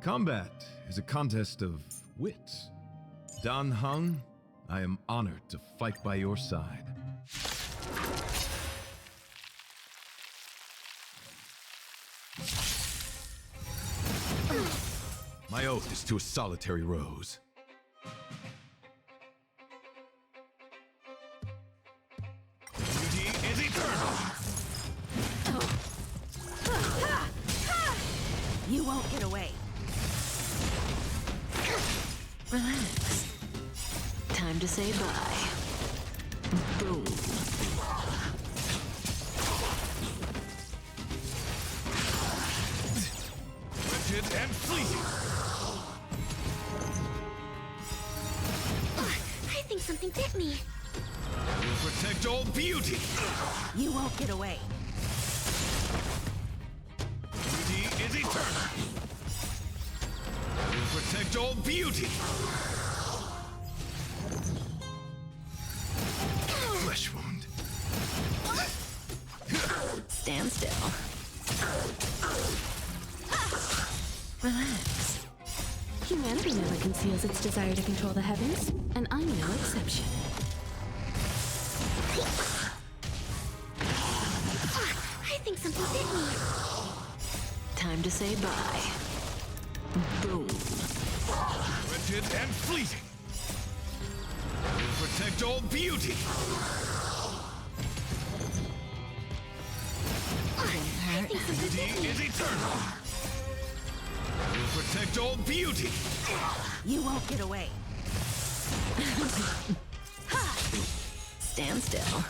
Combat is a contest of wits. Dan Heng, I am honored to fight by your side. My oath is to a solitary rose. Beauty is eternal! You won't get away. Relax. Time to say bye. Boom. Wretched and fleeting! I think something bit me. I will protect all beauty! You won't get away. Beauty is eternal! I will protect all beauty! Flesh wound. Stand still. Relax. Humanity never conceals its desire to control the heavens, and I'm no exception. I think something bit me. Time to say bye. Boom. Wretched and fleeting! I will protect all beauty! I think something bit Beauty me. is eternal! I will protect all beauty! You won't get away. Stand still.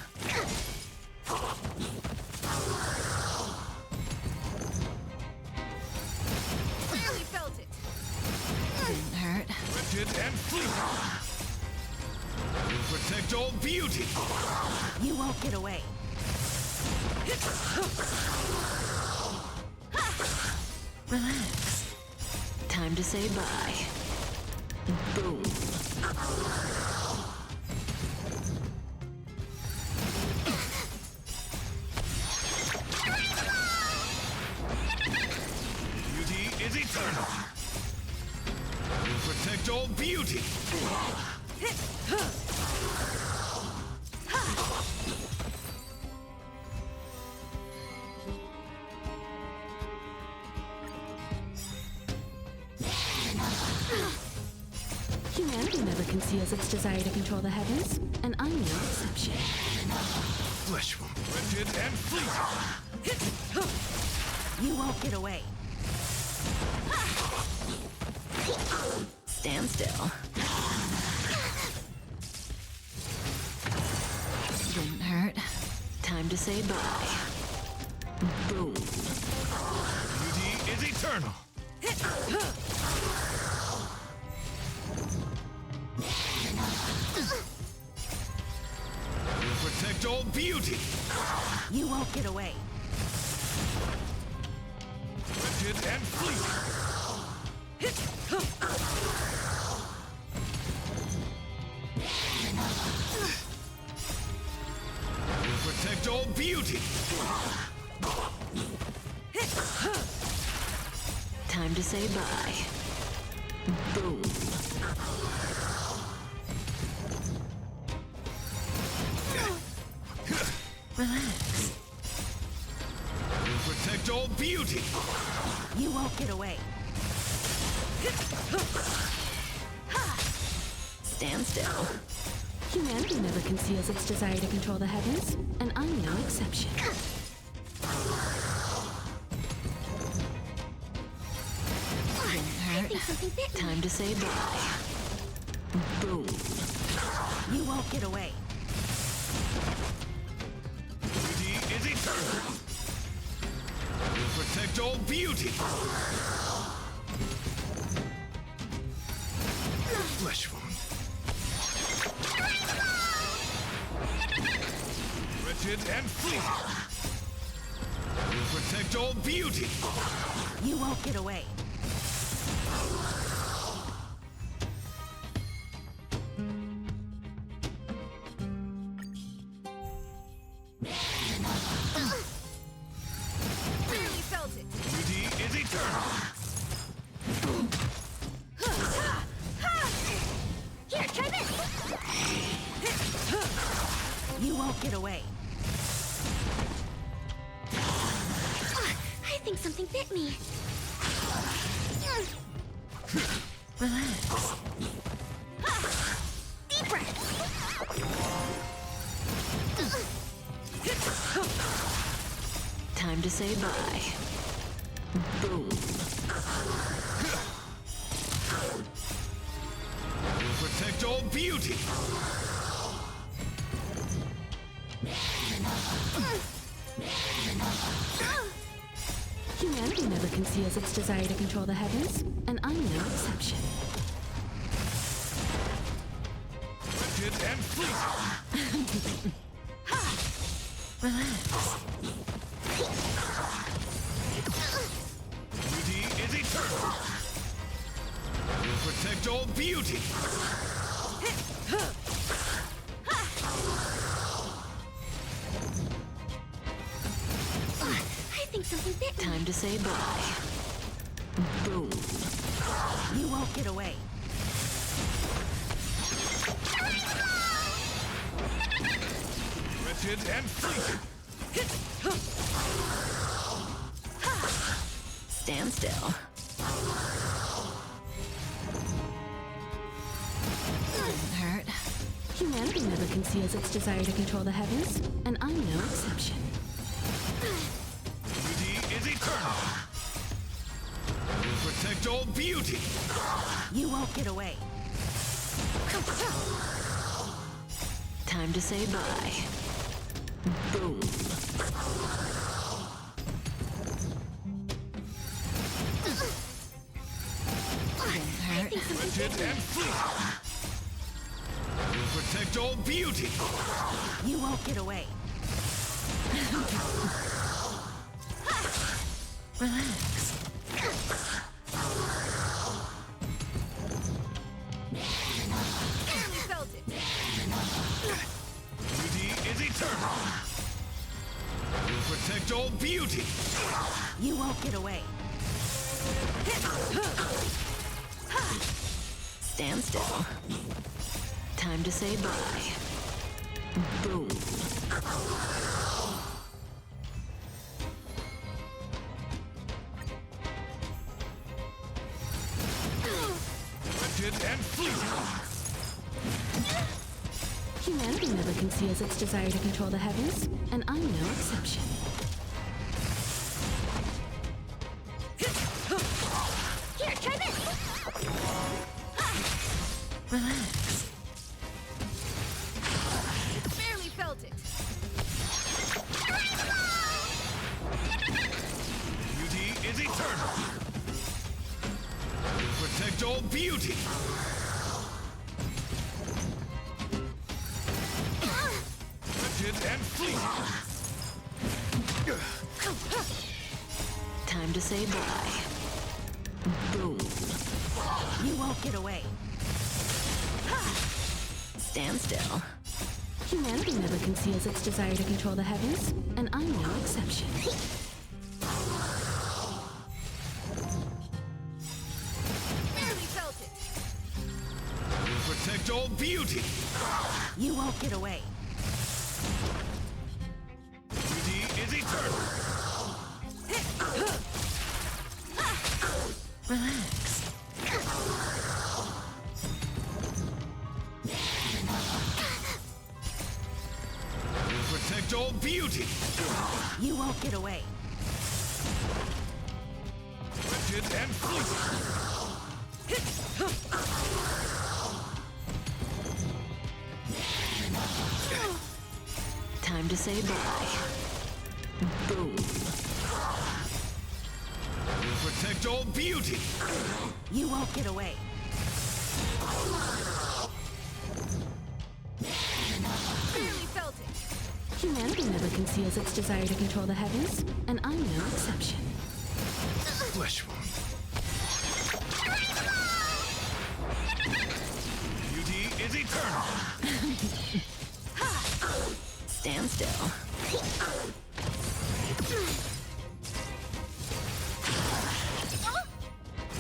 Really felt it. Didn't hurt. Wretched and fleeting! I will protect all beauty! You won't get away. Relax. Time to say bye. Boom. Beauty is eternal! I will protect all beauty! Humanity never conceals its desire to control the heavens, and I'm no exception. Flesh wound. Wretched and fleeting! You won't get away. Stand still. Didn't hurt. Time to say bye. Boom. Beauty is eternal! I will protect all beauty! You won't get away. Wretched and fleeting! I will protect all beauty! Time to say bye. Boom. Relax. I will protect all beauty! You won't get away. Stand still. Humanity never conceals its desire to control the heavens, and I'm no exception. I think something bit me. Time to say bye. Boom. You won't get away. Beauty is eternal! I will protect all beauty! Flesh wound. Wretched and fleeting! I will protect all beauty! You won't get away. Really felt it. Beauty is eternal! You won't get away. I think something bit me. Relax. Deep breath. Time to say bye. Boom. We'll protect all beauty. Humanity never conceals its desire to control the heavens, and I'm no exception. Wretched and fleeting. Relax. Beauty is eternal. We'll protect all beauty. I think something bit me. Time to say bye. Boom. You won't get away. Wretched and fleeting. Stand still. Doesn't hurt. Humanity never conceals its desire to control the heavens, and I'm no exception. Beauty is eternal. We'll protect all beauty. You won't get away. Time to say bye. Boom. Didn't hurt. Wretched and fleeting. We'll protect all beauty. You won't get away. Relax. Felt it. Beauty is eternal. We'll protect all beauty. You won't get away. Stand still. Time to say bye. Boom. Wretched and fleeting. Humanity never conceals its desire to control the heavens, and I'm no exception. Here, try this. Relax. Barely felt it. Beauty is eternal. We'll protect all beauty. Wretched and fleeting. Time to say bye. Boom. You won't get away. Stand still. Humanity never conceals its desire to control the heavens, and I'm no exception. Barely felt it. We'll protect all beauty. You won't get away. Beauty is eternal. Relax. We'll protect all beauty. You won't get away. Wretched and fleeting. Time to say bye. Boom. We'll protect all beauty. You won't get away. Barely felt it. Humanity never conceals its desire to control the heavens, and I'm no exception. Flesh wound. Beauty is eternal. Stand still.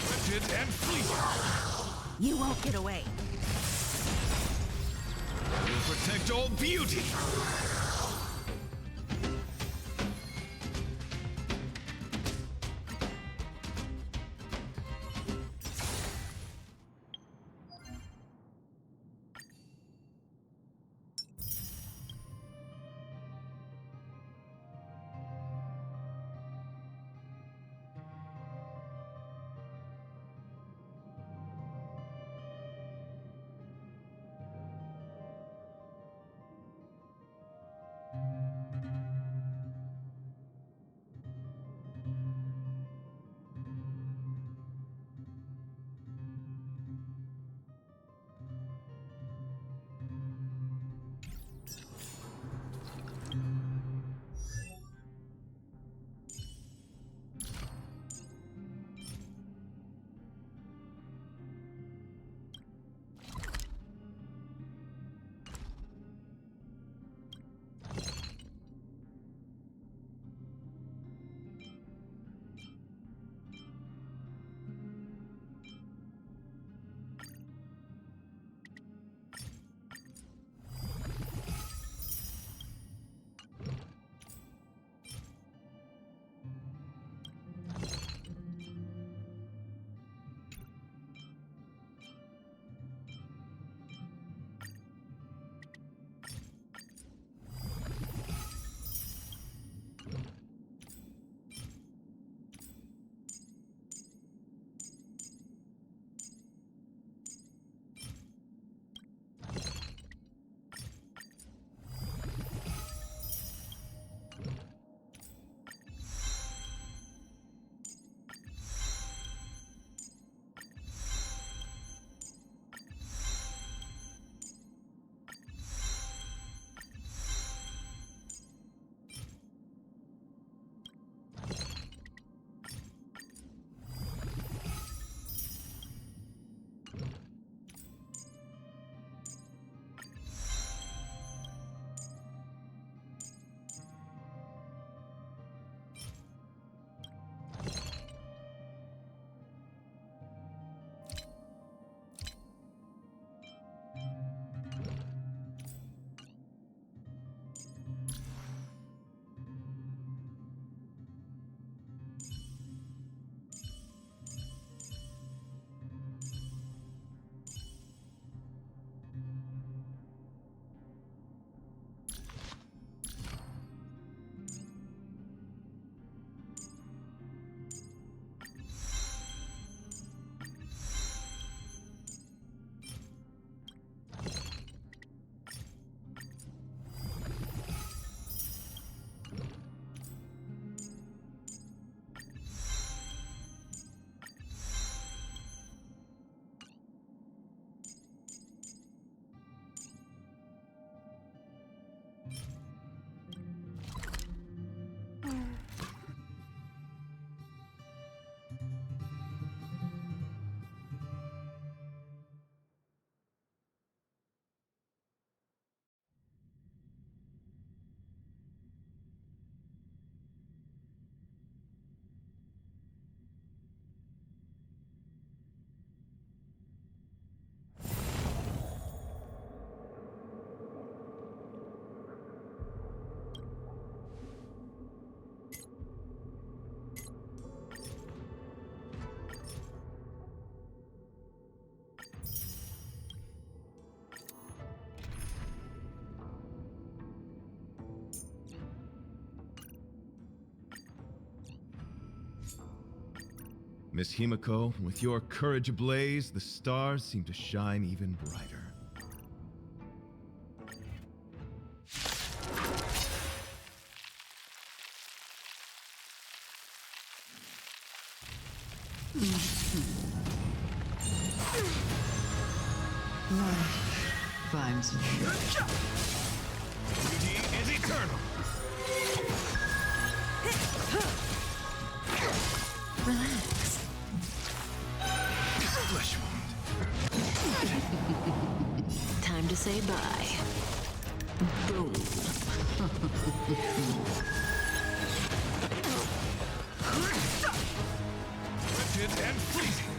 Wretched and fleeting. You won't get away. We'll protect all beauty! Miss Himiko, with your courage ablaze, the stars seem to shine even brighter. Life finds me. Beauty is eternal! Relax. Flesh wound. Time to say bye. Boom. Rigid and freezing.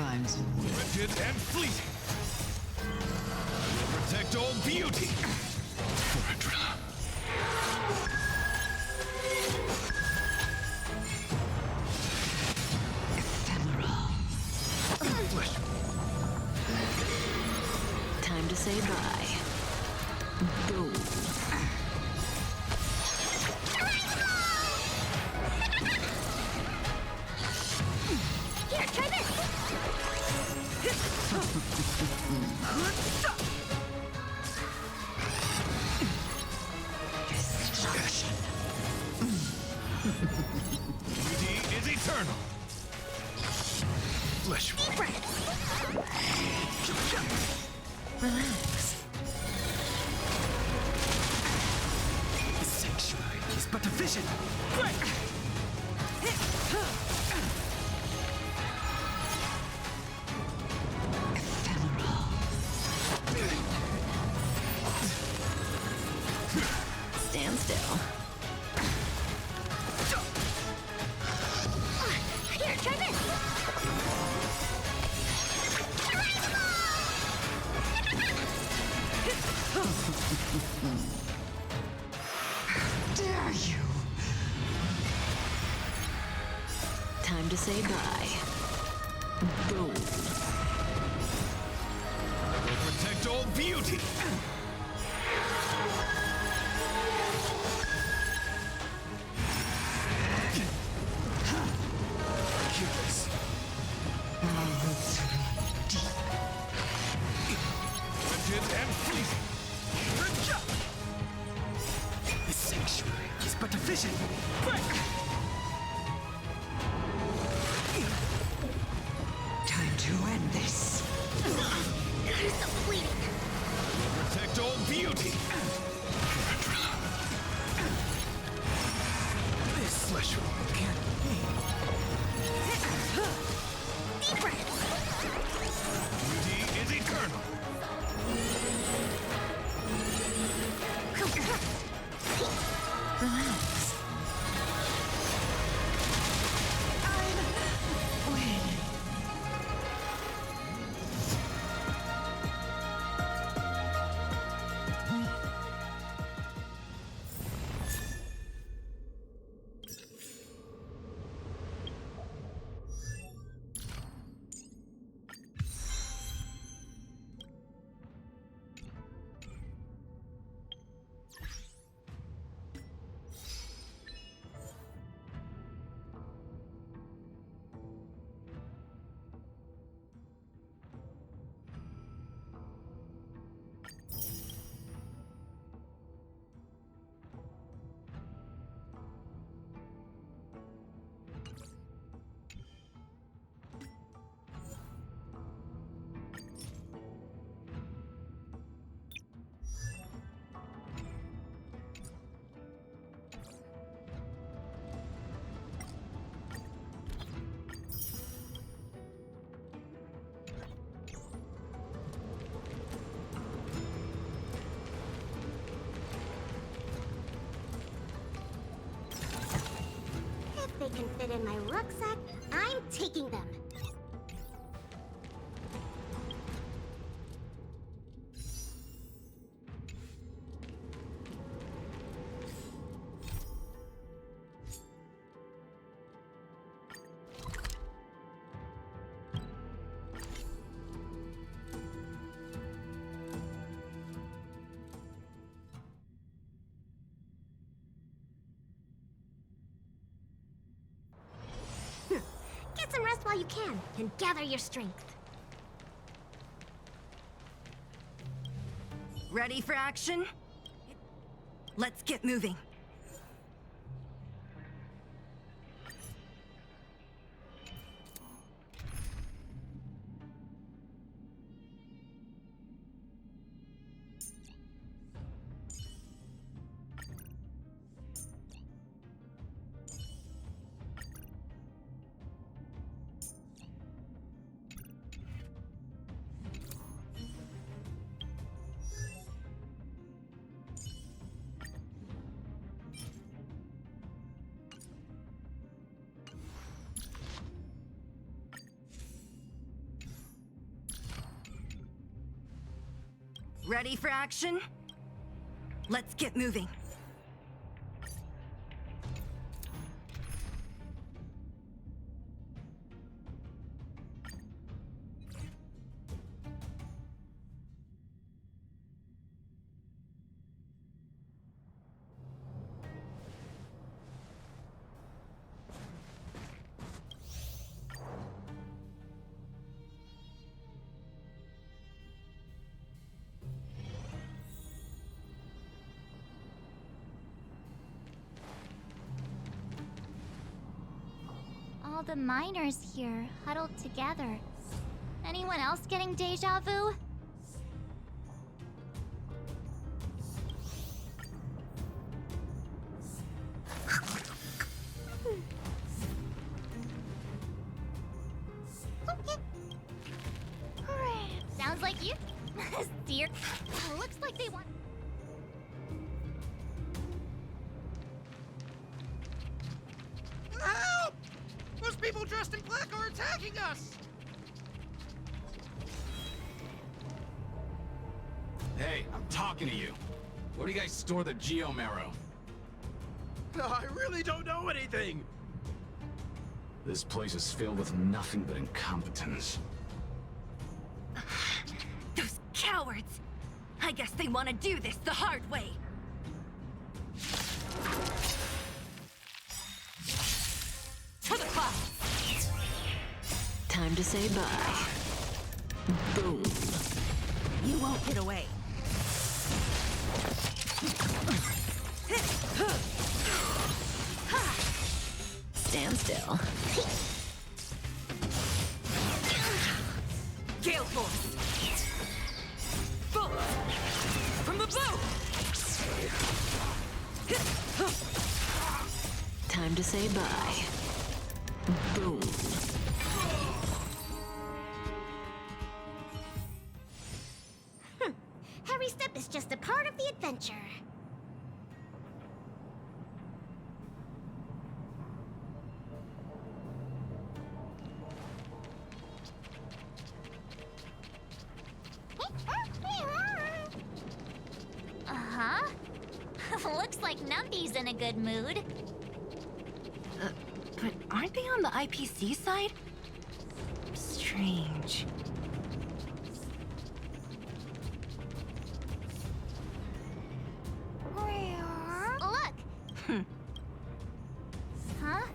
finds Rigid and fleeting. I will protect all beauty. For a driller. ephemeral. Flesh. Time to say bye. Boom. Here, try this! Destruction. Beauty is eternal. Flesh. Relax. The sanctuary is but a vision. Ephemeral. Stand still. Here, try this! Dare you? Time to say bye. Boom. I will protect all beauty. Curious. Rigid and fleeting. The sanctuary is but a vision. Time to end this. Stop bleeding! Protect all beauty. For a driller. This flesh can't be. Deep breaths! Beauty is eternal. Relax. I'm waiting. If they can fit in my rucksack, I'm taking them. Get some rest while you can, and gather your strength. Ready for action? Let's get moving. Ready for action? Let's get moving. All the miners here, huddled together. Anyone else getting deja vu? Sounds like you. Dear. Looks like they want. Help! Those people dressed in black are attacking us! Hey, I'm talking to you. Where do you guys store the Geomarrow? I really don't know anything! This place is filled with nothing but incompetence. Those cowards! I guess they want to do this the hard way. To the clouds! Time to say bye. Boom. You won't get away. Stand still. Gale Force! Bolt! From the bow! Time to say bye. Boom. Every step is just a part of the adventure. Uh-huh. Looks like Numby's in a good mood. But aren't they on the IPC side? Strange. Look! Huh?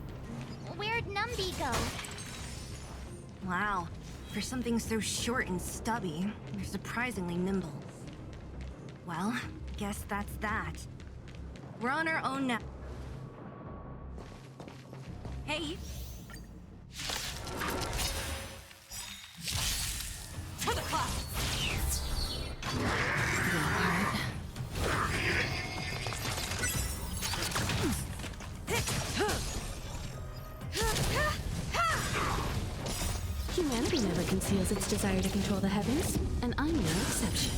Where'd Numby go? Wow. For something so short and stubby, they're surprisingly nimble. Well, guess that's that. We're on our own now. Hey! To the clouds! Humanity never conceals its desire to control the heavens, and I'm no exception.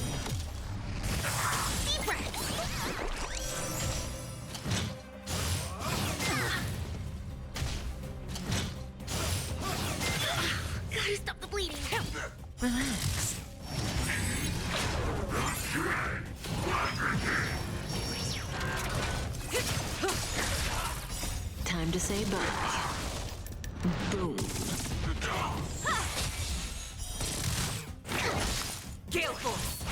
Gotta stop the bleeding. Relax. Time to say bye. Boom. Gale Force!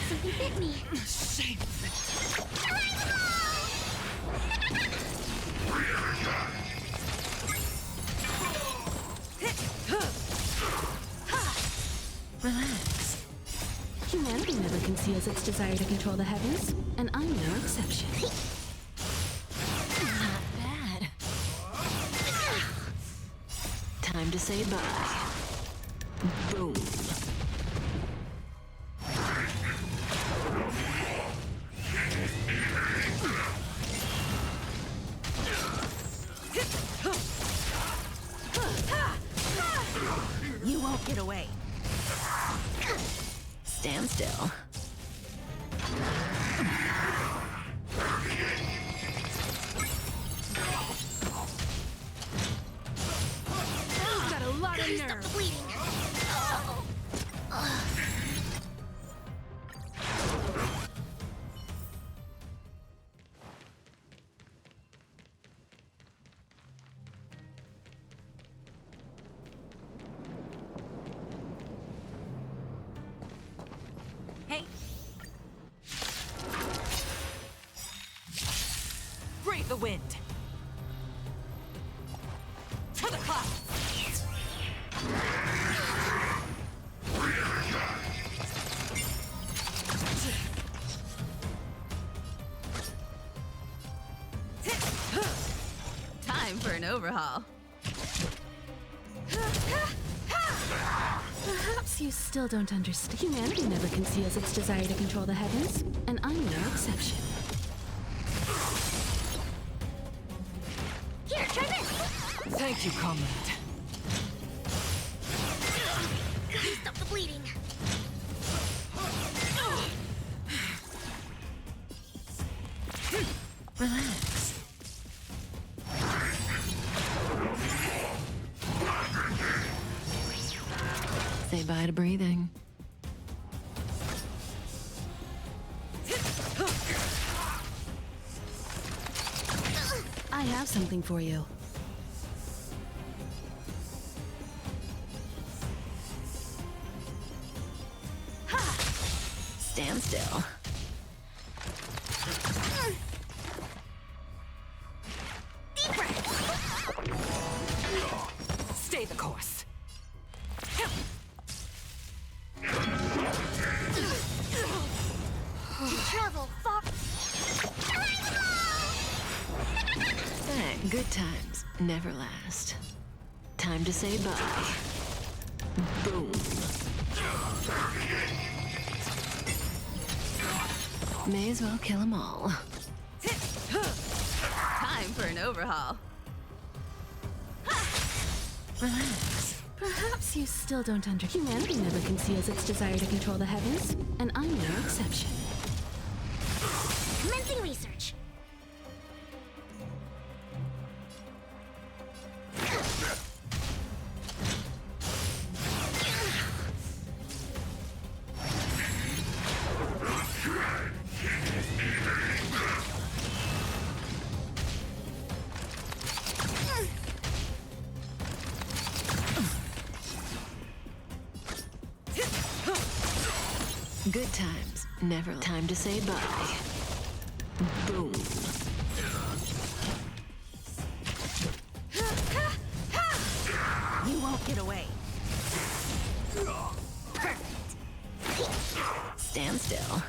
Something bit me. Shame! Relax. Humanity never conceals its desire to control the heavens, and I'm no exception. Not bad. Time to say bye. Boom. You won't get away. Stand still. Got a lot of Gotta stop nerve. the bleeding. the wind. To the clouds. Time for an overhaul. Perhaps you still don't understand. Humanity never conceals its desire to control the heavens, and I'm no exception. Here, try this! Thank you, comrade. Gotta stop the bleeding. Relax. Say bye to breathing. I have something for you. Stand still. Deep breath! Stay the course. To travel far... Hey, good times never last. Time to say bye. Boom. May as well kill them all. Time for an overhaul. Relax. Perhaps you still don't understand. Humanity never conceals its desire to control the heavens, and I'm no exception. Commencing research. Good times never. Time to say bye. Boom. You won't get away. Stand still.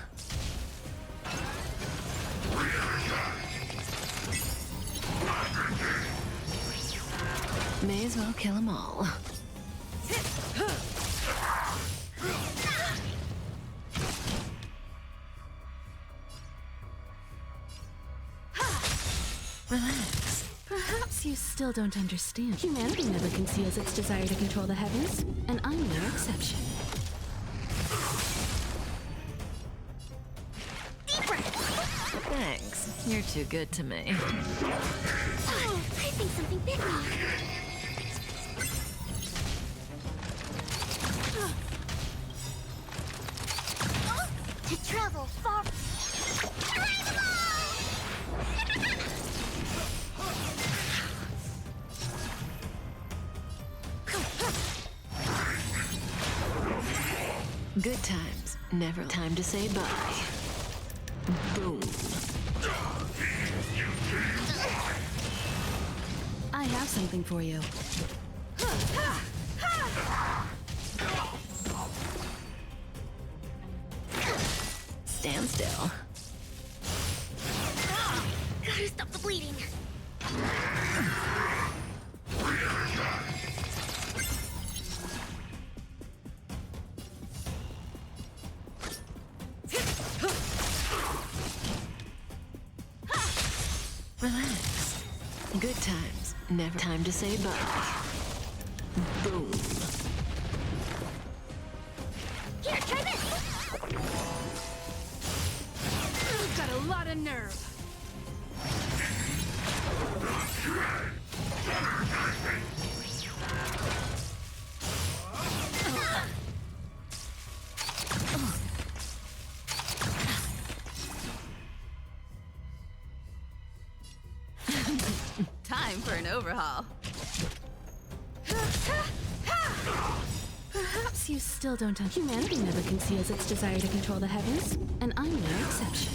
May as well kill them all. Relax. Perhaps you still don't understand. Humanity never conceals its desire to control the heavens, and I'm no exception. Deep breath! Thanks. You're too good to me. Oh, I think something bit me. To travel far... Good times never. Time to say bye. Boom. I have something for you. Stand still. Gotta stop the bleeding. Relax. Good times never. Time to say bye. Boom. Here, try this! You've got a lot of nerve. Time for an overhaul. Perhaps you still don't understand. Humanity never conceals its desire to control the heavens, and I'm no exception.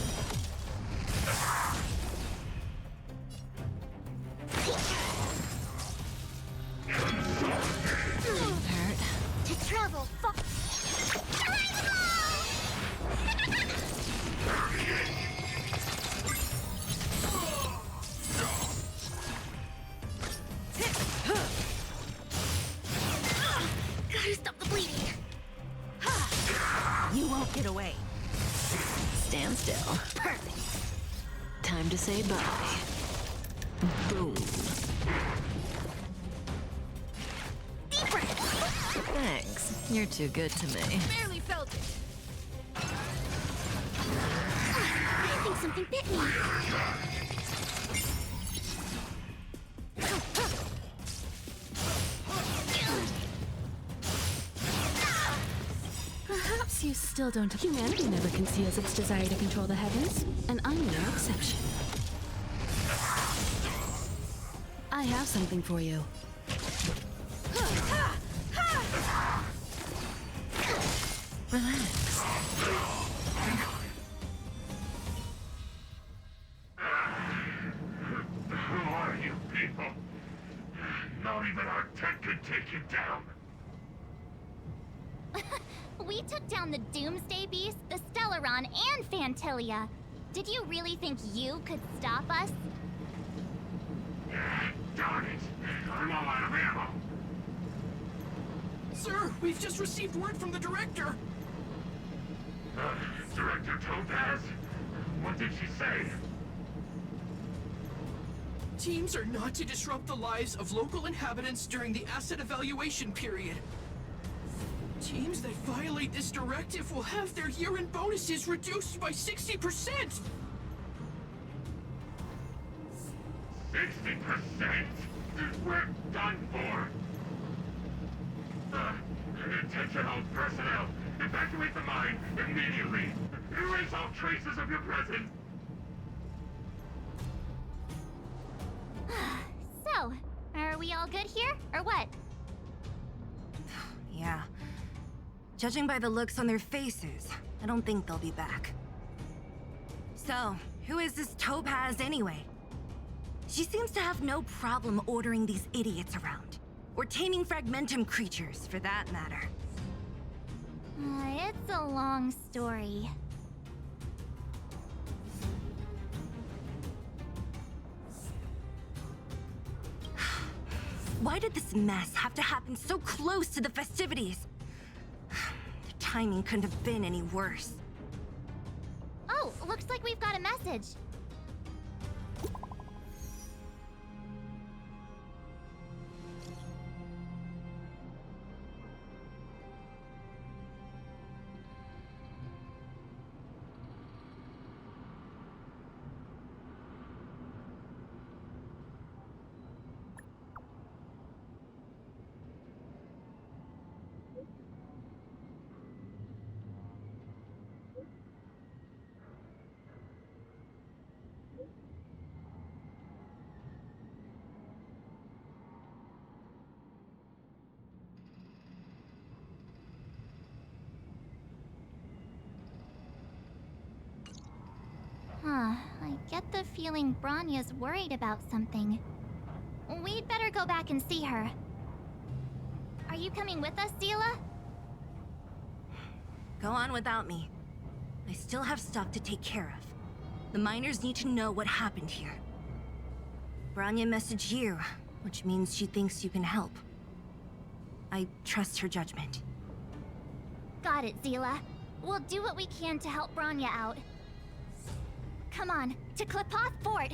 it away. Stand still. Perfect. Time to say bye. Boom. Deep breath. Thanks. You're too good to me. Barely felt it. I think something bit me. Perhaps you still don't. Humanity never conceals its desire to control the heavens, and I'm no exception. I have something for you. Relax. Who are you people? Not even our tech could take you down. We took down the Doomsday Beast, the Stellaron, and Fantilia. Did you really think you could stop us? Darn it! I'm all out of ammo. Sir, we've just received word from the director. Director Topaz? What did she say? Teams are not to disrupt the lives of local inhabitants during the asset evaluation period. Teams that violate this directive will have their year-end bonuses reduced by 60%! 60%? We're done for! Attention all personnel! Evacuate the mine immediately! Erase all traces of your presence! So, are we all good here, or what? Yeah. Judging by the looks on their faces, I don't think they'll be back. So, who is this Topaz anyway? She seems to have no problem ordering these idiots around. Or taming fragmentum creatures, for that matter. It's a long story. Why did this mess have to happen so close to the festivities? The timing couldn't have been any worse. Oh, looks like we've got a message. I get the feeling Branya's worried about something. We'd better go back and see her. Are you coming with us, Zila? Go on without me. I still have stuff to take care of. The miners need to know what happened here. Branya messaged you, which means she thinks you can help. I trust her judgment. Got it, Zila. We'll do what we can to help Branya out. Come on, to Klipoth Fort!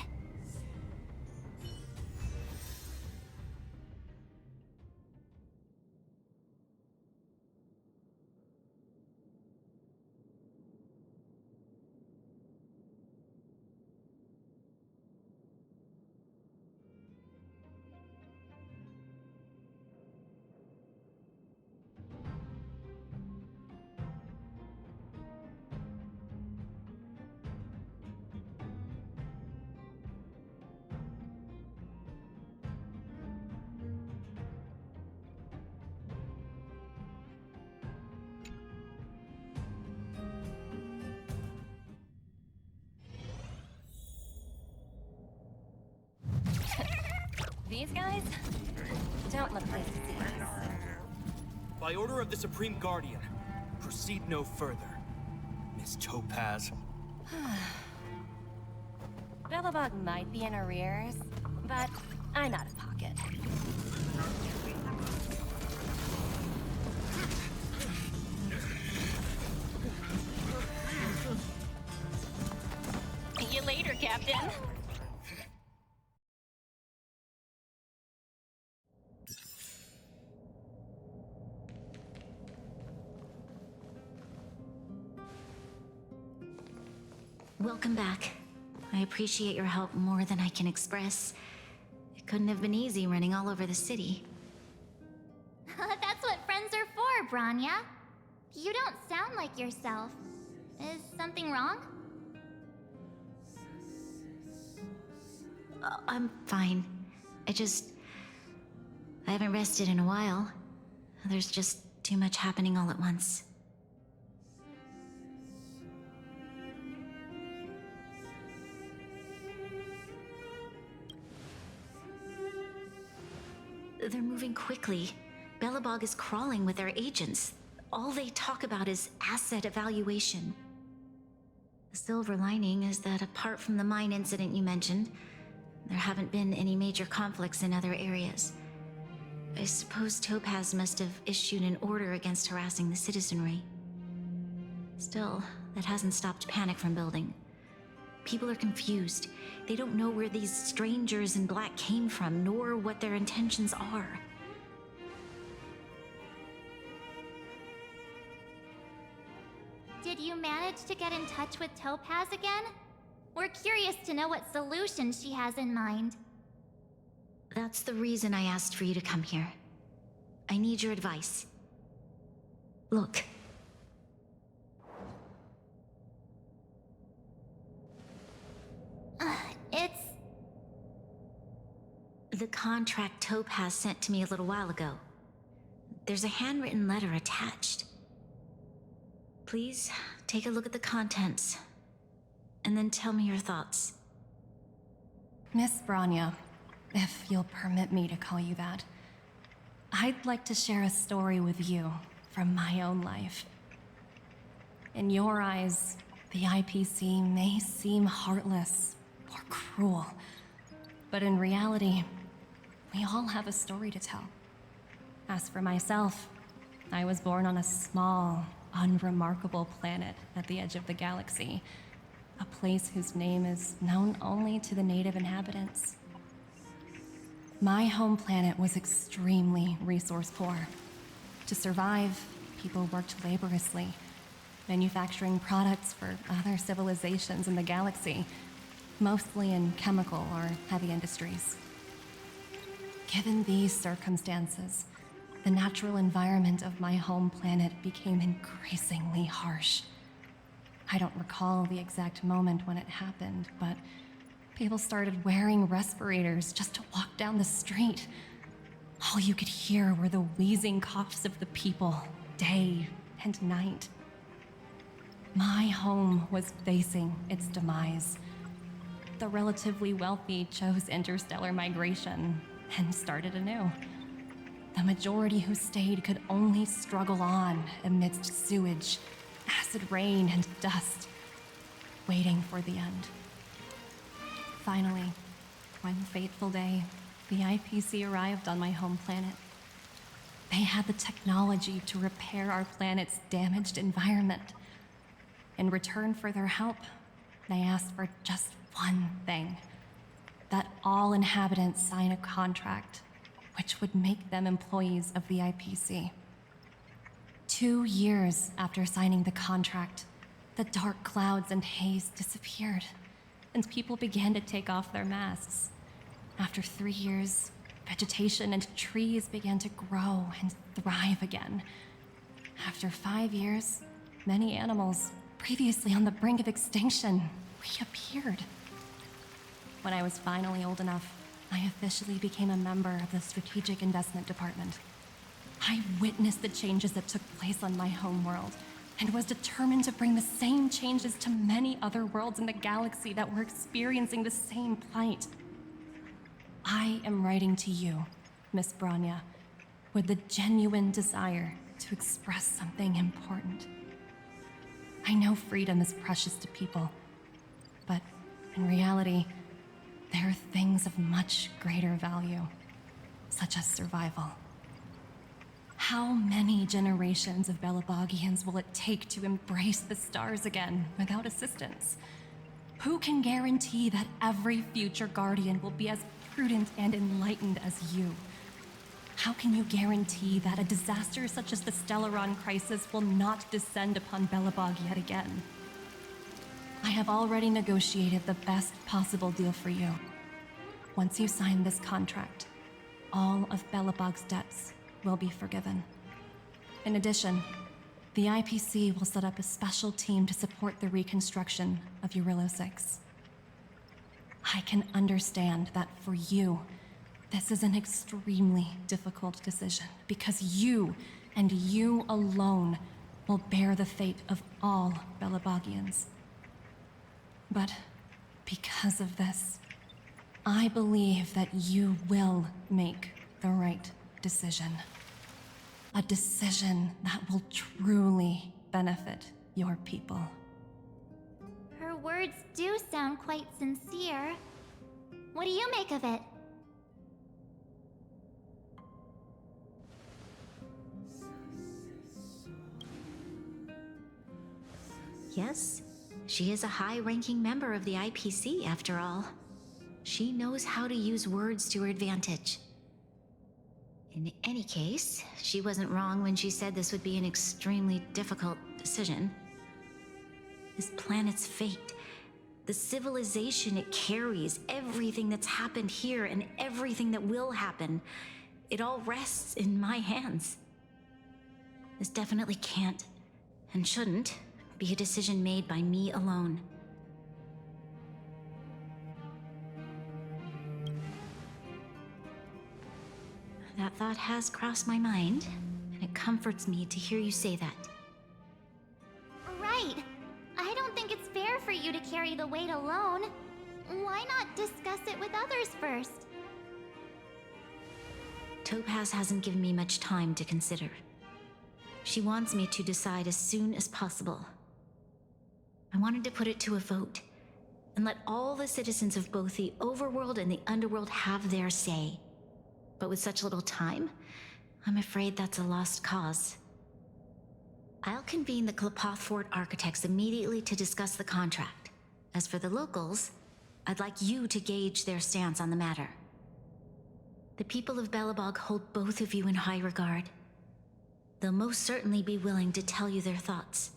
These guys don't look pleased to see us. By order of the Supreme Guardian, proceed no further, Miss Topaz. Billabong might be in arrears, but I'm out of pocket. Captain. Welcome back. I appreciate your help more than I can express. It couldn't have been easy running all over the city. That's what friends are for, Branya. You don't sound like yourself. Is something wrong? I'm fine. I haven't rested in a while. There's just too much happening all at once. They're moving quickly. Belobog is crawling with their agents. All they talk about is asset evaluation. The silver lining is that apart from the mine incident you mentioned, there haven't been any major conflicts in other areas. I suppose Topaz must have issued an order against harassing the citizenry. Still, that hasn't stopped panic from building. People are confused. They don't know where these strangers in black came from, nor what their intentions are. Did you manage to get in touch with Topaz again? We're curious to know what solution she has in mind. That's the reason I asked for you to come here. I need your advice. Look. It's... The contract Topaz sent to me a little while ago. There's a handwritten letter attached. Please, take a look at the contents, and then tell me your thoughts. Miss Branya, if you'll permit me to call you that, I'd like to share a story with you from my own life. In your eyes, the IPC may seem heartless or cruel, but in reality, we all have a story to tell. As for myself, I was born on a small, unremarkable planet at the edge of the galaxy, a place whose name is known only to the native inhabitants. My home planet was extremely resource poor. To survive, people worked laboriously, manufacturing products for other civilizations in the galaxy, mostly in chemical or heavy industries. Given these circumstances, the natural environment of my home planet became increasingly harsh. I don't recall the exact moment when it happened, but people started wearing respirators just to walk down the street. All you could hear were the wheezing coughs of the people, day and night. My home was facing its demise. The relatively wealthy chose interstellar migration and started anew. The majority who stayed could only struggle on amidst sewage, acid rain, and dust, waiting for the end. Finally, one fateful day, the IPC arrived on my home planet. They had the technology to repair our planet's damaged environment. In return for their help, they asked for just one thing: that all inhabitants sign a contract which would make them employees of the IPC. 2 years after signing the contract, the dark clouds and haze disappeared, and people began to take off their masks. After 3 years, vegetation and trees began to grow and thrive again. After 5 years, many animals, previously on the brink of extinction, reappeared. When I was finally old enough, I officially became a member of the Strategic Investment Department. I witnessed the changes that took place on my homeworld, and was determined to bring the same changes to many other worlds in the galaxy that were experiencing the same plight. I am writing to you, Miss Branya, with the genuine desire to express something important. I know freedom is precious to people, but in reality, there are things of much greater value, such as survival. How many generations of Belobogians will it take to embrace the stars again without assistance? Who can guarantee that every future Guardian will be as prudent and enlightened as you? How can you guarantee that a disaster such as the Stellaron crisis will not descend upon Belobog yet again? I have already negotiated the best possible deal for you. Once you sign this contract, all of Belobog's debts will be forgiven. In addition, the IPC will set up a special team to support the reconstruction of Eurillo 6. I can understand that for you, this is an extremely difficult decision because you, and you alone, will bear the fate of all Belobogians. But because of this, I believe that you will make the right decision. A decision that will truly benefit your people. Her words do sound quite sincere. What do you make of it? Yes, she is a high-ranking member of the IPC, after all. She knows how to use words to her advantage. In any case, she wasn't wrong when she said this would be an extremely difficult decision. This planet's fate, the civilization it carries, everything that's happened here and everything that will happen, it all rests in my hands. This definitely can't, and shouldn't, be a decision made by me alone. That thought has crossed my mind, and it comforts me to hear you say that. Right. I don't think it's fair for you to carry the weight alone. Why not discuss it with others first? Topaz hasn't given me much time to consider. She wants me to decide as soon as possible. I wanted to put it to a vote, and let all the citizens of both the Overworld and the Underworld have their say. But with such little time, I'm afraid that's a lost cause. I'll convene the Klapoth Fort architects immediately to discuss the contract. As for the locals, I'd like you to gauge their stance on the matter. The people of Belobog hold both of you in high regard. They'll most certainly be willing to tell you their thoughts.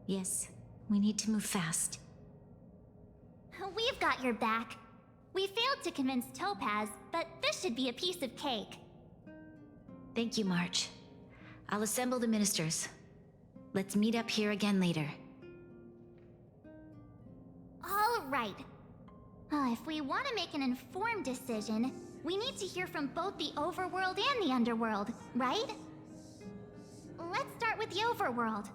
Yes, we need to move fast. We've got your back. We failed to convince Topaz, but this should be a piece of cake. Thank you, March. I'll assemble the ministers. Let's meet up here again later. All right. If we want to make an informed decision, we need to hear from both the Overworld and the Underworld, right? Let's start with the Overworld.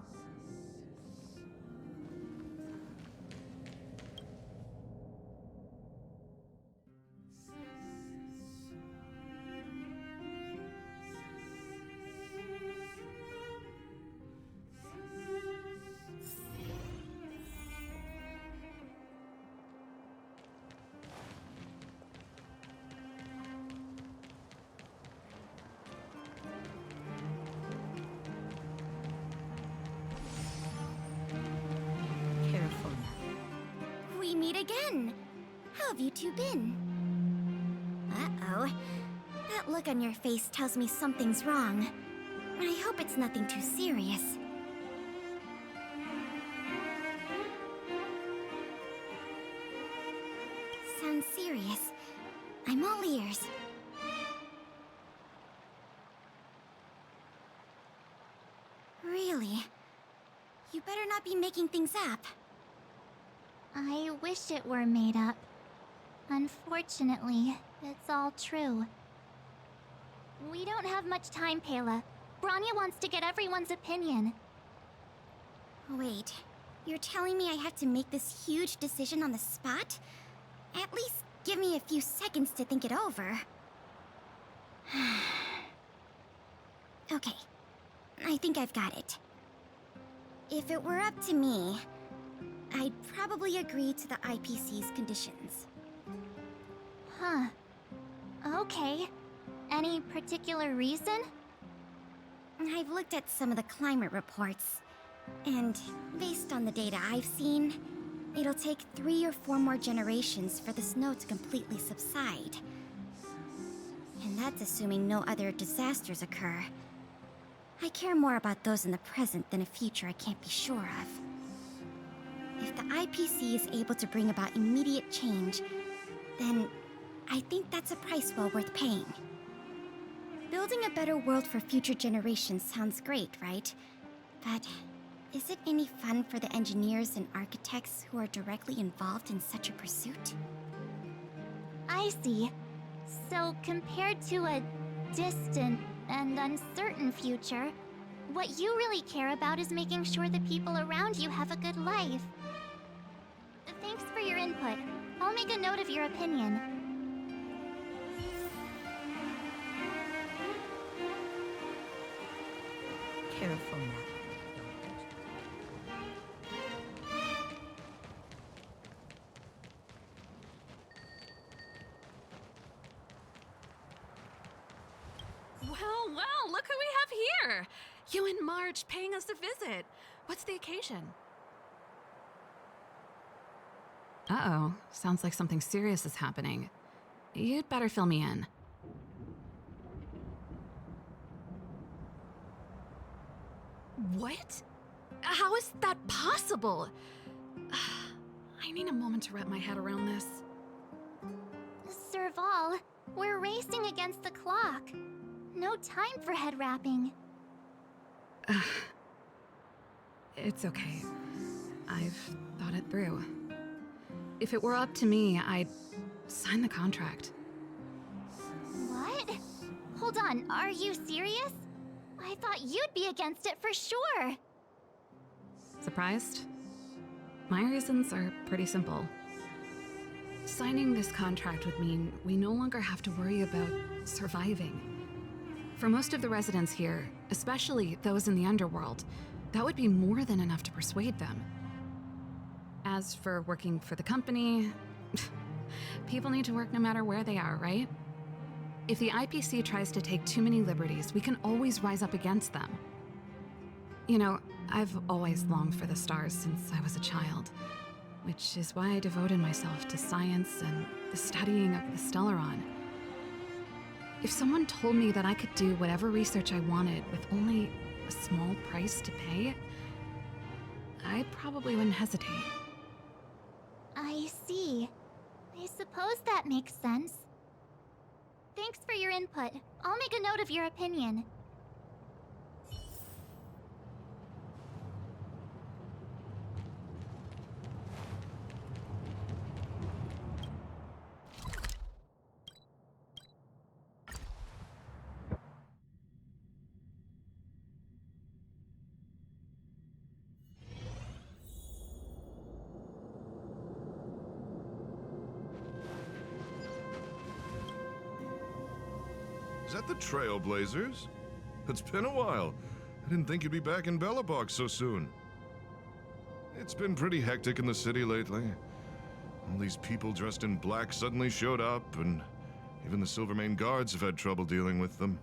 We meet again. How have you two been? Uh-oh. That look on your face tells me something's wrong. I hope it's nothing too serious. Sounds serious. I'm all ears. Really? You better not be making things up. I wish it were made up. Unfortunately, it's all true. We don't have much time, Pela. Branya wants to get everyone's opinion. Wait, you're telling me I have to make this huge decision on the spot? At least give me a few seconds to think it over. Okay, I think I've got it. If it were up to me, I'd probably agree to the IPC's conditions. Huh. Okay. Any particular reason? I've looked at some of the climate reports, and based on the data I've seen, it'll take 3 or 4 more generations for the snow to completely subside. And that's assuming no other disasters occur. I care more about those in the present than a future I can't be sure of. If the IPC is able to bring about immediate change, then I think that's a price well worth paying. Building a better world for future generations sounds great, right? But is it any fun for the engineers and architects who are directly involved in such a pursuit? I see. So compared to a distant and uncertain future, what you really care about is making sure the people around you have a good life. Thanks for your input. I'll make a note of your opinion. Careful now. Well, look who we have here! You and Marge paying us a visit. What's the occasion? Uh-oh, sounds like something serious is happening. You'd better fill me in. What? How is that possible? I need a moment to wrap my head around this. Serval, we're racing against the clock. No time for head wrapping. It's okay. I've thought it through. If it were up to me, I'd sign the contract. What? Hold on, are you serious? I thought you'd be against it for sure. Surprised? My reasons are pretty simple. Signing this contract would mean we no longer have to worry about surviving. For most of the residents here, especially those in the underworld, that would be more than enough to persuade them. As for working for the company, people need to work no matter where they are, right? If the IPC tries to take too many liberties, we can always rise up against them. You know, I've always longed for the stars since I was a child, which is why I devoted myself to science and the studying of the Stellaron. If someone told me that I could do whatever research I wanted with only a small price to pay, I probably wouldn't hesitate. I see. I suppose that makes sense. Thanks for your input. I'll make a note of your opinion. Is that the Trailblazers? It's been a while. I didn't think you'd be back in Belobog so soon. It's been pretty hectic in the city lately. All these people dressed in black suddenly showed up, and even the Silvermane guards have had trouble dealing with them.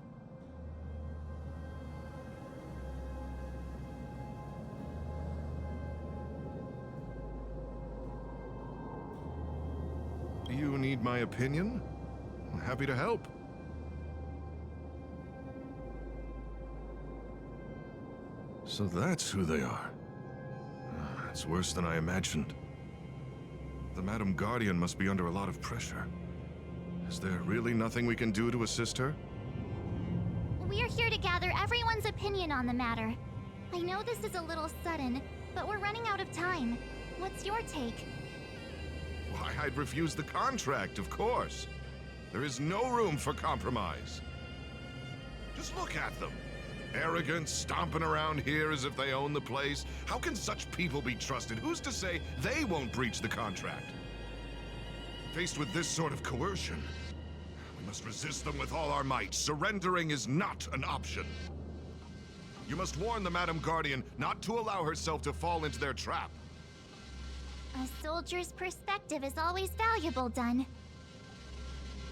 You need my opinion? I'm happy to help. So that's who they are. It's worse than I imagined. The Madam Guardian must be under a lot of pressure. Is there really nothing we can do to assist her? We're here to gather everyone's opinion on the matter. I know this is a little sudden, but we're running out of time. What's your take? Why, I'd refuse the contract, of course. There is no room for compromise. Just look at them. Arrogant, stomping around here as if they own the place. How can such people be trusted? Who's to say they won't breach the contract? Faced with this sort of coercion, we must resist them with all our might. Surrendering is not an option. You must warn the Madam Guardian not to allow herself to fall into their trap. A soldier's perspective is always valuable, Dun.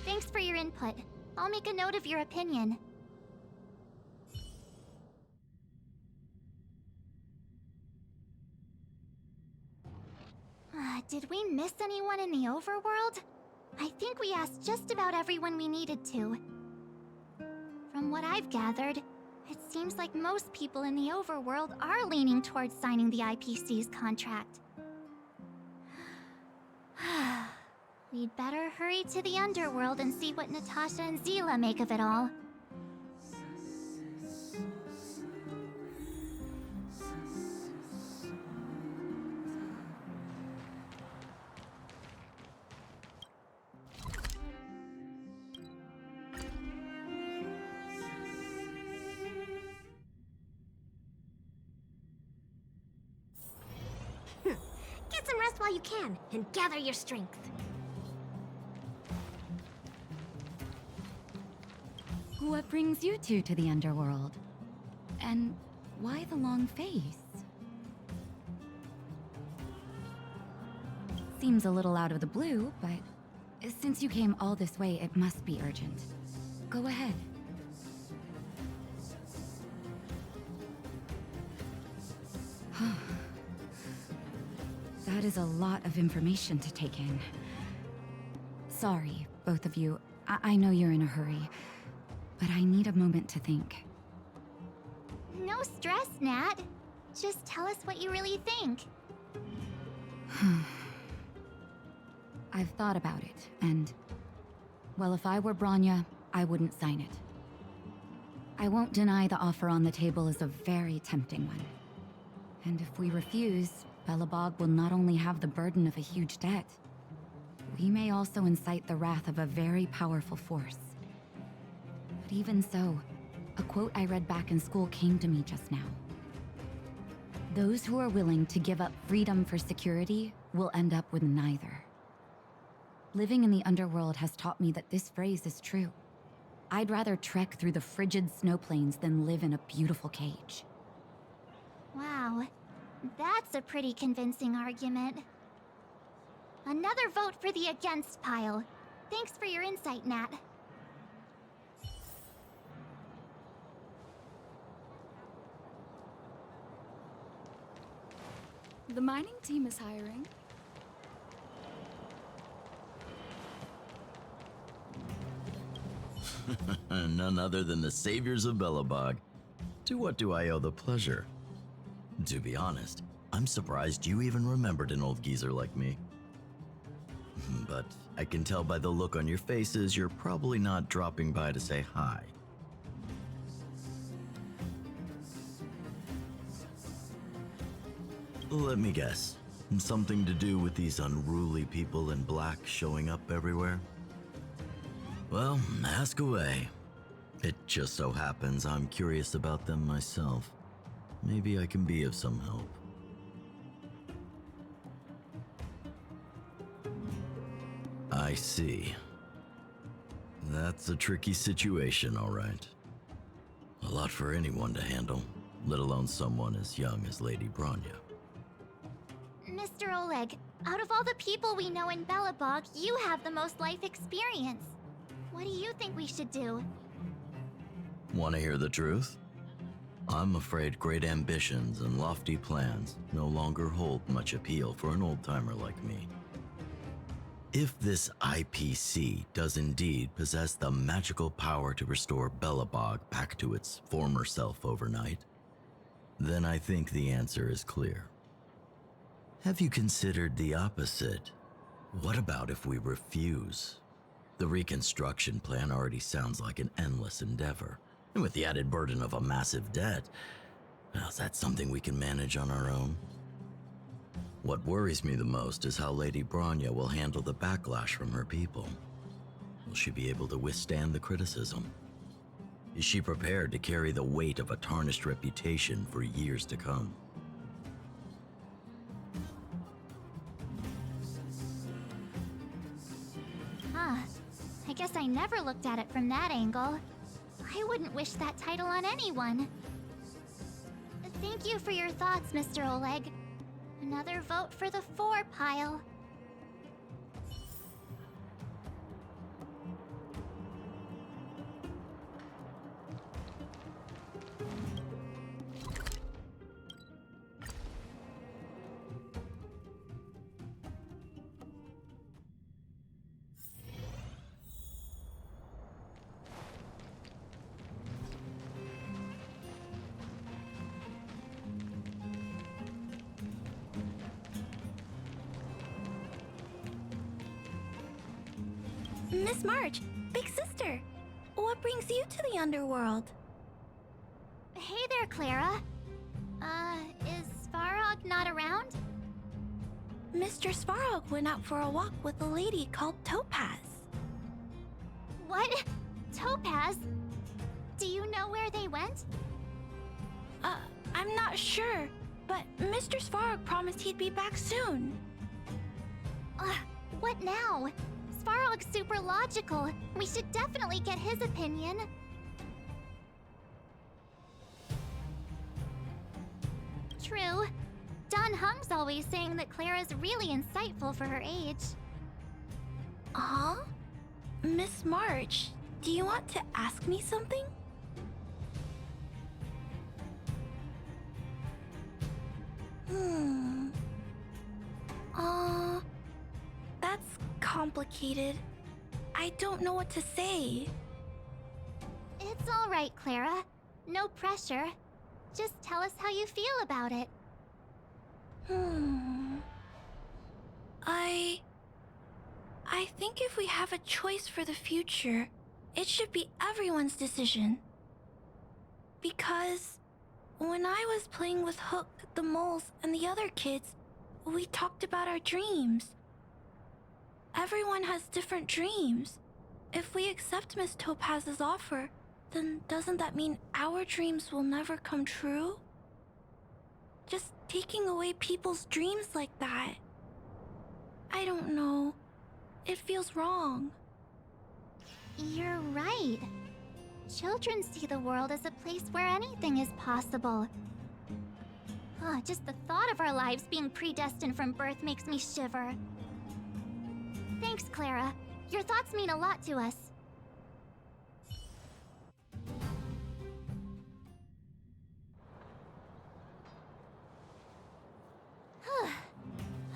Thanks for your input. I'll make a note of your opinion. Did we miss anyone in the overworld? I think we asked just about everyone we needed to. From what I've gathered, it seems like most people in the overworld are leaning towards signing the IPC's contract. We'd better hurry to the underworld and see what Natasha and Zila make of it all. Get some rest while you can, and gather your strength. What brings you two to the underworld? And why the long face? Seems a little out of the blue, but since you came all this way, it must be urgent. Go ahead. That is a lot of information to take in. Sorry, both of you. I know you're in a hurry, but I need a moment to think. No stress, Nat. Just tell us what you really think. I've thought about it, and... well, if I were Bronya, I wouldn't sign it. I won't deny the offer on the table is a very tempting one. And if we refuse, Belobog will not only have the burden of a huge debt, we may also incite the wrath of a very powerful force. But even so, a quote I read back in school came to me just now. Those who are willing to give up freedom for security will end up with neither. Living in the underworld has taught me that this phrase is true. I'd rather trek through the frigid snow plains than live in a beautiful cage. Wow, that's a pretty convincing argument. Another vote for the against pile. Thanks for your insight, Nat. The mining team is hiring. None other than the saviors of Belobog. To what do I owe the pleasure? To be honest, I'm surprised you even remembered an old geezer like me. But I can tell by the look on your faces you're probably not dropping by to say hi. Let me guess. Something to do with these unruly people in black showing up everywhere? Well, ask away. It just so happens I'm curious about them myself. Maybe I can be of some help. I see. That's a tricky situation, all right. A lot for anyone to handle, let alone someone as young as Lady Bronya. Mr. Oleg, out of all the people we know in Belobog, you have the most life experience. What do you think we should do? Want to hear the truth? I'm afraid great ambitions and lofty plans no longer hold much appeal for an old-timer like me. If this IPC does indeed possess the magical power to restore Belobog back to its former self overnight, then I think the answer is clear. Have you considered the opposite? What about if we refuse? The reconstruction plan already sounds like an endless endeavor. And with the added burden of a massive debt, well, is that something we can manage on our own? What worries me the most is how Lady Bronya will handle the backlash from her people. Will she be able to withstand the criticism? Is she prepared to carry the weight of a tarnished reputation for years to come? I guess I never looked at it from that angle. I wouldn't wish that title on anyone. Thank you for your thoughts, Mr. Oleg. Another vote for the 4 pile. Miss March, big sister, what brings you to the underworld? Hey there, Clara. Is Svarog not around? Mr. Svarog went out for a walk with a lady called Topaz. What? Topaz? Do you know where they went? I'm not sure, but Mr. Svarog promised he'd be back soon. What now? Svarog's super logical. We should definitely get his opinion. True. Don Hung's always saying that Clara's really insightful for her age. Huh? Miss March, do you want to ask me something? That's complicated. I don't know what to say. It's all right, Clara. No pressure. Just tell us how you feel about it. I think if we have a choice for the future, it should be everyone's decision. Because when I was playing with Hook, the moles, and the other kids, we talked about our dreams. Everyone has different dreams. If we accept Miss Topaz's offer, then doesn't that mean our dreams will never come true? Just taking away people's dreams like that. I don't know. It feels wrong. You're right. Children see the world as a place where anything is possible. Just the thought of our lives being predestined from birth makes me shiver. Thanks, Clara. Your thoughts mean a lot to us.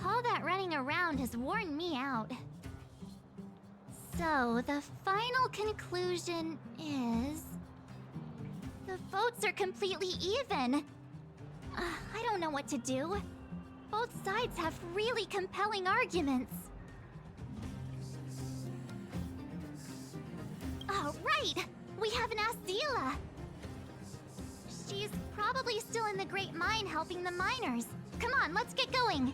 All that running around has worn me out. So, the final conclusion is... the votes are completely even. I don't know what to do. Both sides have really compelling arguments. Oh, right! We haven't asked Zila. She's probably still in the Great Mine helping the miners. Come on, let's get going!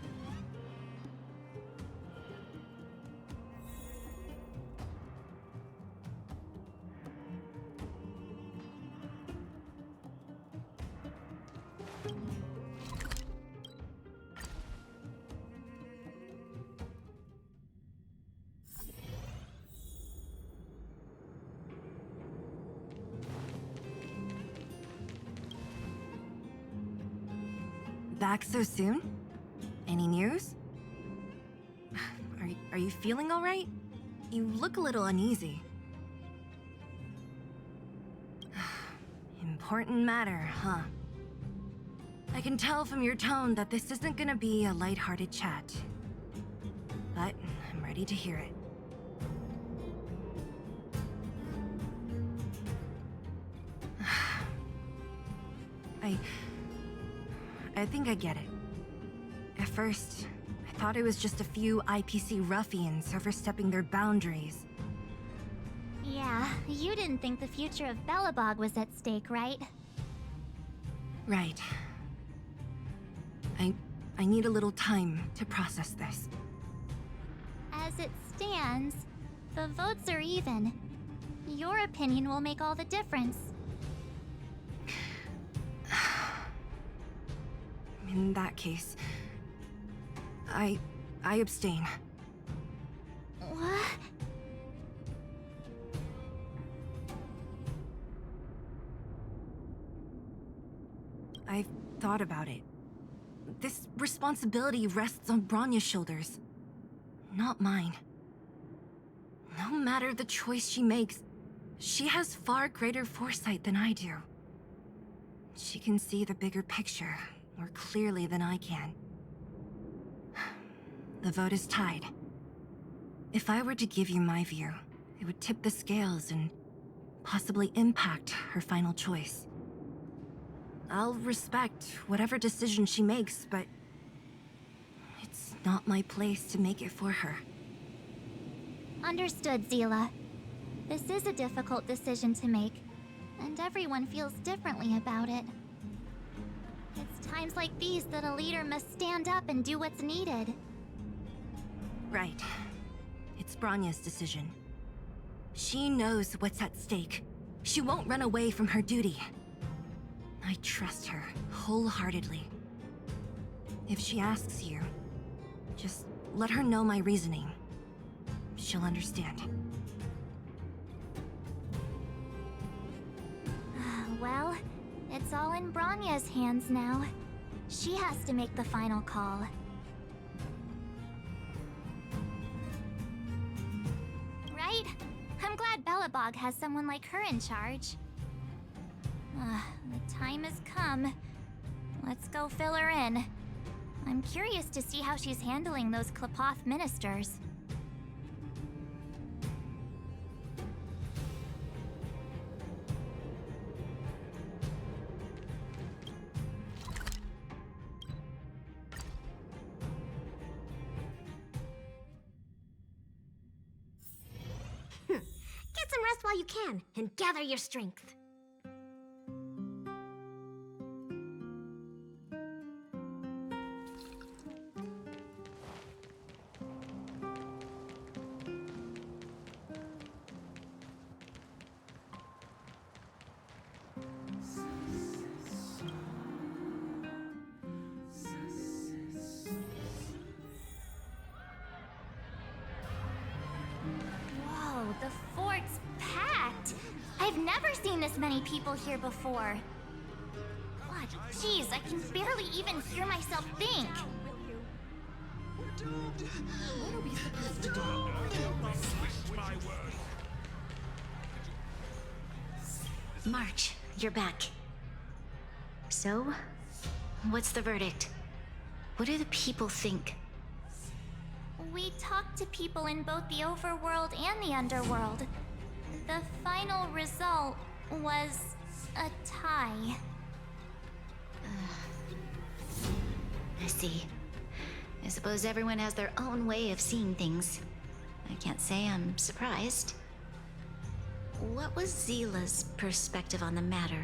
Back so soon? Any news? Are you feeling all right? You look a little uneasy. Important matter, huh? I can tell from your tone that this isn't gonna be a lighthearted chat. But I'm ready to hear it. I think I get it. At first, I thought it was just a few IPC ruffians overstepping their boundaries. Yeah, you didn't think the future of Belobog was at stake, right? Right. I need a little time to process this. As it stands, the votes are even. Your opinion will make all the difference. In that case, I abstain. What? I've thought about it. This responsibility rests on Bronya's shoulders, not mine. No matter the choice she makes, she has far greater foresight than I do. She can see the bigger picture more clearly than I can. The vote is tied. If I were to give you my view, it would tip the scales and possibly impact her final choice. I'll respect whatever decision she makes, but it's not my place to make it for her. Understood, Zila. This is a difficult decision to make, and everyone feels differently about it. It's times like these that a leader must stand up and do what's needed. Right. It's Bronya's decision. She knows what's at stake. She won't run away from her duty. I trust her wholeheartedly. If she asks you, just let her know my reasoning. She'll understand. Well, it's all in Bronya's hands now. She has to make the final call. Right? I'm glad Belobog has someone like her in charge. The time has come. Let's go fill her in. I'm curious to see how she's handling those Klapoth ministers. Get some rest while you can, and gather your strength. Whoa, the fort's packed! I've never seen this many people here before. God, jeez, I can barely even hear myself think. What are we supposed to do? March, you're back. So, what's the verdict? What do the people think? We talked to people in both the overworld and the underworld. The final result was a tie. I see. I suppose everyone has their own way of seeing things. I can't say I'm surprised. What was Zila's perspective on the matter?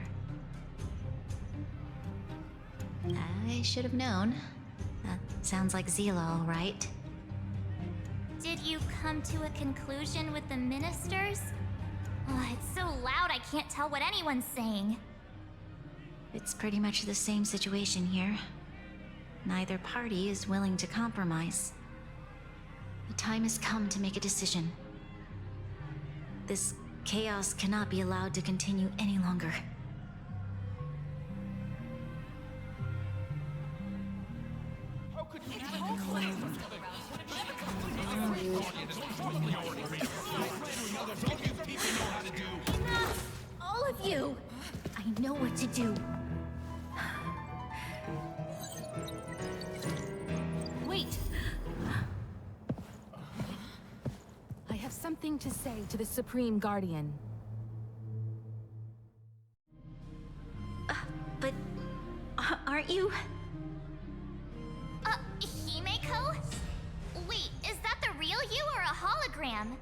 I should have known. That sounds like Zila, all right. Did you come to a conclusion with the ministers? Oh, it's so loud I can't tell what anyone's saying. It's pretty much the same situation here. Neither party is willing to compromise. The time has come to make a decision. This chaos cannot be allowed to continue any longer. Enough! All of you! I know what to do. Wait! I have something to say to the Supreme Guardian. But aren't you? Himeko? Wait, is that the real you or a hologram?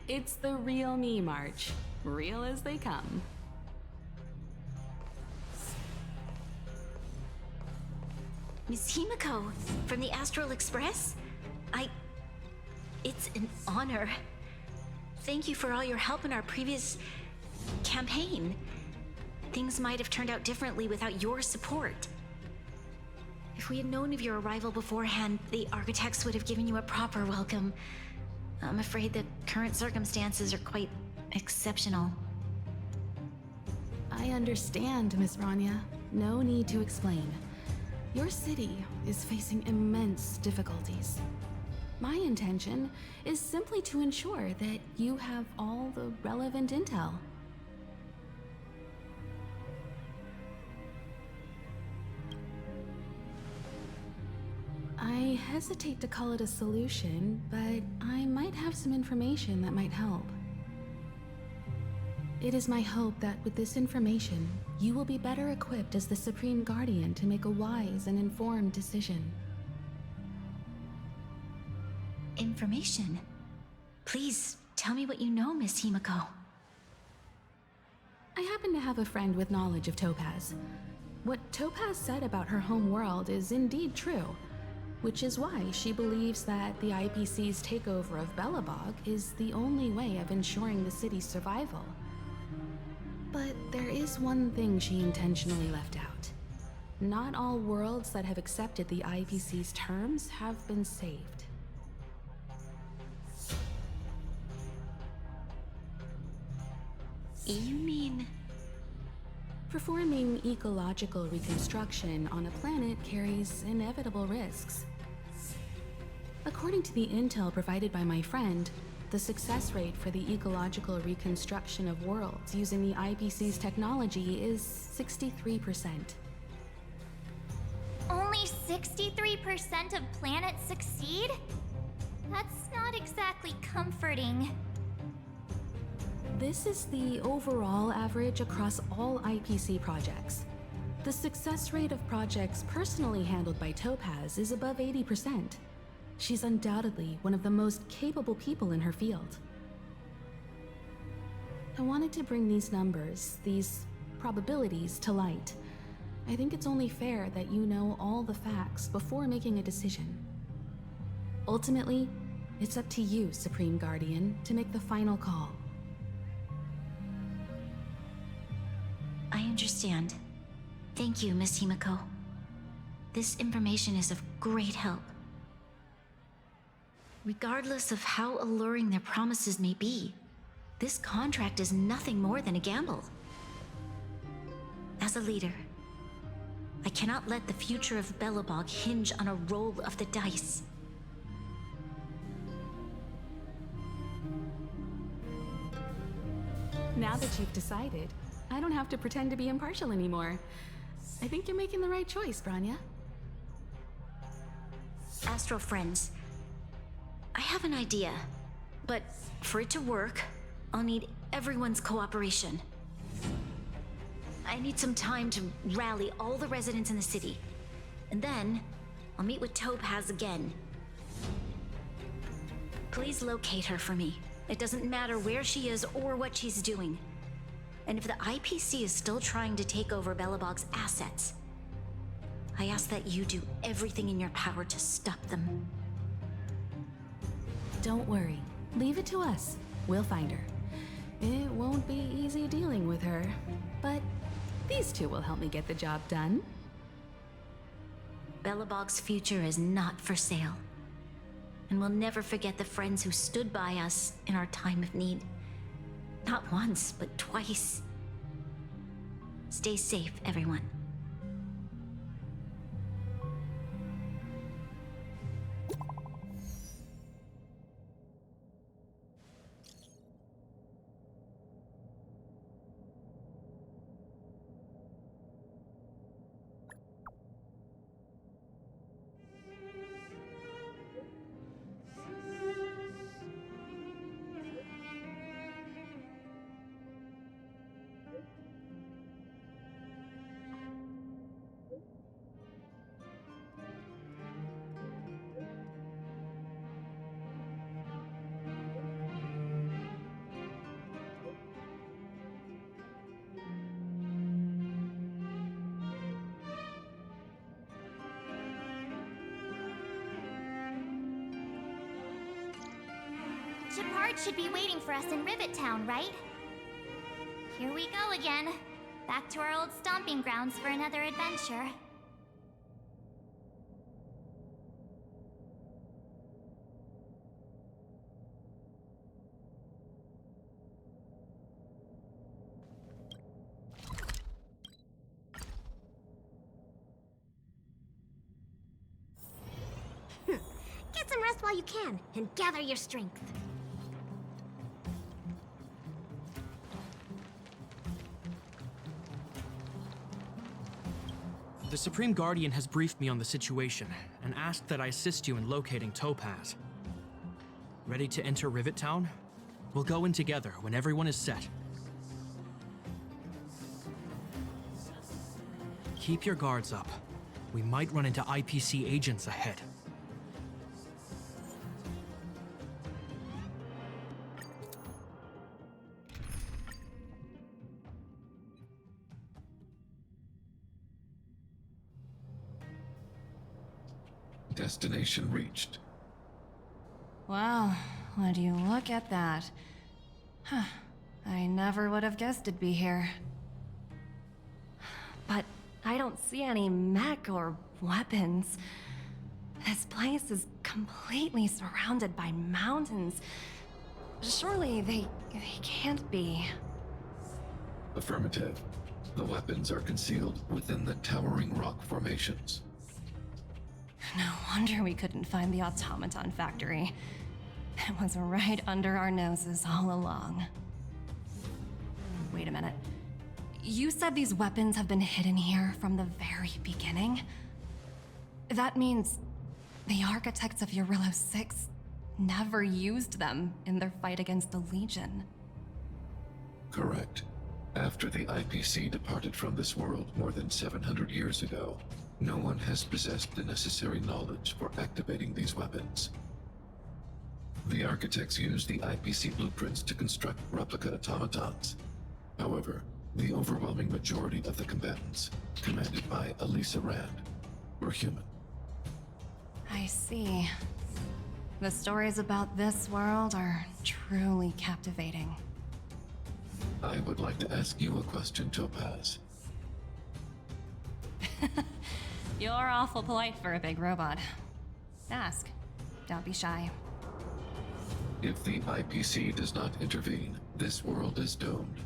It's the real me, March. Real as they come. Miss Himeko, from the Astral Express? It's an honor. Thank you for all your help in our previous campaign. Things might have turned out differently without your support. If we had known of your arrival beforehand, the architects would have given you a proper welcome. I'm afraid the current circumstances are quite exceptional. I understand, Miss Rania. No need to explain. Your city is facing immense difficulties. My intention is simply to ensure that you have all the relevant intel. I hesitate to call it a solution, but I might have some information that might help. It is my hope that with this information, you will be better equipped as the Supreme Guardian to make a wise and informed decision. Information? Please, tell me what you know, Miss Himiko. I happen to have a friend with knowledge of Topaz. What Topaz said about her home world is indeed true, which is why she believes that the IPC's takeover of Belobog is the only way of ensuring the city's survival. But there is one thing she intentionally left out. Not all worlds that have accepted the IPC's terms have been saved. You mean... Performing ecological reconstruction on a planet carries inevitable risks. According to the intel provided by my friend, the success rate for the ecological reconstruction of worlds using the IPC's technology is 63%. Only 63% of planets succeed? That's not exactly comforting. This is the overall average across all IPC projects. The success rate of projects personally handled by Topaz is above 80%. She's undoubtedly one of the most capable people in her field. I wanted to bring these numbers, these probabilities, to light. I think it's only fair that you know all the facts before making a decision. Ultimately, it's up to you, Supreme Guardian, to make the final call. I understand. Thank you, Miss Himiko. This information is of great help. Regardless of how alluring their promises may be, this contract is nothing more than a gamble. As a leader, I cannot let the future of Belobog hinge on a roll of the dice. Now that you've decided, I don't have to pretend to be impartial anymore. I think you're making the right choice, Branya. Astral friends, I have an idea, but for it to work, I'll need everyone's cooperation. I need some time to rally all the residents in the city, and then I'll meet with Topaz again. Please locate her for me. It doesn't matter where she is or what she's doing. And if the IPC is still trying to take over Belobog's assets, I ask that you do everything in your power to stop them. Don't worry. Leave it to us. We'll find her. It won't be easy dealing with her, but these two will help me get the job done. Belobog's future is not for sale. And we'll never forget the friends who stood by us in our time of need. Not once, but twice. Stay safe, everyone. Shepard should be waiting for us in Rivet Town, right? Here we go again. Back to our old stomping grounds for another adventure. Get some rest while you can, and gather your strength. The Supreme Guardian has briefed me on the situation and asked that I assist you in locating Topaz. Ready to enter Rivet Town? We'll go in together when everyone is set. Keep your guards up. We might run into IPC agents ahead. Destination reached. Wow, would you look at that? Huh. I never would have guessed it'd be here. But I don't see any mech or weapons. This place is completely surrounded by mountains. Surely they can't be. Affirmative. The weapons are concealed within the towering rock formations. No wonder we couldn't find the automaton factory. It was right under our noses all along. Wait a minute. You said these weapons have been hidden here from the very beginning? That means the architects of Eurillo 6 never used them in their fight against the Legion. Correct. After the IPC departed from this world more than 700 years ago, no one has possessed the necessary knowledge for activating these weapons. The architects used the IPC blueprints to construct replica automatons. However, the overwhelming majority of the combatants, commanded by Elisa Rand, were human. I see. The stories about this world are truly captivating. I would like to ask you a question, Topaz. You're awful polite for a big robot. Ask. Don't be shy. If the IPC does not intervene, this world is doomed.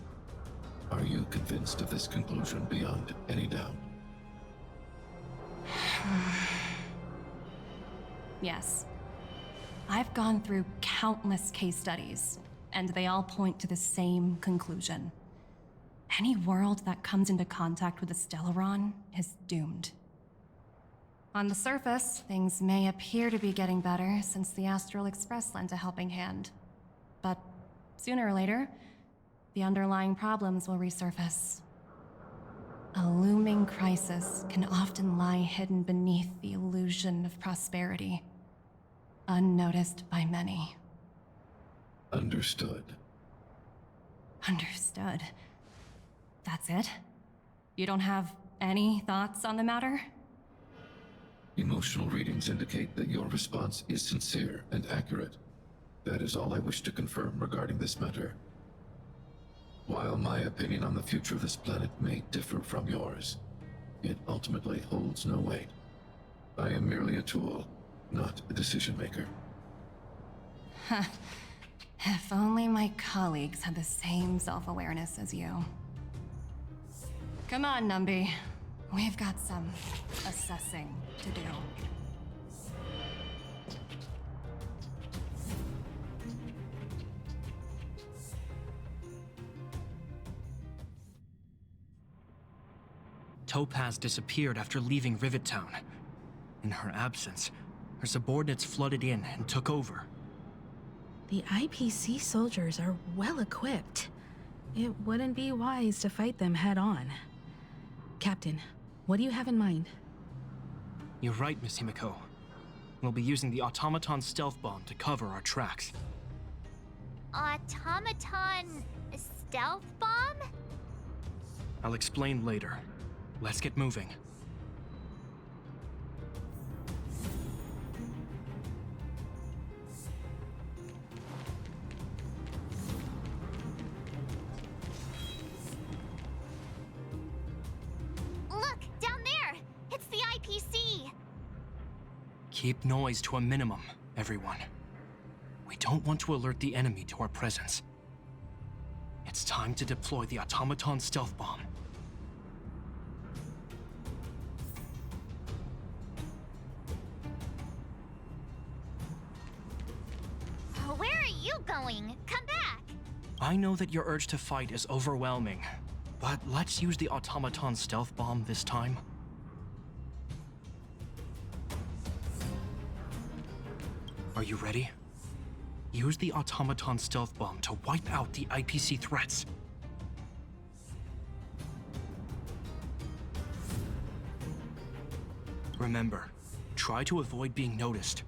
Are you convinced of this conclusion beyond any doubt? Yes. I've gone through countless case studies, and they all point to the same conclusion. Any world that comes into contact with a Stellaron is doomed. On the surface, things may appear to be getting better since the Astral Express lent a helping hand. But sooner or later, the underlying problems will resurface. A looming crisis can often lie hidden beneath the illusion of prosperity, unnoticed by many. Understood. Understood. That's it? You don't have any thoughts on the matter? Emotional readings indicate that your response is sincere and accurate. That is all I wish to confirm regarding this matter. While my opinion on the future of this planet may differ from yours, it ultimately holds no weight. I am merely a tool, not a decision maker. If only my colleagues had the same self-awareness as you. Come on, Numby. We've got some assessing to do. Topaz disappeared after leaving Rivet Town. In her absence, her subordinates flooded in and took over. The IPC soldiers are well equipped. It wouldn't be wise to fight them head on. Captain, what do you have in mind? You're right, Miss Himiko. We'll be using the automaton stealth bomb to cover our tracks. Automaton stealth bomb? I'll explain later. Let's get moving. Look, down there! It's the IPC! Keep noise to a minimum, everyone. We don't want to alert the enemy to our presence. It's time to deploy the automaton stealth bomb. Where are you going? Come back! I know that your urge to fight is overwhelming, but let's use the automaton stealth bomb this time. Are you ready? Use the automaton stealth bomb to wipe out the IPC threats. Remember, try to avoid being noticed.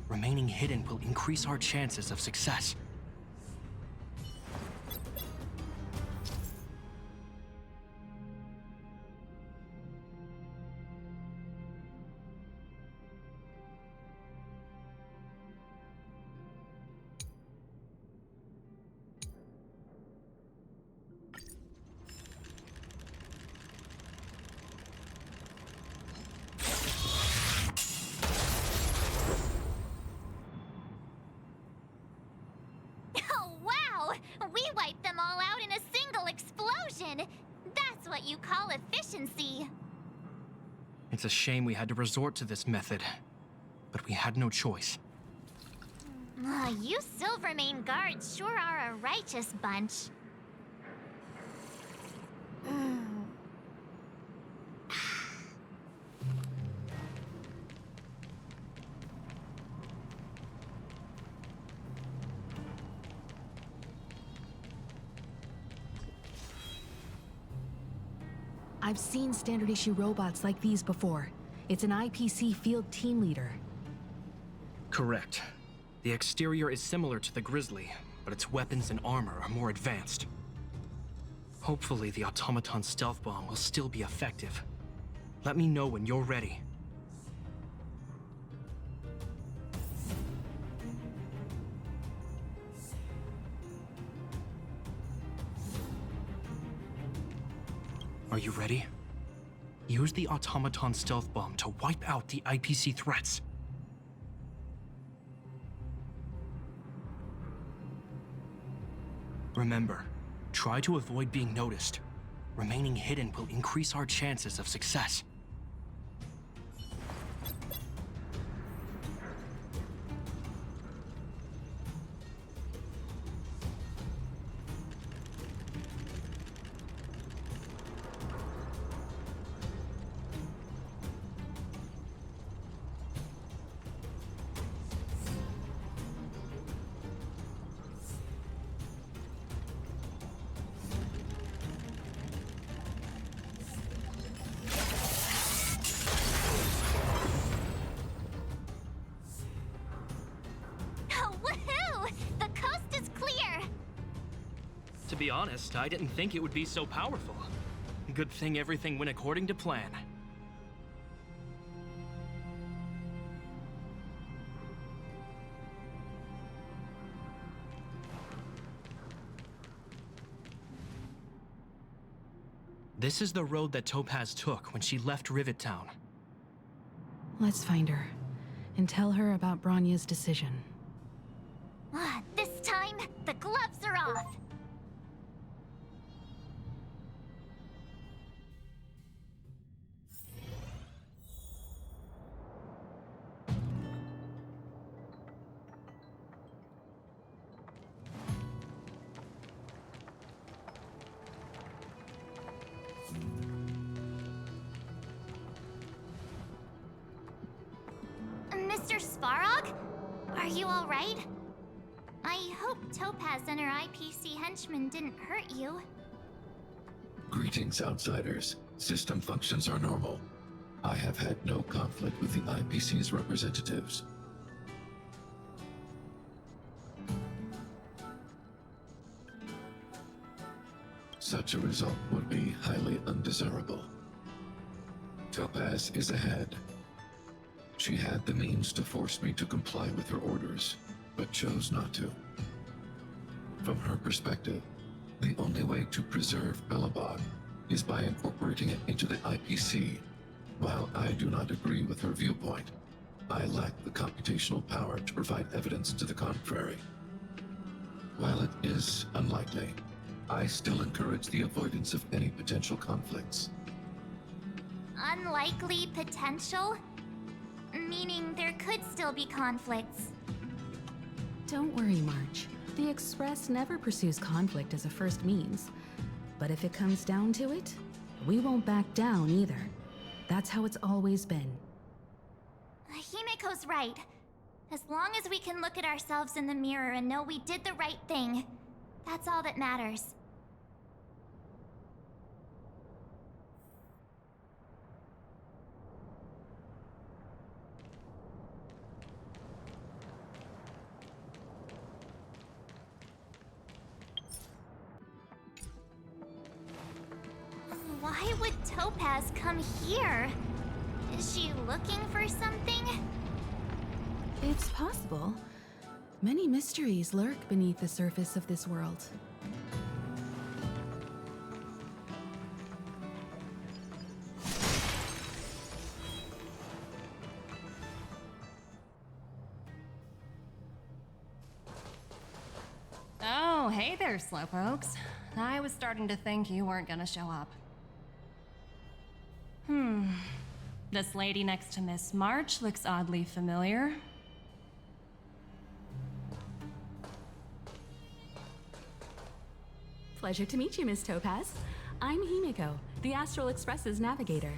Remaining hidden will increase our chances of success. It's a shame we had to resort to this method, but we had no choice. You Silvermane guards sure are a righteous bunch. I've seen standard issue robots like these before. It's an IPC field team leader. Correct. The exterior is similar to the Grizzly, but its weapons and armor are more advanced. Hopefully the automaton stealth bomb will still be effective. Let me know when you're ready. Are you ready? Use the automaton stealth bomb to wipe out the IPC threats. Remember, try to avoid being noticed. Remaining hidden will increase our chances of success. To be honest, I didn't think it would be so powerful. Good thing everything went according to plan. This is the road that Topaz took when she left Rivet Town. Let's find her and tell her about Bronya's decision. This time, the gloves are off. Mr. Svarog? Are you all right? I hope Topaz and her IPC henchmen didn't hurt you. Greetings, outsiders. System functions are normal. I have had no conflict with the IPC's representatives. Such a result would be highly undesirable. Topaz is ahead. She had the means to force me to comply with her orders, but chose not to. From her perspective, the only way to preserve Belobog is by incorporating it into the IPC. While I do not agree with her viewpoint, I lack the computational power to provide evidence to the contrary. While it is unlikely, I still encourage the avoidance of any potential conflicts. Unlikely potential? Meaning there could still be conflicts. Don't worry, March. The Express never pursues conflict as a first means. But if it comes down to it, we won't back down either. That's how it's always been. Himiko's right. As long as we can look at ourselves in the mirror and know we did the right thing, that's all that matters. Why would Topaz come here? Is she looking for something? It's possible. Many mysteries lurk beneath the surface of this world. Oh, hey there, Slowpokes. I was starting to think you weren't gonna show up. This lady next to Miss March looks oddly familiar. Pleasure to meet you, Miss Topaz. I'm Himiko, the Astral Express's navigator.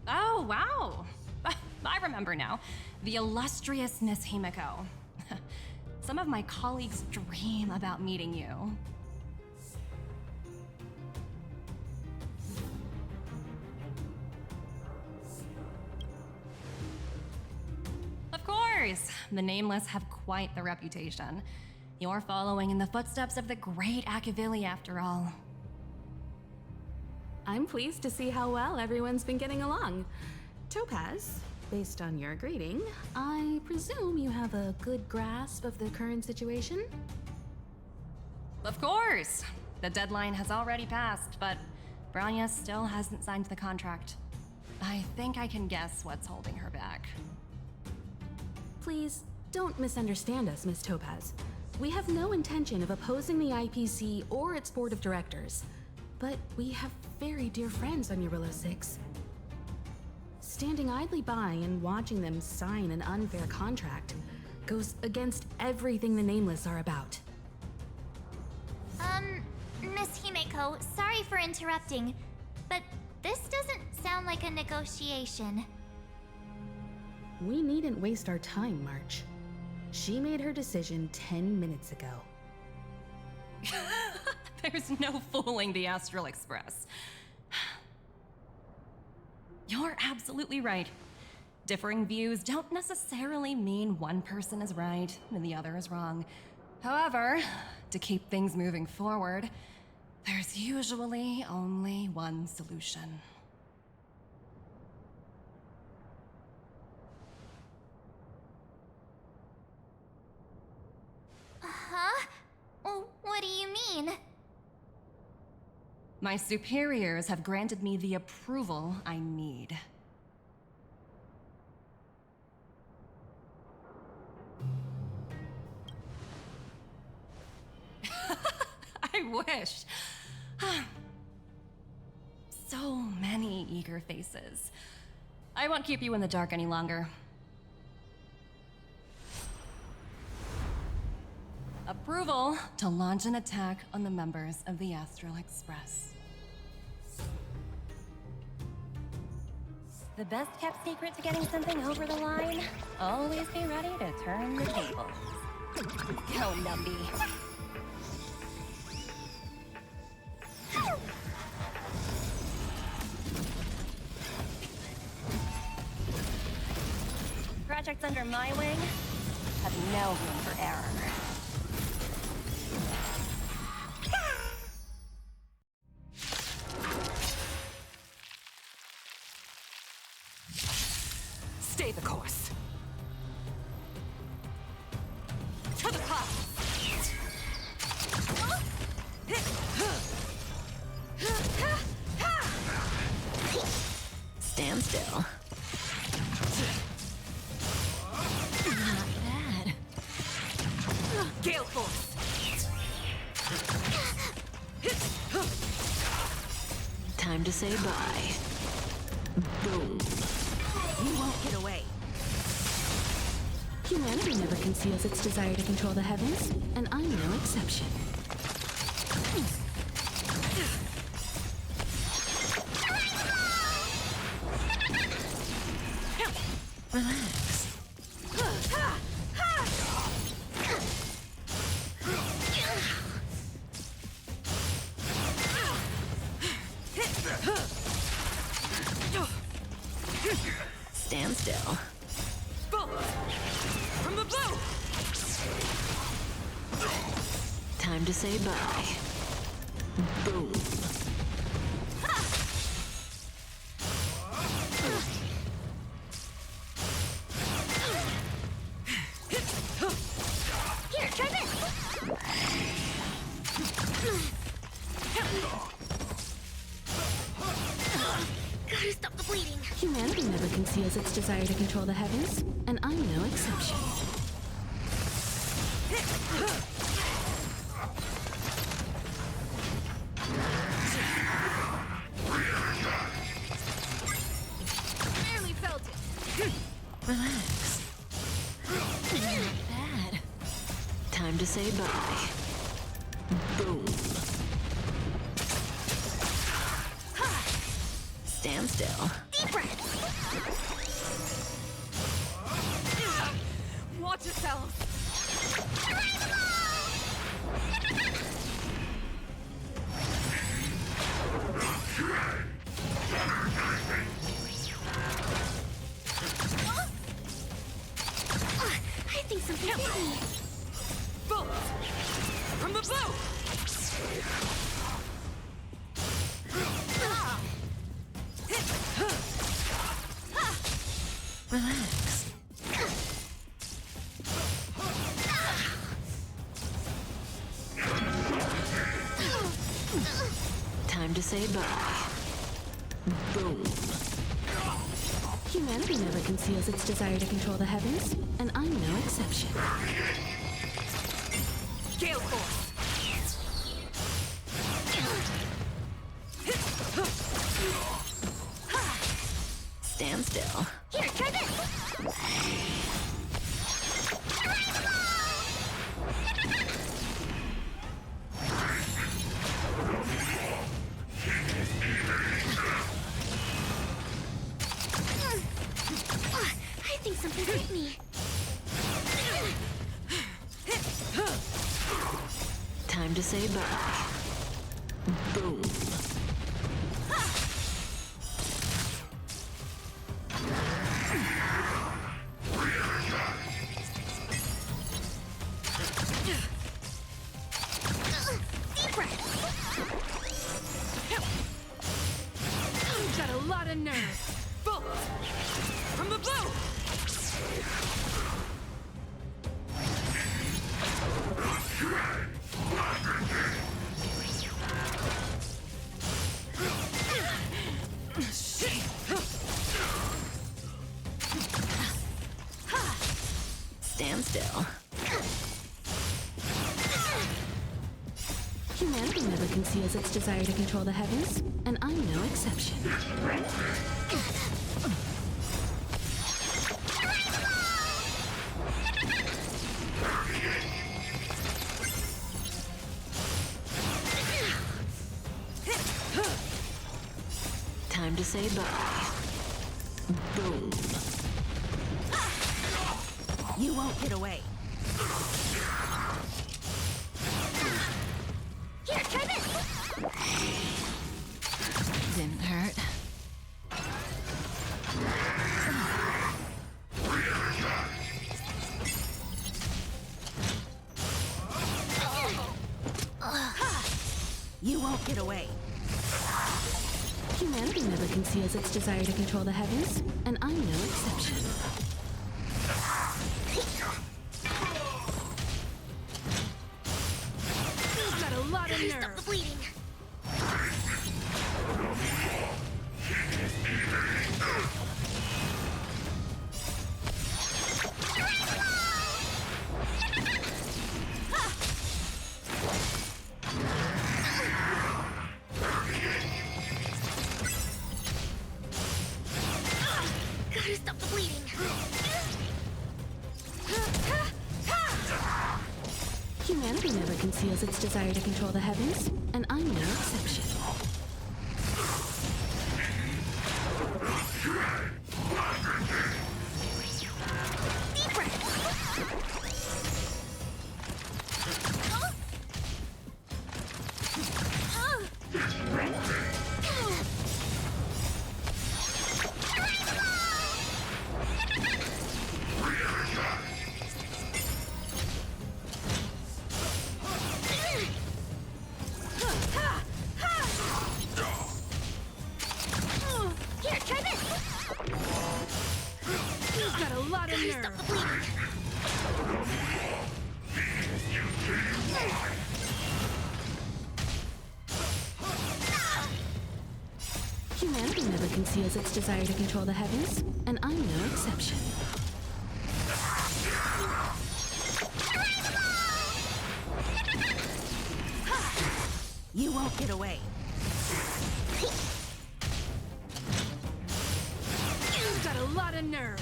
Oh, wow. I remember now. The illustrious Miss Himiko. Some of my colleagues dream about meeting you. Of course, the Nameless have quite the reputation. You're following in the footsteps of the great Akavili, after all. I'm pleased to see how well everyone's been getting along. Topaz, based on your greeting, I presume you have a good grasp of the current situation? Of course! The deadline has already passed, but Branya still hasn't signed the contract. I think I can guess what's holding her back. Please, don't misunderstand us, Miss Topaz. We have no intention of opposing the IPC or its board of directors, but we have very dear friends on Eurillo 6. Standing idly by and watching them sign an unfair contract goes against everything the Nameless are about. Miss Himeko, sorry for interrupting, but this doesn't sound like a negotiation. We needn't waste our time, March. She made her decision 10 minutes ago. There's no fooling the Astral Express. You're absolutely right. Differing views don't necessarily mean one person is right and the other is wrong. However, to keep things moving forward, there's usually only one solution. Huh? What do you mean? My superiors have granted me the approval I need. I wish. So many eager faces. I won't keep you in the dark any longer. Approval to launch an attack on the members of the Astral Express. The best kept secret to getting something over the line? Always be ready to turn the tables. Go, Numby. Projects under my wing have no room for error. Stay the course. To the clouds. Stand still. Not bad. Gale force. Time to say bye. Boom. You won't get away. Humanity never conceals its desire to control the heavens, and I'm no exception. Relax. Stand still. From the blue. Time to say bye. Boom. Here, try this! Gotta stop the bleeding. Humanity never conceals its desire to control the heavens, and I'm no exception. Relax. Not bad. Time to say bye. Boom. Stand still. Deep breath. Watch yourselves. I think something hit me. Bolt! From the bow! Relax. Time to say bye. Boom. Humanity never conceals its desire to control the heavens, and I'm no exception. Gale Force! Stand still. Here, try this. I think something hit me. Time to say bye. Boom. Deep breath. You've got a lot of nerve. Bolt! From the bow! Stand still. Humanity never conceals its desire to control the heavens, and I'm no exception. Time to say bye. Boom. You won't get away. Here, try this. Didn't hurt. You won't get away. Humanity never conceals its desire to control the heavens, and I'm no exception. You've got a lot of Stop the nerve. bleeding. Gotta stop the bleeding. Humanity never conceals its desire to control the heavens, and I'm no exception. Deep breath. Here, try this. You've got a lot of Gotta stop nerve. the bleeding. Humanity never conceals its desire to control the heavens, and I'm no exception. You won't get away. You've got a lot of nerve.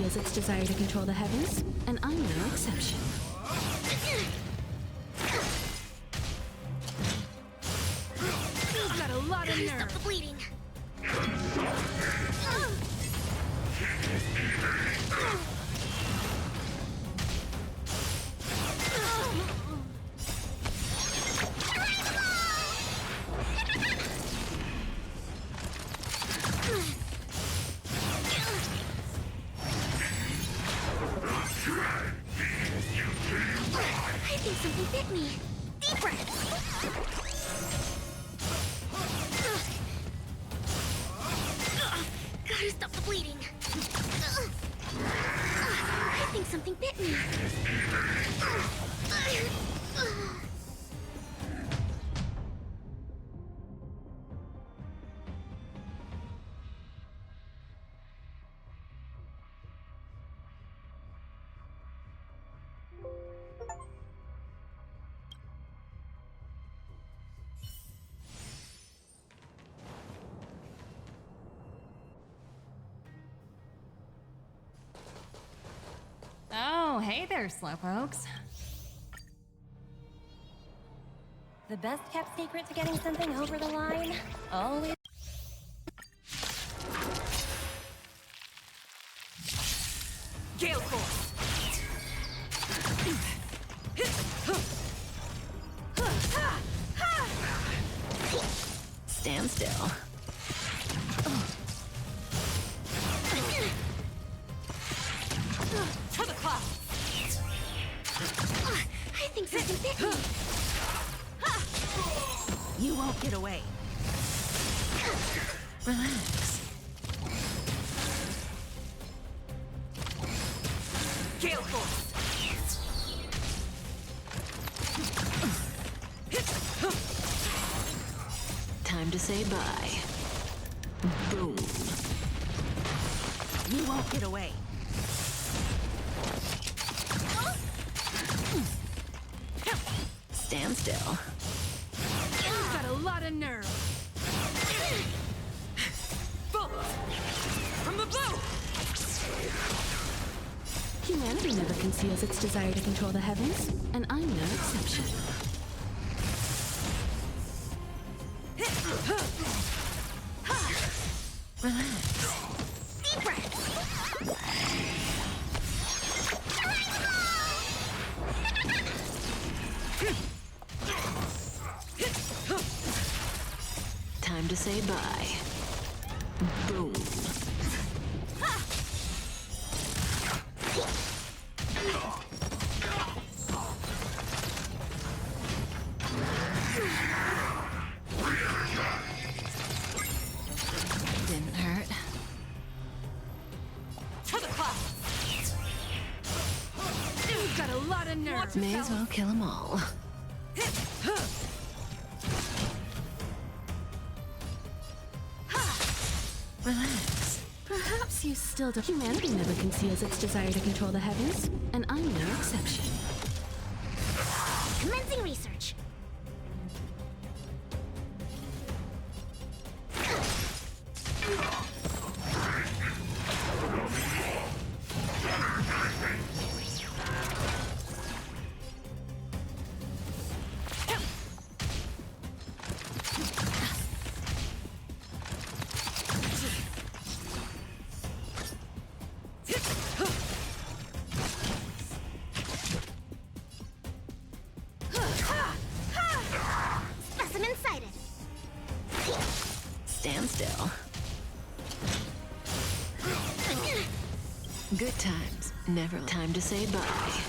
conceals its desire to control the heavens, and I'm no exception. You've got a lot of nerve. Stop the bleeding. I think something bit me. Deep breath. Gotta stop the bleeding. I think something bit me. Oh, hey there, slowpokes. The best kept secret to getting something over the line? Always. Gale Force! Stand still. To the cloud! I think something bit me. You won't get away. Relax. Gale Force! Time to say bye. Boom. You won't get away. Stand still. You've got a lot of nerve. Bolt! From the blue! Humanity never conceals its desire to control the heavens, and I'm no exception. Relax. Deep breath. Time to say bye. Boom. Didn't hurt. To the cloud! You've got a lot of nerve. May as well kill them all. Relax. Perhaps you still don't. Humanity never conceals its desire to control the heavens, and I'm no exception. Commencing research. Specimen sighted. Stand still. Good times. Never. Time to say bye.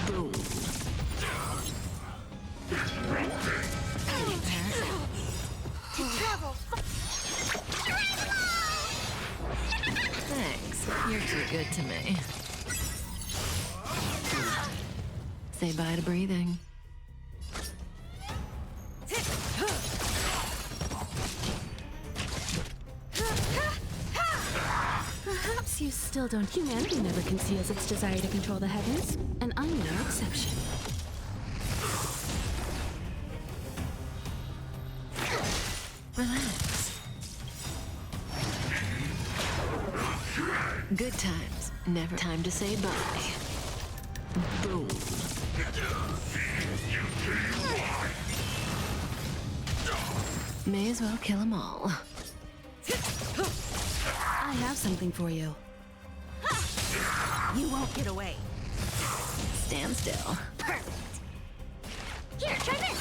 Boom. To travel. Thanks. You're too good to me. Say bye to breathing. Perhaps you still don't. Humanity never conceals its desire to control the heavens, and I'm no exception. Relax. Good times, never time to say bye. Boom. May as well kill them all. I have something for you. You won't get away. Stand still. Perfect. Here, try this.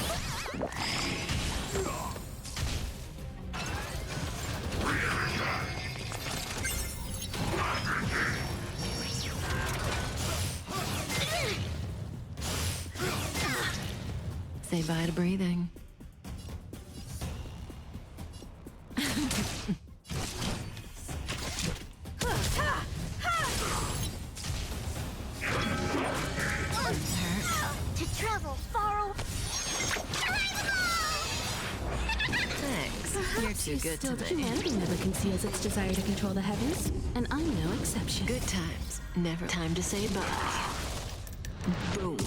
Say bye to breathing. To travel far away. Thanks. You're too good to me. Humanity never conceals its desire to control the heavens, and I'm no exception. Good times, never time to say bye. Boom.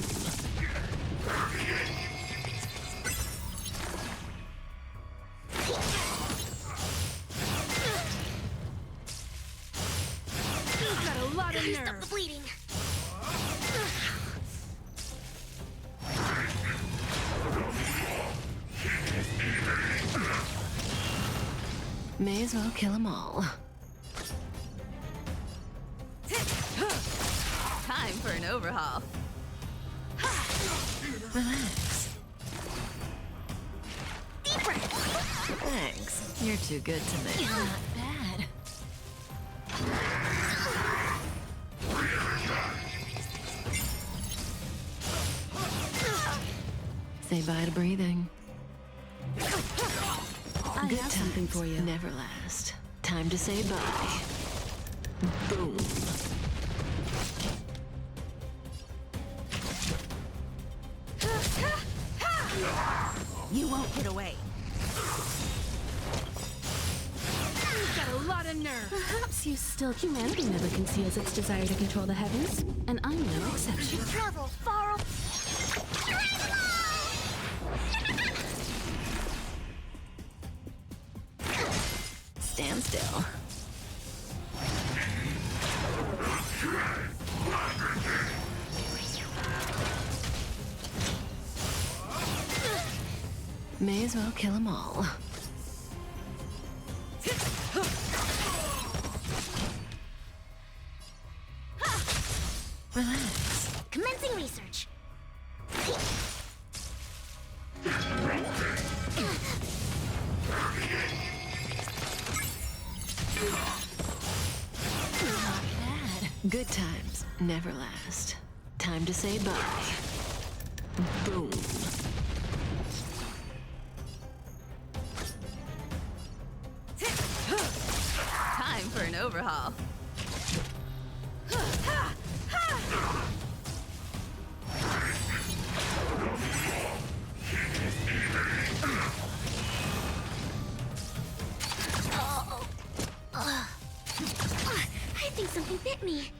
You've got a lot of Stop the nerve. bleeding. May as well kill them all. Time for an overhaul. Relax. Deep breath. Thanks. You're too good to me. Not bad. Say bye to breathing. I Good have something for you. Never last. Time to say bye. Boom. You won't get away. You've got a lot of nerve. Perhaps you still. Humanity never conceals its desire to control the heavens, and I'm no exception. To travel far away. Stand still. May as well kill them all. Relax. Commencing research. Not bad. Good times never last. Time to say bye. Boom. Time for an overhaul. I think something bit me.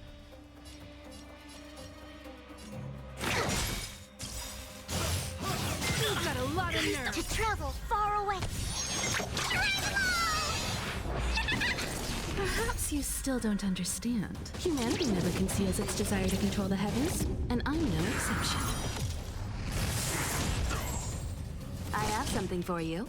You've got a lot of nerve. To travel far away. Perhaps you still don't understand. Humanity never conceals its desire to control the heavens, and I'm no exception. I have something for you.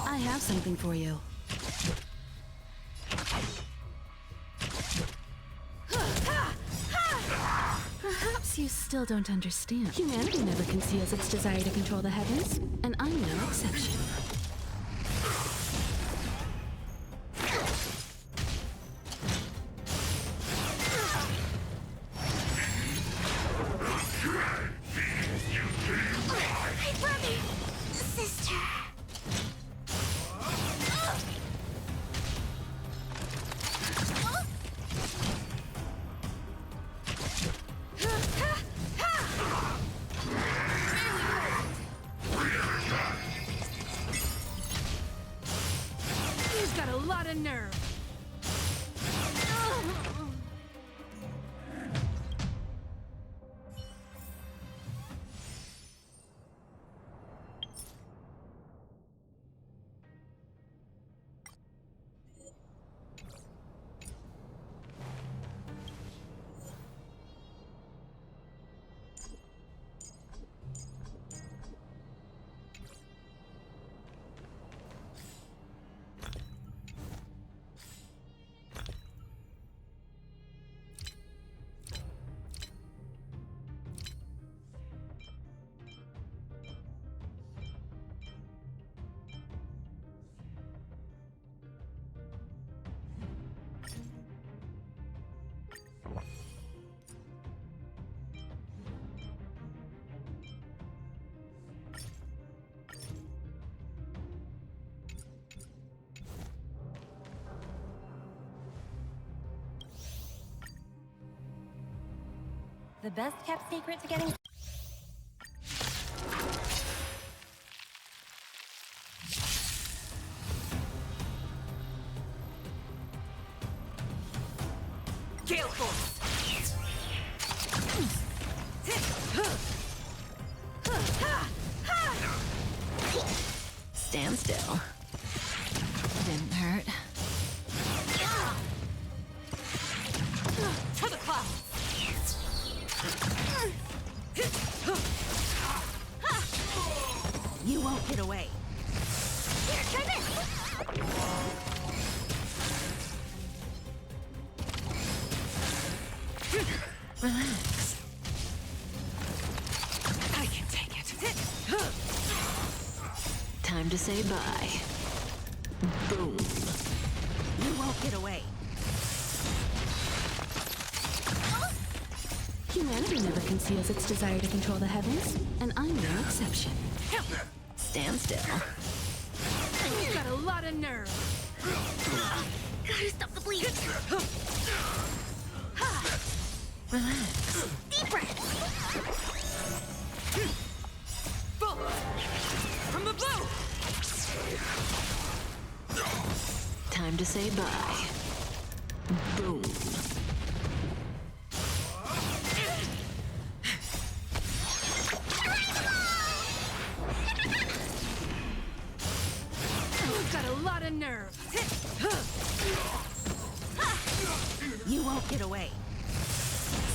I have something for you. Perhaps you still don't understand. Humanity never conceals its desire to control the heavens, and I'm no exception. Hi, brother. Sister. lot of nerve. The best kept secret to getting... Gale Force! Stand still. Didn't hurt. To the clouds! You won't get away. Here, try this! Relax. I can take it. Time to say bye. Boom. You won't get away. Humanity never conceals its desire to control the heavens, and I'm no exception. Stand still. You've got a lot of nerve. Gotta stop the bleeding. Relax. Deep breath. Bullet! From the blue! Time to say bye. Boom. You've got a lot of nerve. You won't get away.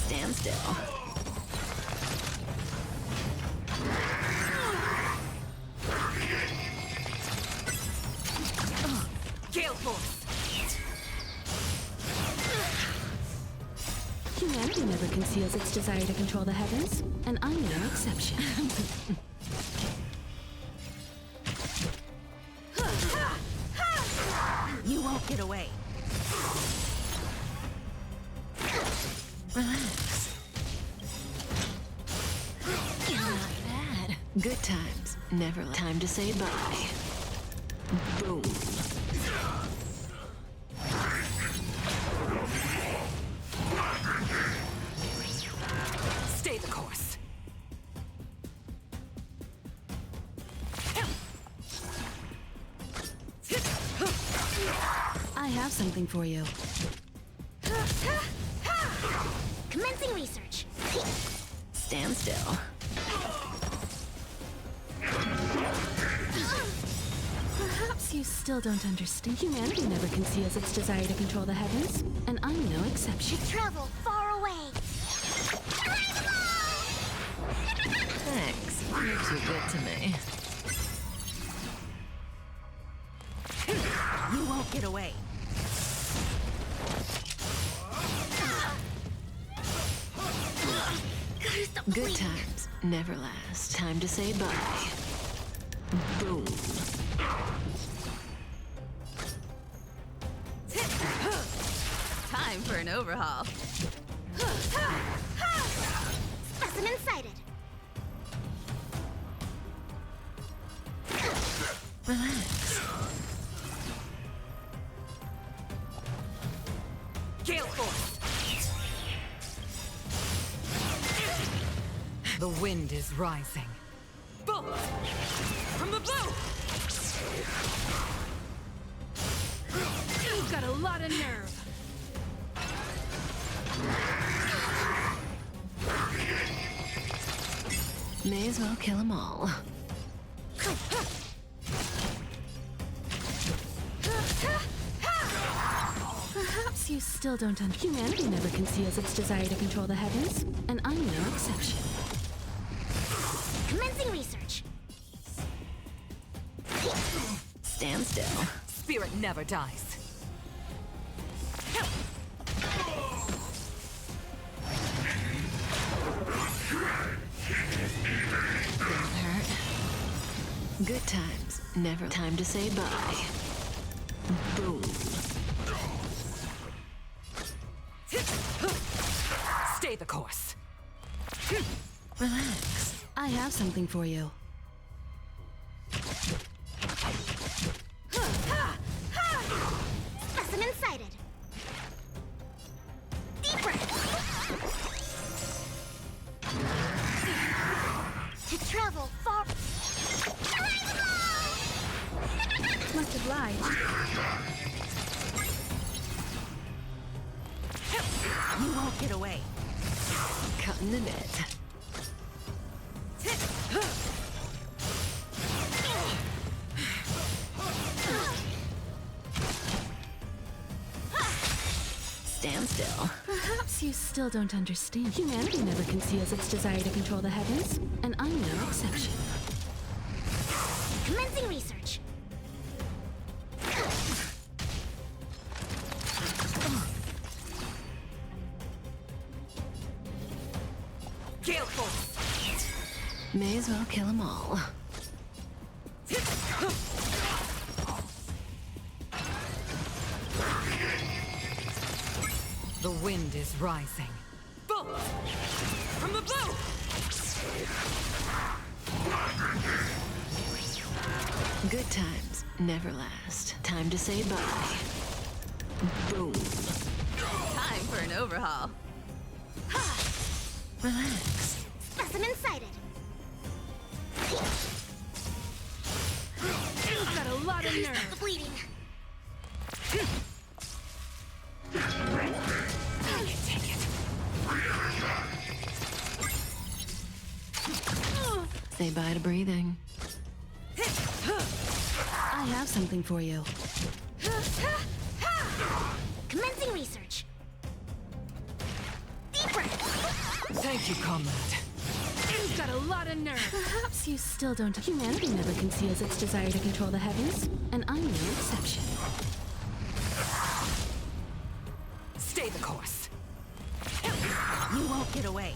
Stand still. Gale Force! Humanity never conceals its desire to control the heavens, and I'm no exception. You won't get away. Relax. Not bad. Good times. Never time to say bye. Boom. Stay the course. I have something for you. Commencing research. Stand still. Perhaps you still don't understand. Humanity never conceals its desire to control the heavens, and I'm no exception. Travel far away. Thanks. You're too good to me. You won't get away. Gotta stop the Good bleeding. times never last. Time to say bye. Boom. Time for an overhaul. Specimen sighted. Relax. Gale Force! The wind is rising. Bullet! From the blue! of nerve. May as well kill them all. Perhaps you still don't understand. Humanity never conceals its desire to control the heavens, and I'm no exception. Commencing research. Stand still. Spirit never dies. Don't hurt. Good times. Never time to say bye. Boom. Stay the course. Relax. I have something for you. Specimen sighted. Deep breath. To travel far. Much obliged. You won't get away. Cutting the net. Stand still. Perhaps you still don't understand. Humanity never conceals its desire to control the heavens, and I'm no exception. Commencing research. Gale force. May as well kill them all. The wind is rising. Bolt! From the blue! Good times never last. Time to say bye. Boom. Time for an overhaul. Relax. Specimen sighted. You've got a lot of nerve. Stop the bleeding. Take it. Say bye to breathing. I have something for you. Commencing research. Deep breath. Thank you, comrade. You've got a lot of nerve. Perhaps you still don't. Humanity never conceals its desire to control the heavens, and I'm no exception. Stay the course. You won't get away.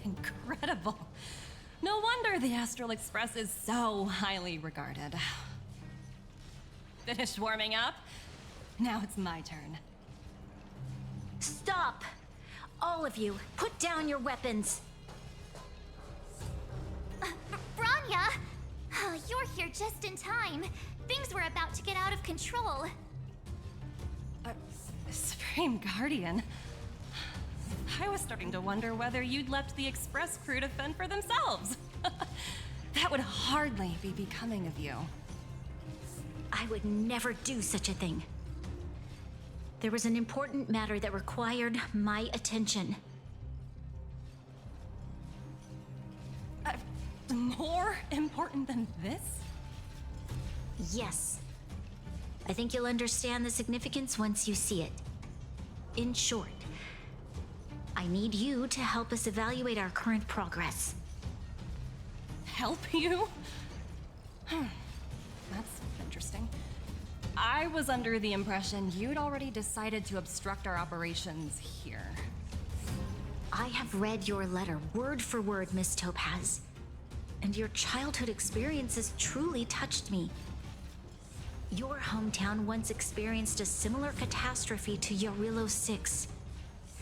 Incredible. No wonder the Astral Express is so highly regarded. Finished warming up? Now it's my turn. Stop! All of you, put down your weapons. Branya! You're here just in time. Things were about to get out of control. Supreme Guardian. I was starting to wonder whether you'd left the Express crew to fend for themselves. That would hardly be becoming of you. I would never do such a thing. There was an important matter that required my attention. More important than this? Yes. I think you'll understand the significance once you see it. In short, I need you to help us evaluate our current progress. Help you? That's interesting. I was under the impression you'd already decided to obstruct our operations here. I have read your letter word for word, Miss Topaz. And your childhood experiences truly touched me. Your hometown once experienced a similar catastrophe to Yorillo 6.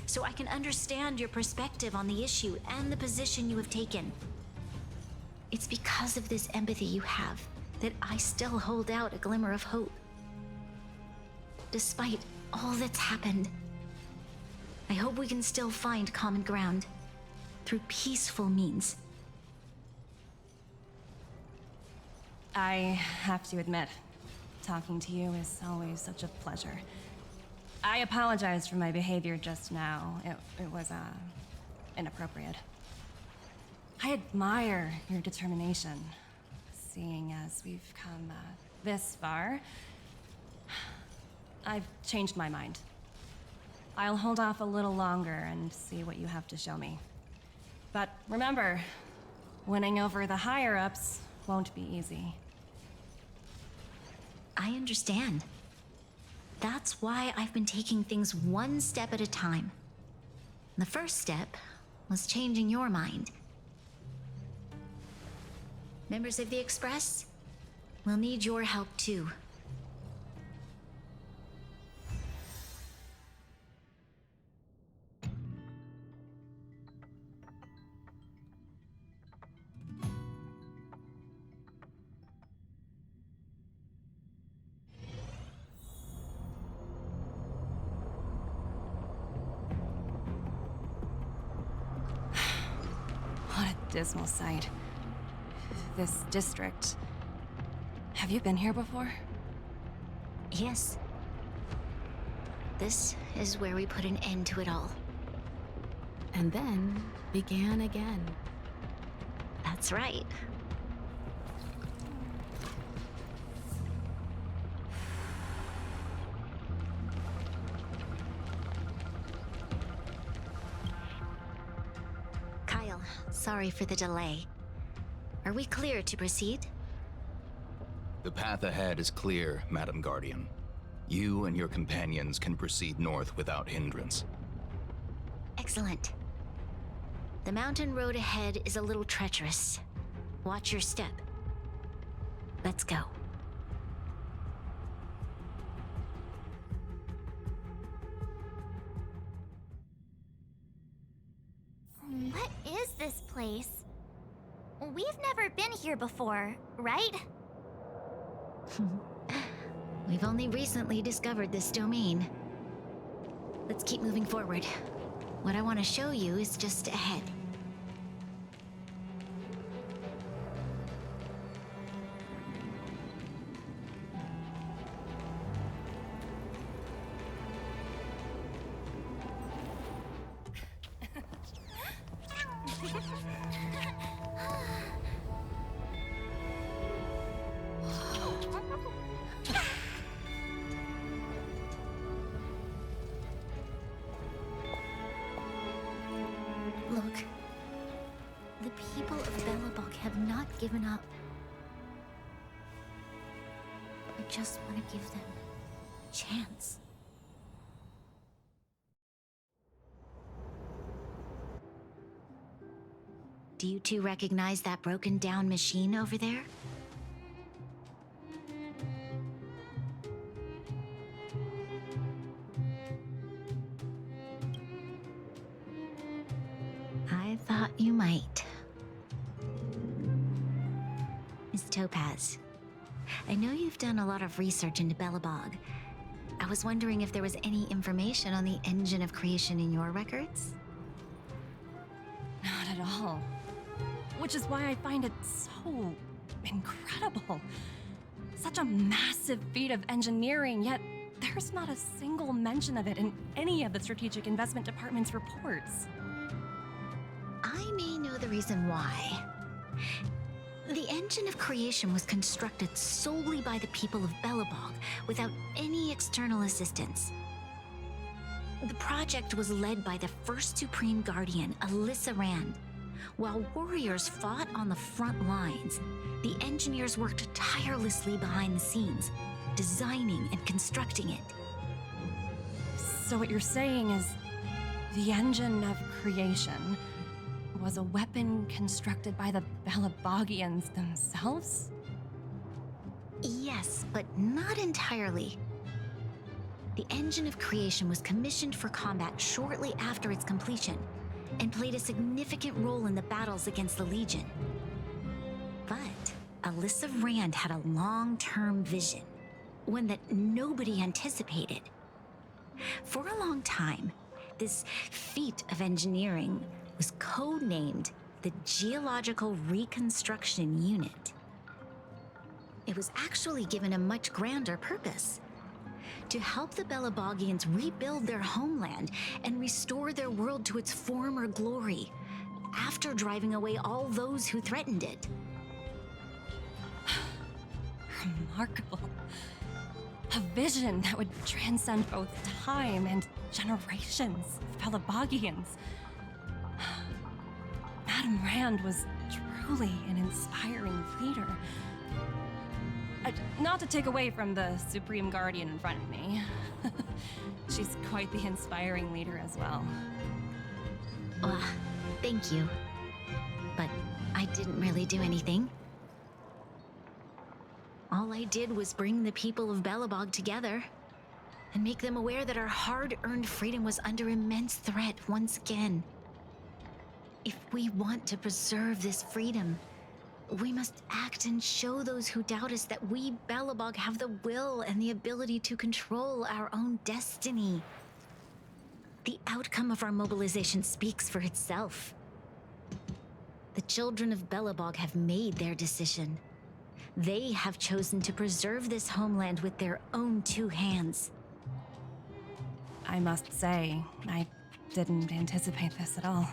So I can understand your perspective on the issue and the position you have taken. It's because of this empathy you have that I still hold out a glimmer of hope. Despite all that's happened. I hope we can still find common ground through peaceful means. I have to admit, talking to you is always such a pleasure. I apologize for my behavior just now. It was, inappropriate. I admire your determination, seeing as we've come, this far. I've changed my mind. I'll hold off a little longer and see what you have to show me. But remember, winning over the higher-ups won't be easy. I understand. That's why I've been taking things one step at a time. The first step was changing your mind. Members of the Express, we'll need your help too. What a dismal sight. This district. Have you been here before? Yes. This is where we put an end to it all. And then began again. That's right. Kyle, sorry for the delay. Are we clear to proceed? The path ahead is clear, Madam Guardian. You and your companions can proceed north without hindrance. Excellent. The mountain road ahead is a little treacherous. Watch your step. Let's go. What is this place? We've never been here before, right? We've only recently discovered this domain. Let's keep moving forward. What I want to show you is just ahead. Look, the people of Belobog have not given up. I just want to give them a chance. Do you two recognize that broken down machine over there? I thought you might. Miss Topaz, I know you've done a lot of research into Belobog. I was wondering if there was any information on the engine of creation in your records? Not at all. Which is why I find it so incredible. Such a massive feat of engineering, yet there's not a single mention of it in any of the Strategic Investment Department's reports. I may know the reason why. The engine of creation was constructed solely by the people of Belobog, without any external assistance. The project was led by the first Supreme Guardian, Alyssa Rand. While warriors fought on the front lines, the engineers worked tirelessly behind the scenes, designing and constructing it. So what you're saying is, the engine of creation was a weapon constructed by the Belabogians themselves? Yes, but not entirely. The engine of creation was commissioned for combat shortly after its completion, and played a significant role in the battles against the Legion. But Alyssa Rand had a long-term vision, one that nobody anticipated. For a long time, this feat of engineering was codenamed the Geological Reconstruction Unit. It was actually given a much grander purpose: to help the Belabogians rebuild their homeland and restore their world to its former glory, after driving away all those who threatened it. Remarkable. A vision that would transcend both time and generations of Belabogians. Madame Rand was truly an inspiring leader. Not to take away from the Supreme Guardian in front of me. She's quite the inspiring leader as well. Thank you. But I didn't really do anything. All I did was bring the people of Belobog together and make them aware that our hard-earned freedom was under immense threat once again. If we want to preserve this freedom, we must act and show those who doubt us that we, Belobog, have the will and the ability to control our own destiny. The outcome of our mobilization speaks for itself. The children of Belobog have made their decision. They have chosen to preserve this homeland with their own two hands. I must say, I didn't anticipate this at all.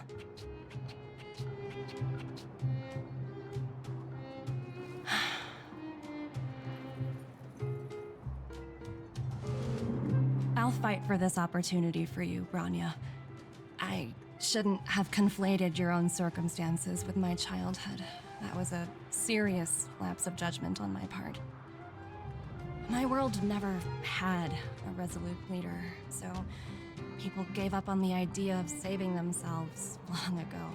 I'll fight for this opportunity for you, Branya. I shouldn't have conflated your own circumstances with my childhood. That was a serious lapse of judgment on my part. My world never had a resolute leader, so people gave up on the idea of saving themselves long ago.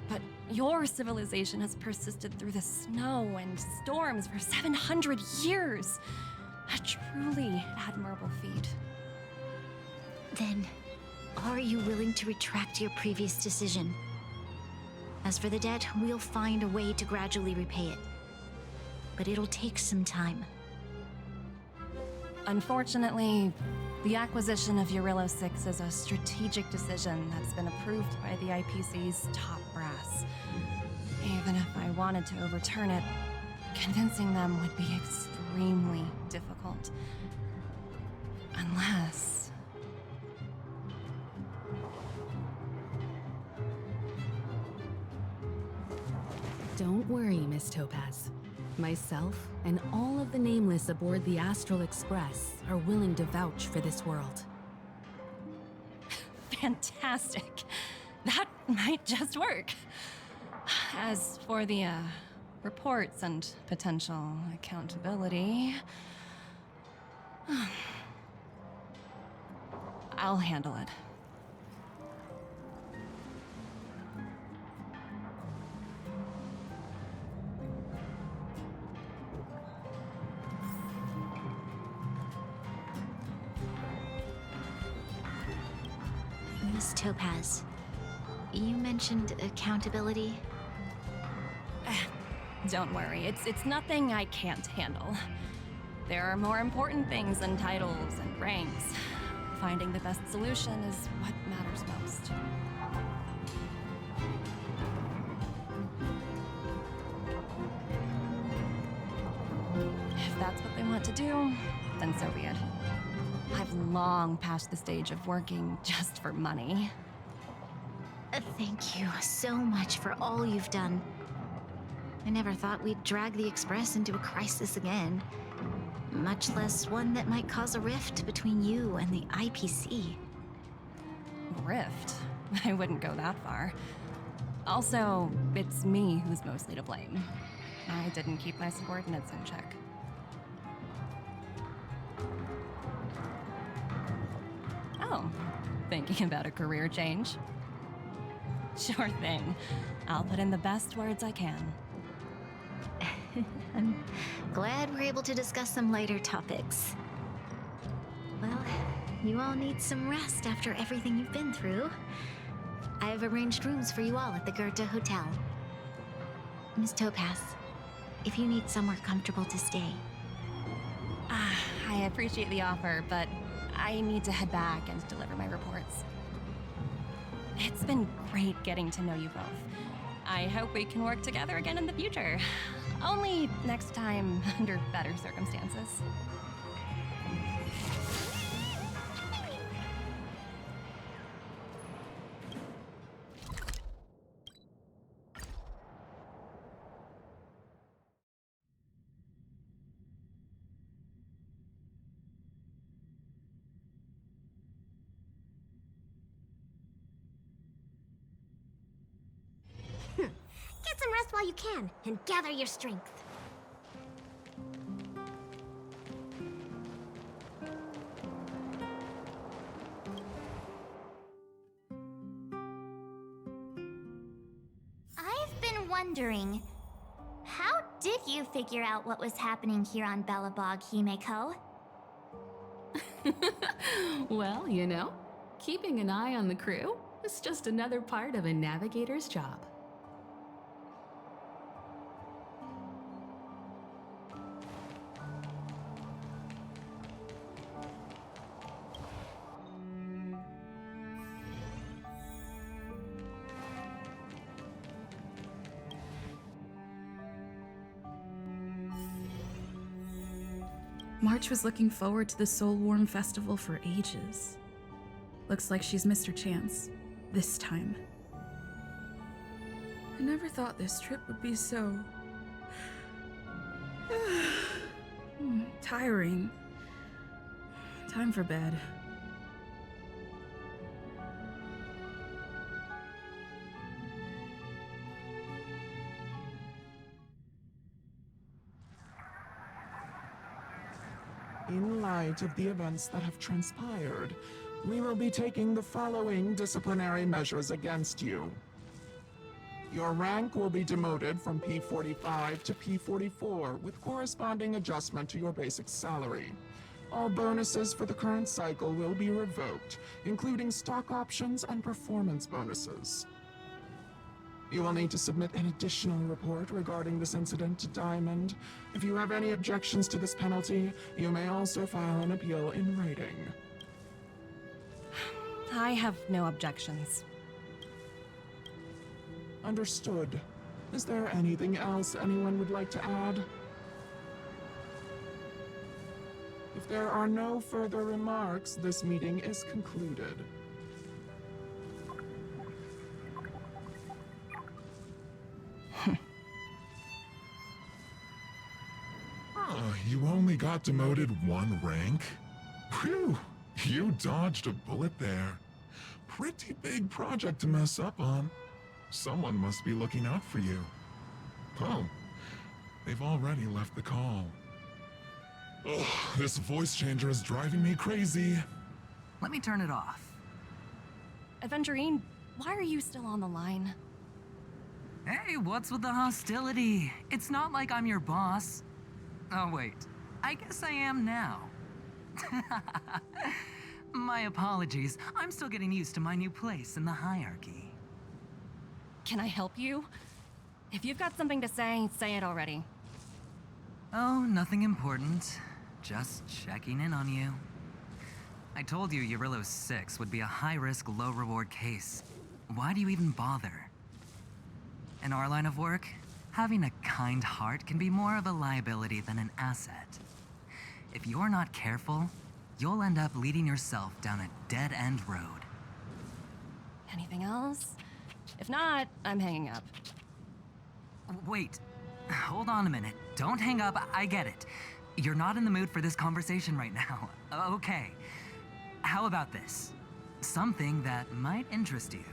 But your civilization has persisted through the snow and storms for 700 years. A truly admirable feat. Then, are you willing to retract your previous decision? As for the debt, we'll find a way to gradually repay it. But it'll take some time. Unfortunately, the acquisition of Urillo 6 is a strategic decision that's been approved by the IPC's top brass. Even if I wanted to overturn it, convincing them would be extremely difficult. Unless... Don't worry, Miss Topaz. Myself and all of the Nameless aboard the Astral Express are willing to vouch for this world. Fantastic. That might just work. As for the, reports and potential accountability... I'll handle it. Miss Topaz, you mentioned accountability. Don't worry, it's nothing I can't handle. There are more important things than titles and ranks. Finding the best solution is what matters most. If that's what they want to do, then so be it. I've long passed the stage of working just for money. Thank you so much for all you've done. I never thought we'd drag the Express into a crisis again. Much less one that might cause a rift between you and the IPC. Rift? I wouldn't go that far. Also, it's me who's mostly to blame. I didn't keep my subordinates in check. Oh, thinking about a career change? Sure thing. I'll put in the best words I can. I'm glad we're able to discuss some lighter topics. Well, you all need some rest after everything you've been through. I've arranged rooms for you all at the Goethe Hotel. Miss Topaz, if you need somewhere comfortable to stay. I appreciate the offer, but I need to head back and deliver my reports. It's been great getting to know you both. I hope we can work together again in the future. Only next time under better circumstances. Get some rest while you can, and gather your strength. I've been wondering, how did you figure out what was happening here on Belobog, Himeko? Well, you know, keeping an eye on the crew is just another part of a navigator's job. March was looking forward to the Soul Warm Festival for ages. Looks like she's missed her chance. This time. I never thought this trip would be so... tiring. Time for bed. In light of the events that have transpired, we will be taking the following disciplinary measures against you. Your rank will be demoted from P45 to P44 with corresponding adjustment to your basic salary. All bonuses for the current cycle will be revoked, including stock options and performance bonuses. You will need to submit an additional report regarding this incident to Diamond. If you have any objections to this penalty, you may also file an appeal in writing. I have no objections. Understood. Is there anything else anyone would like to add? If there are no further remarks, this meeting is concluded. You only got demoted one rank? Phew, you dodged a bullet there. Pretty big project to mess up on. Someone must be looking out for you. Oh, they've already left the call. Ugh, this voice changer is driving me crazy. Let me turn it off. Aventurine, why are you still on the line? Hey, what's with the hostility? It's not like I'm your boss. Oh wait, I guess I am now. My apologies, I'm still getting used to my new place in the hierarchy. Can I help you? If you've got something to say it already. Oh, nothing important. Just checking in on you. I told you Eurillo 6 would be a high-risk, low-reward case. Why do you even bother? In our line of work, having a kind heart can be more of a liability than an asset. If you're not careful, you'll end up leading yourself down a dead-end road. Anything else? If not, I'm hanging up. Wait, hold on a minute. Don't hang up, I get it. You're not in the mood for this conversation right now. Okay, how about this? Something that might interest you.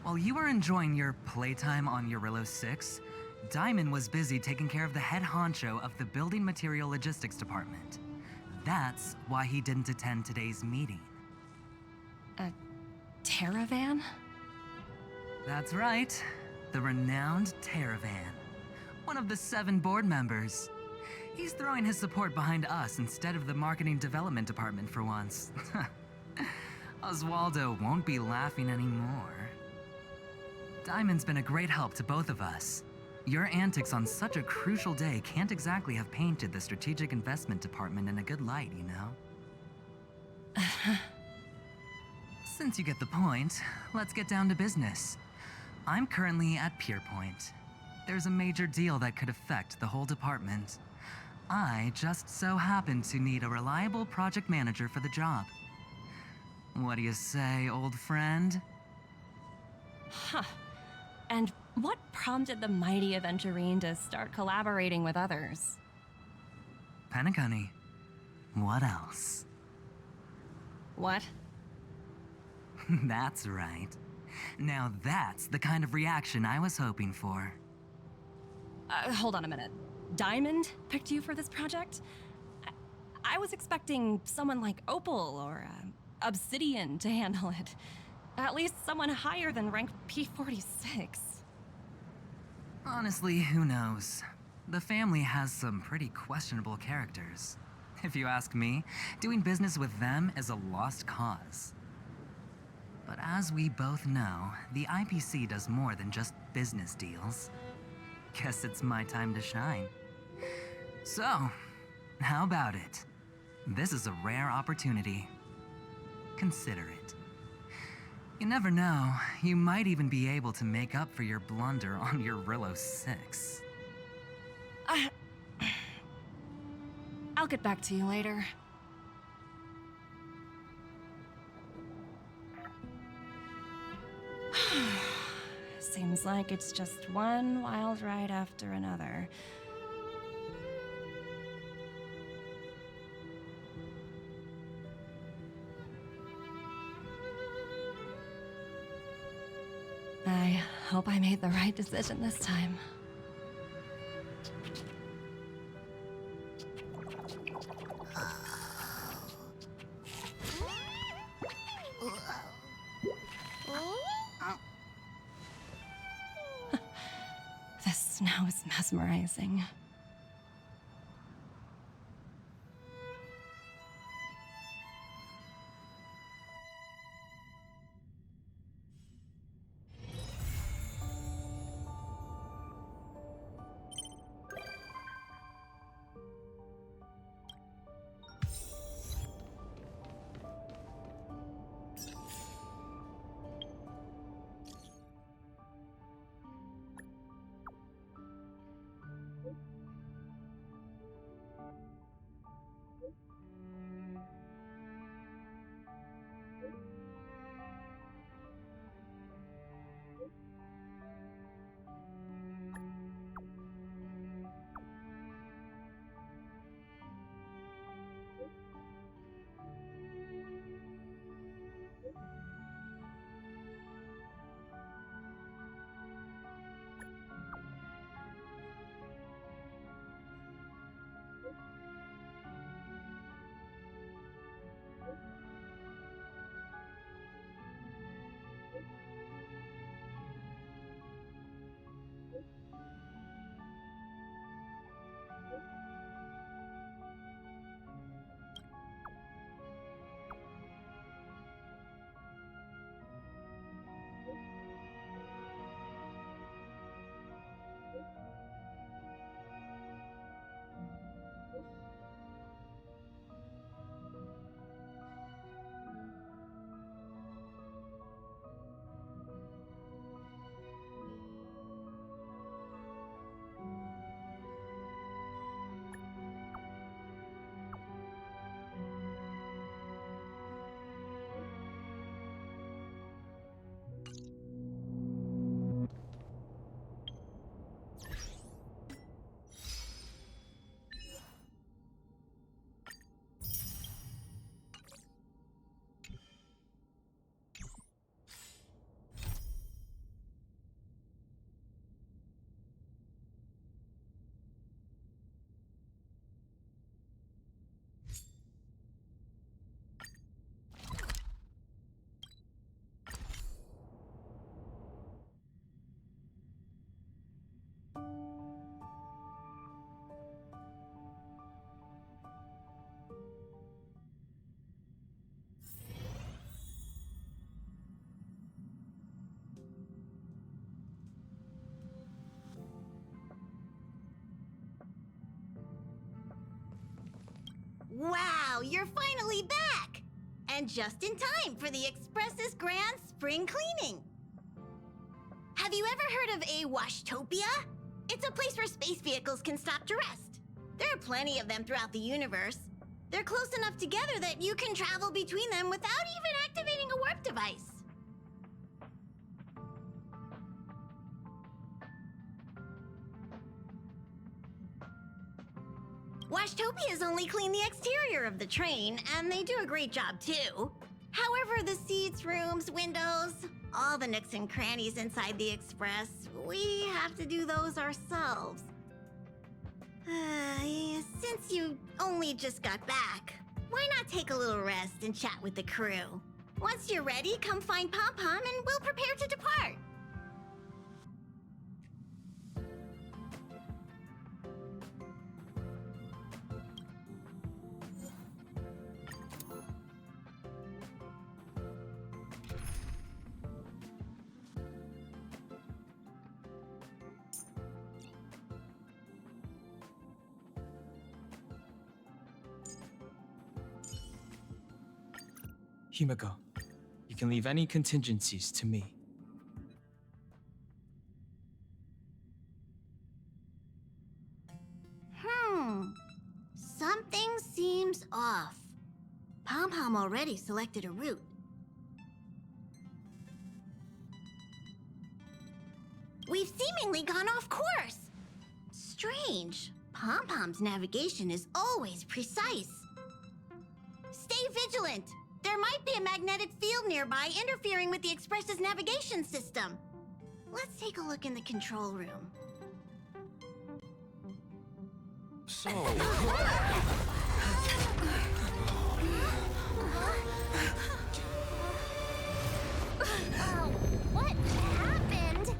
While you were enjoying your playtime on Eurillo 6, Diamond was busy taking care of the head honcho of the Building Material Logistics Department. That's why he didn't attend today's meeting. A Terravan? That's right. The renowned Terravan. One of the 7 board members. He's throwing his support behind us instead of the Marketing Development Department for once. Oswaldo won't be laughing anymore. Diamond's been a great help to both of us. Your antics on such a crucial day can't exactly have painted the Strategic Investment Department in a good light, you know? Since you get the point, let's get down to business. I'm currently at Pierpoint. There's a major deal that could affect the whole department. I just so happen to need a reliable project manager for the job. What do you say, old friend? Huh. And what prompted the mighty Aventurine to start collaborating with others? Penacony. What else? What? That's right. Now that's the kind of reaction I was hoping for. Hold on a minute. Diamond picked you for this project? I was expecting someone like Opal or Obsidian to handle it. At least someone higher than rank P46. Honestly, who knows? The family has some pretty questionable characters. If you ask me, doing business with them is a lost cause. But as we both know, the IPC does more than just business deals. Guess it's my time to shine. So, how about it? This is a rare opportunity. Consider it. You never know, you might even be able to make up for your blunder on your Rillo 6. I'll get back to you later. Seems like it's just one wild ride after another. I hope I made the right decision this time. This snow is mesmerizing. Wow, you're finally back! And just in time for the Express's grand spring cleaning. Have you ever heard of a Washtopia? It's a place where space vehicles can stop to rest. There are plenty of them throughout the universe. They're close enough together that you can travel between them without even activating a warp device. Washtopias only clean the exterior of the train, and they do a great job too. However, the seats, rooms, windows, all the nooks and crannies inside the Express, we have to do those ourselves. Since you only just got back, why not take a little rest and chat with the crew? Once you're ready, come find Pom Pom and we'll prepare to depart. Himiko, you can leave any contingencies to me. Something seems off. Pom Pom already selected a route. We've seemingly gone off course. Strange. Pom Pom's navigation is always precise. Stay vigilant. There might be a magnetic field nearby interfering with the Express's navigation system. Let's take a look in the control room. So... What happened?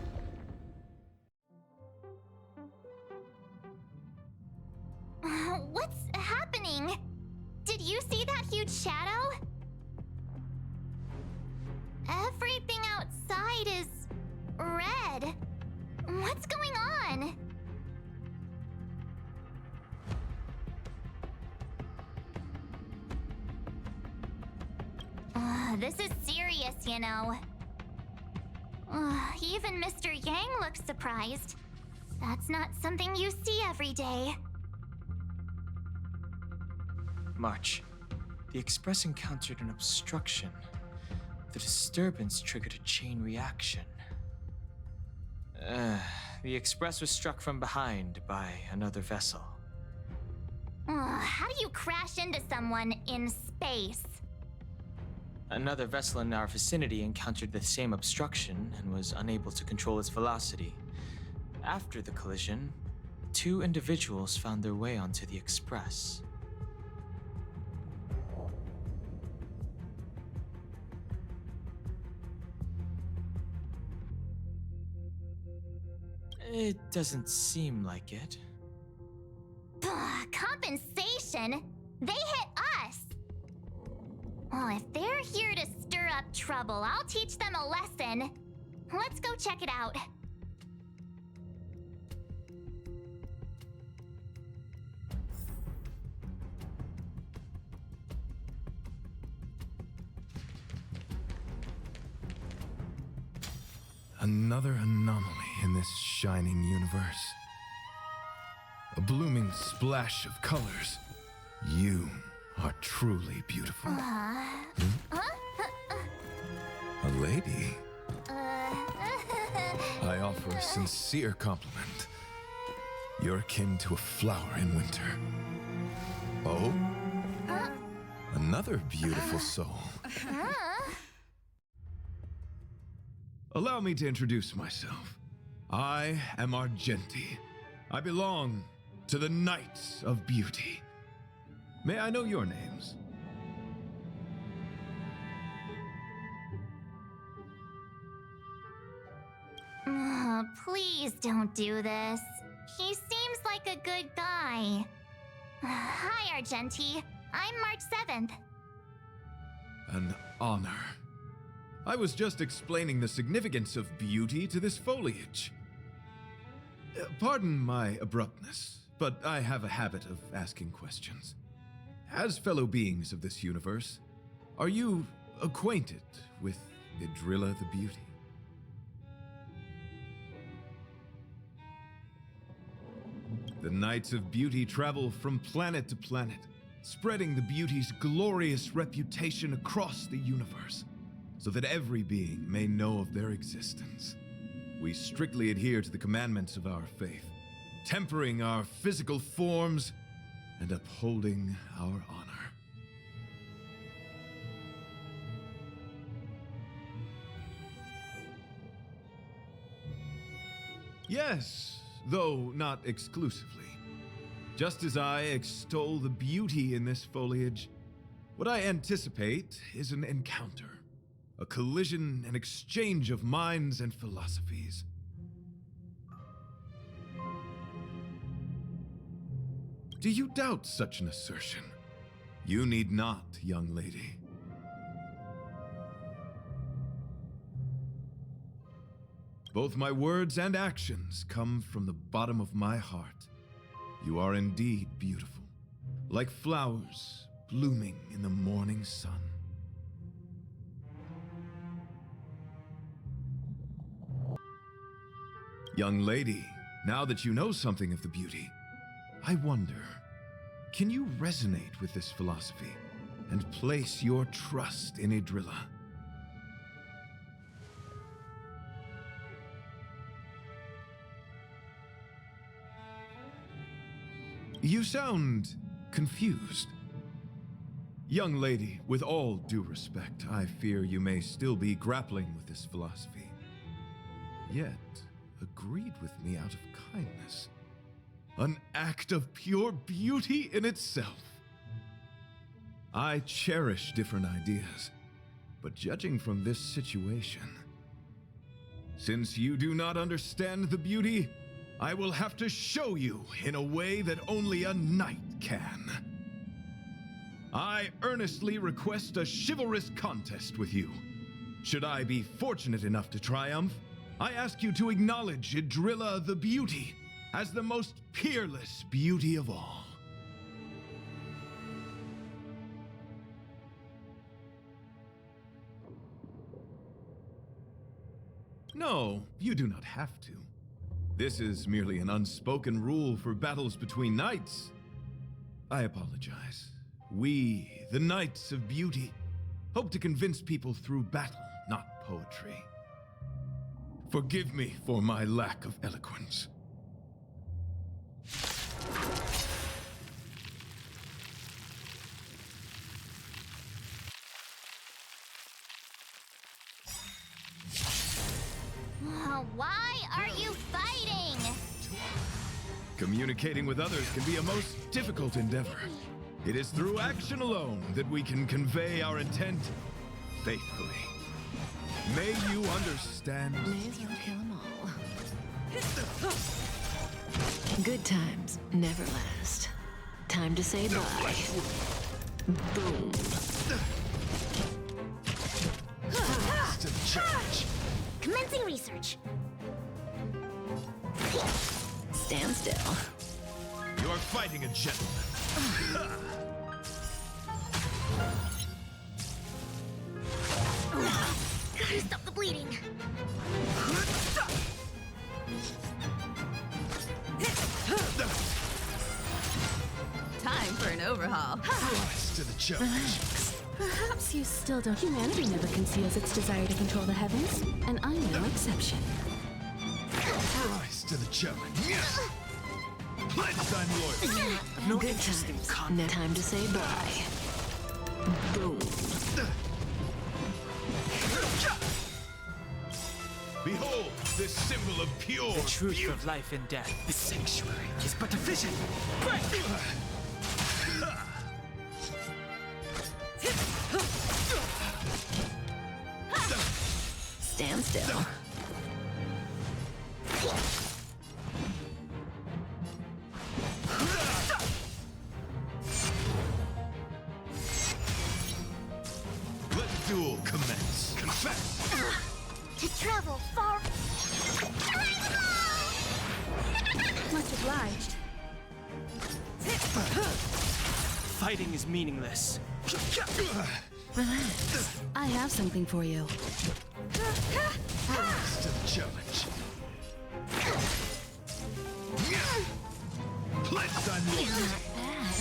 What's happening? Did you see that huge shadow? Everything outside is red. What's going on? This is serious, you know. Even Mr. Yang looks surprised. That's not something you see every day. March, the Express encountered an obstruction. The disturbance triggered a chain reaction. The Express was struck from behind by another vessel. How do you crash into someone in space? Another vessel in our vicinity encountered the same obstruction and was unable to control its velocity. After the collision, 2 individuals found their way onto the Express. It doesn't seem like it. Compensation? They hit us! Well, if they're here to stir up trouble, I'll teach them a lesson. Let's go check it out. Another anomaly in this shining universe. A blooming splash of colors. You are truly beautiful. A lady? I offer a sincere compliment. You're akin to a flower in winter. Oh? Another beautiful soul. Allow me to introduce myself. I am Argenti. I belong to the Knights of Beauty. May I know your names? Please don't do this. He seems like a good guy. Hi, Argenti. I'm March 7th. An honor. I was just explaining the significance of beauty to this foliage. Pardon my abruptness, but I have a habit of asking questions. As fellow beings of this universe, Are you acquainted with Idrilla the Beauty? The Knights of Beauty travel from planet to planet, spreading the Beauty's glorious reputation across the universe, so that every being may know of their existence. We strictly adhere to the commandments of our faith, tempering our physical forms and upholding our honor. Yes, though not exclusively. Just as I extol the beauty in this foliage, what I anticipate is an encounter, a collision and exchange of minds and philosophies. Do you doubt such an assertion? You need not, young lady. Both my words and actions come from the bottom of my heart. You are indeed beautiful, like flowers blooming in the morning sun. Young lady, now that you know something of the Beauty, I wonder, can you resonate with this philosophy and place your trust in Idrilla? You sound confused. Young lady, with all due respect, I fear you may still be grappling with this philosophy, yet agreed with me out of kindness. An act of pure beauty in itself. I cherish different ideas, but judging from this situation, since you do not understand the Beauty, I will have to show you in a way that only a knight can. I earnestly request a chivalrous contest with you. Should I be fortunate enough to triumph, I ask you to acknowledge Idrilla the Beauty as the most peerless beauty of all. No, you do not have to. This is merely an unspoken rule for battles between knights. I apologize. We, the Knights of Beauty, hope to convince people through battle, not poetry. Forgive me for my lack of eloquence. Why are you fighting? Communicating with others can be a most difficult endeavor. It is through action alone that we can convey our intent faithfully. May you understand. May as well kill 'em all. Good times never last. Time to say bye. Boom. To the church. Commencing research. Stand still. You are fighting a gentleman. Gotta stop the bleeding. Time for an overhaul. Rise to the challenge. Perhaps you still don't. Humanity never conceals its desire to control the heavens, and I'm no exception. Rise to the challenge. Pledge thine loyalty. No good times. No time to say bye. Boom. Behold, this symbol of pure The truth beauty. of life and death. The sanctuary is but a vision. Stand still. Let the duel commence. Confess. To travel far. Much obliged. Fighting is meaningless. Relax. I have something for you. Rise to the challenge. Let's unload. Not bad.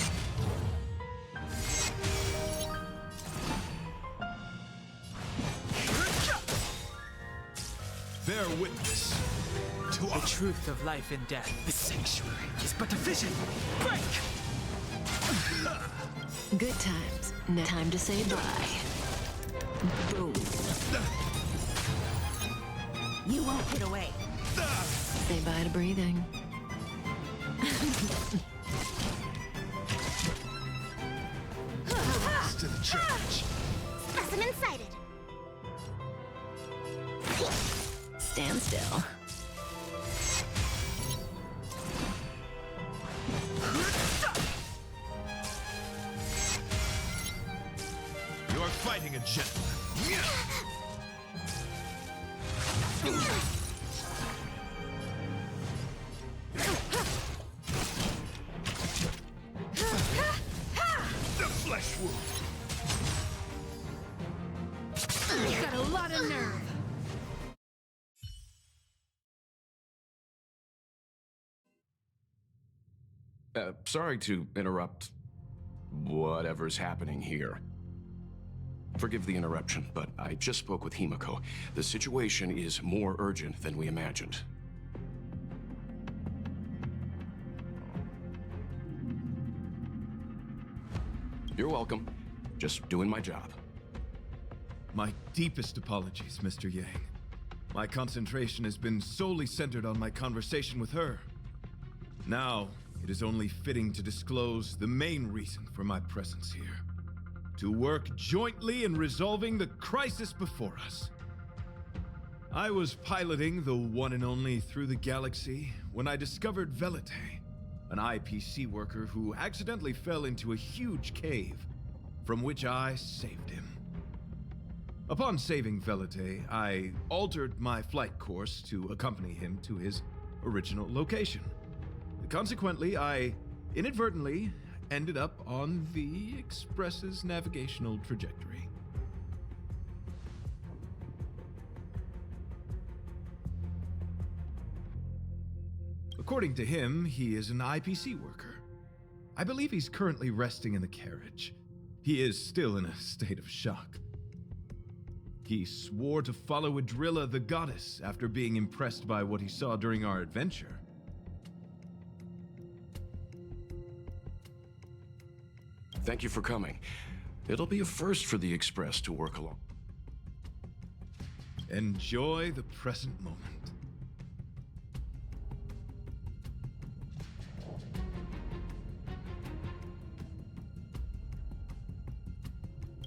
Bear witness to The truth of life and death. The sanctuary is but a vision. Break! Good times. Now time to say bye. Boom. You won't get away. Say bye to breathing. rise to the challenge. Specimen sighted. Stand still. You're fighting a gentleman. The flesh wound. You got a lot of nerve. Sorry to interrupt whatever's happening here. Forgive the interruption, but I just spoke with Himiko. The situation is more urgent than we imagined. You're welcome. Just doing my job. My deepest apologies, Mr. Yang. My concentration has been solely centered on my conversation with her. Now, it is only fitting to disclose the main reason for my presence here. To work jointly in resolving the crisis before us. I was piloting the one and only Through the Galaxy when I discovered Velite, an IPC worker who accidentally fell into a huge cave, from which I saved him. Upon saving Velite, I altered my flight course to accompany him to his original location. Consequently, I inadvertently ended up on the Express's navigational trajectory. According to him, he is an IPC worker. I believe he's currently resting in the carriage. He is still in a state of shock. He swore to follow Adrilla the goddess after being impressed by what he saw during our adventure. Thank you for coming. It'll be a first for the Express to work along. Enjoy the present moment.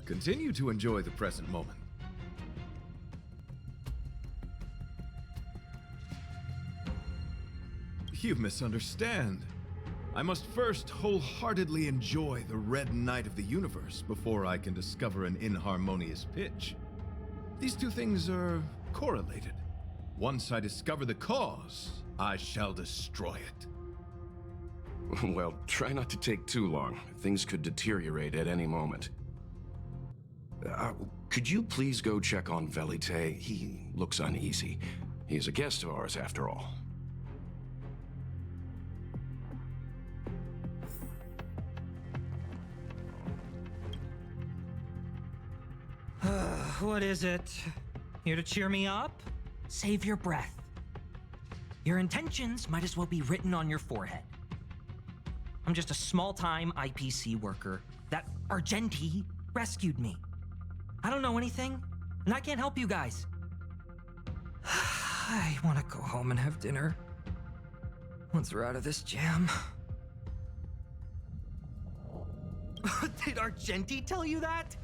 Continue to enjoy the present moment. You misunderstand. I must first wholeheartedly enjoy the red night of the universe before I can discover an inharmonious pitch. These two things are correlated. Once I discover the cause, I shall destroy it. Well, try not to take too long. Things could deteriorate at any moment. Could you please go check on Velite? He looks uneasy. He's a guest of ours, after all. What is it? Here to cheer me up? Save your breath. Your intentions might as well be written on your forehead. I'm just a small-time IPC worker. That Argenti rescued me. I don't know anything, and I can't help you guys. I want to go home and have dinner. Once we're out of this jam. Did Argenti tell you that?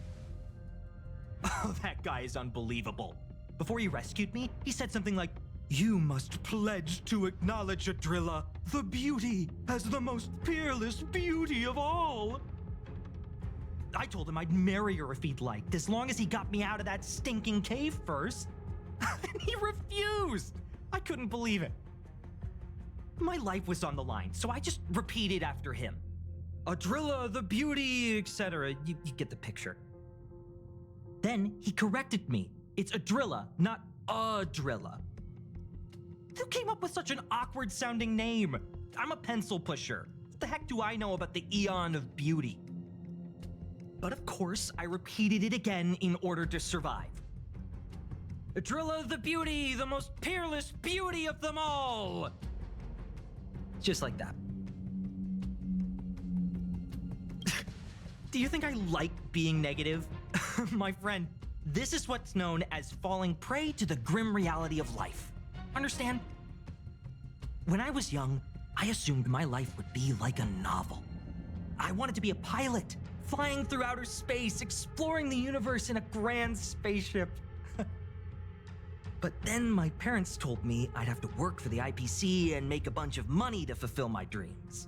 Oh, that guy is unbelievable. Before he rescued me, he said something like, "You must pledge to acknowledge Adrilla, the beauty, as the most peerless beauty of all." I told him I'd marry her if he'd liked, as long as he got me out of that stinking cave first. And he refused. I couldn't believe it. My life was on the line, so I just repeated after him. Adrilla, the beauty, etc. You get the picture. Then he corrected me. It's Adrilla, not Adrilla. Who came up with such an awkward sounding name? I'm a pencil pusher. What the heck do I know about the Eon of Beauty? But of course, I repeated it again in order to survive. Adrilla the Beauty, the most peerless beauty of them all! Just like that. Do you think I like being negative? My friend, this is what's known as falling prey to the grim reality of life. Understand? When I was young, I assumed my life would be like a novel. I wanted to be a pilot, flying through outer space, exploring the universe in a grand spaceship. But then my parents told me I'd have to work for the IPC and make a bunch of money to fulfill my dreams.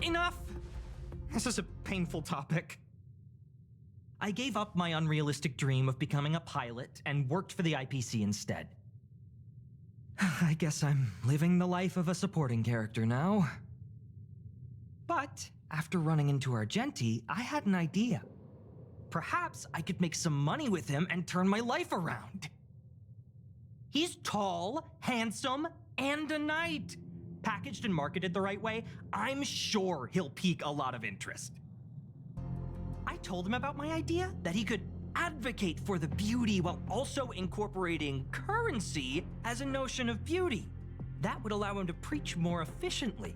Enough! This is a painful topic. I gave up my unrealistic dream of becoming a pilot and worked for the IPC instead. I guess I'm living the life of a supporting character now. But after running into Argenti, I had an idea. Perhaps I could make some money with him and turn my life around. He's tall, handsome, and a knight. Packaged and marketed the right way, I'm sure he'll pique a lot of interest. I told him about my idea, that he could advocate for the beauty while also incorporating currency as a notion of beauty. That would allow him to preach more efficiently.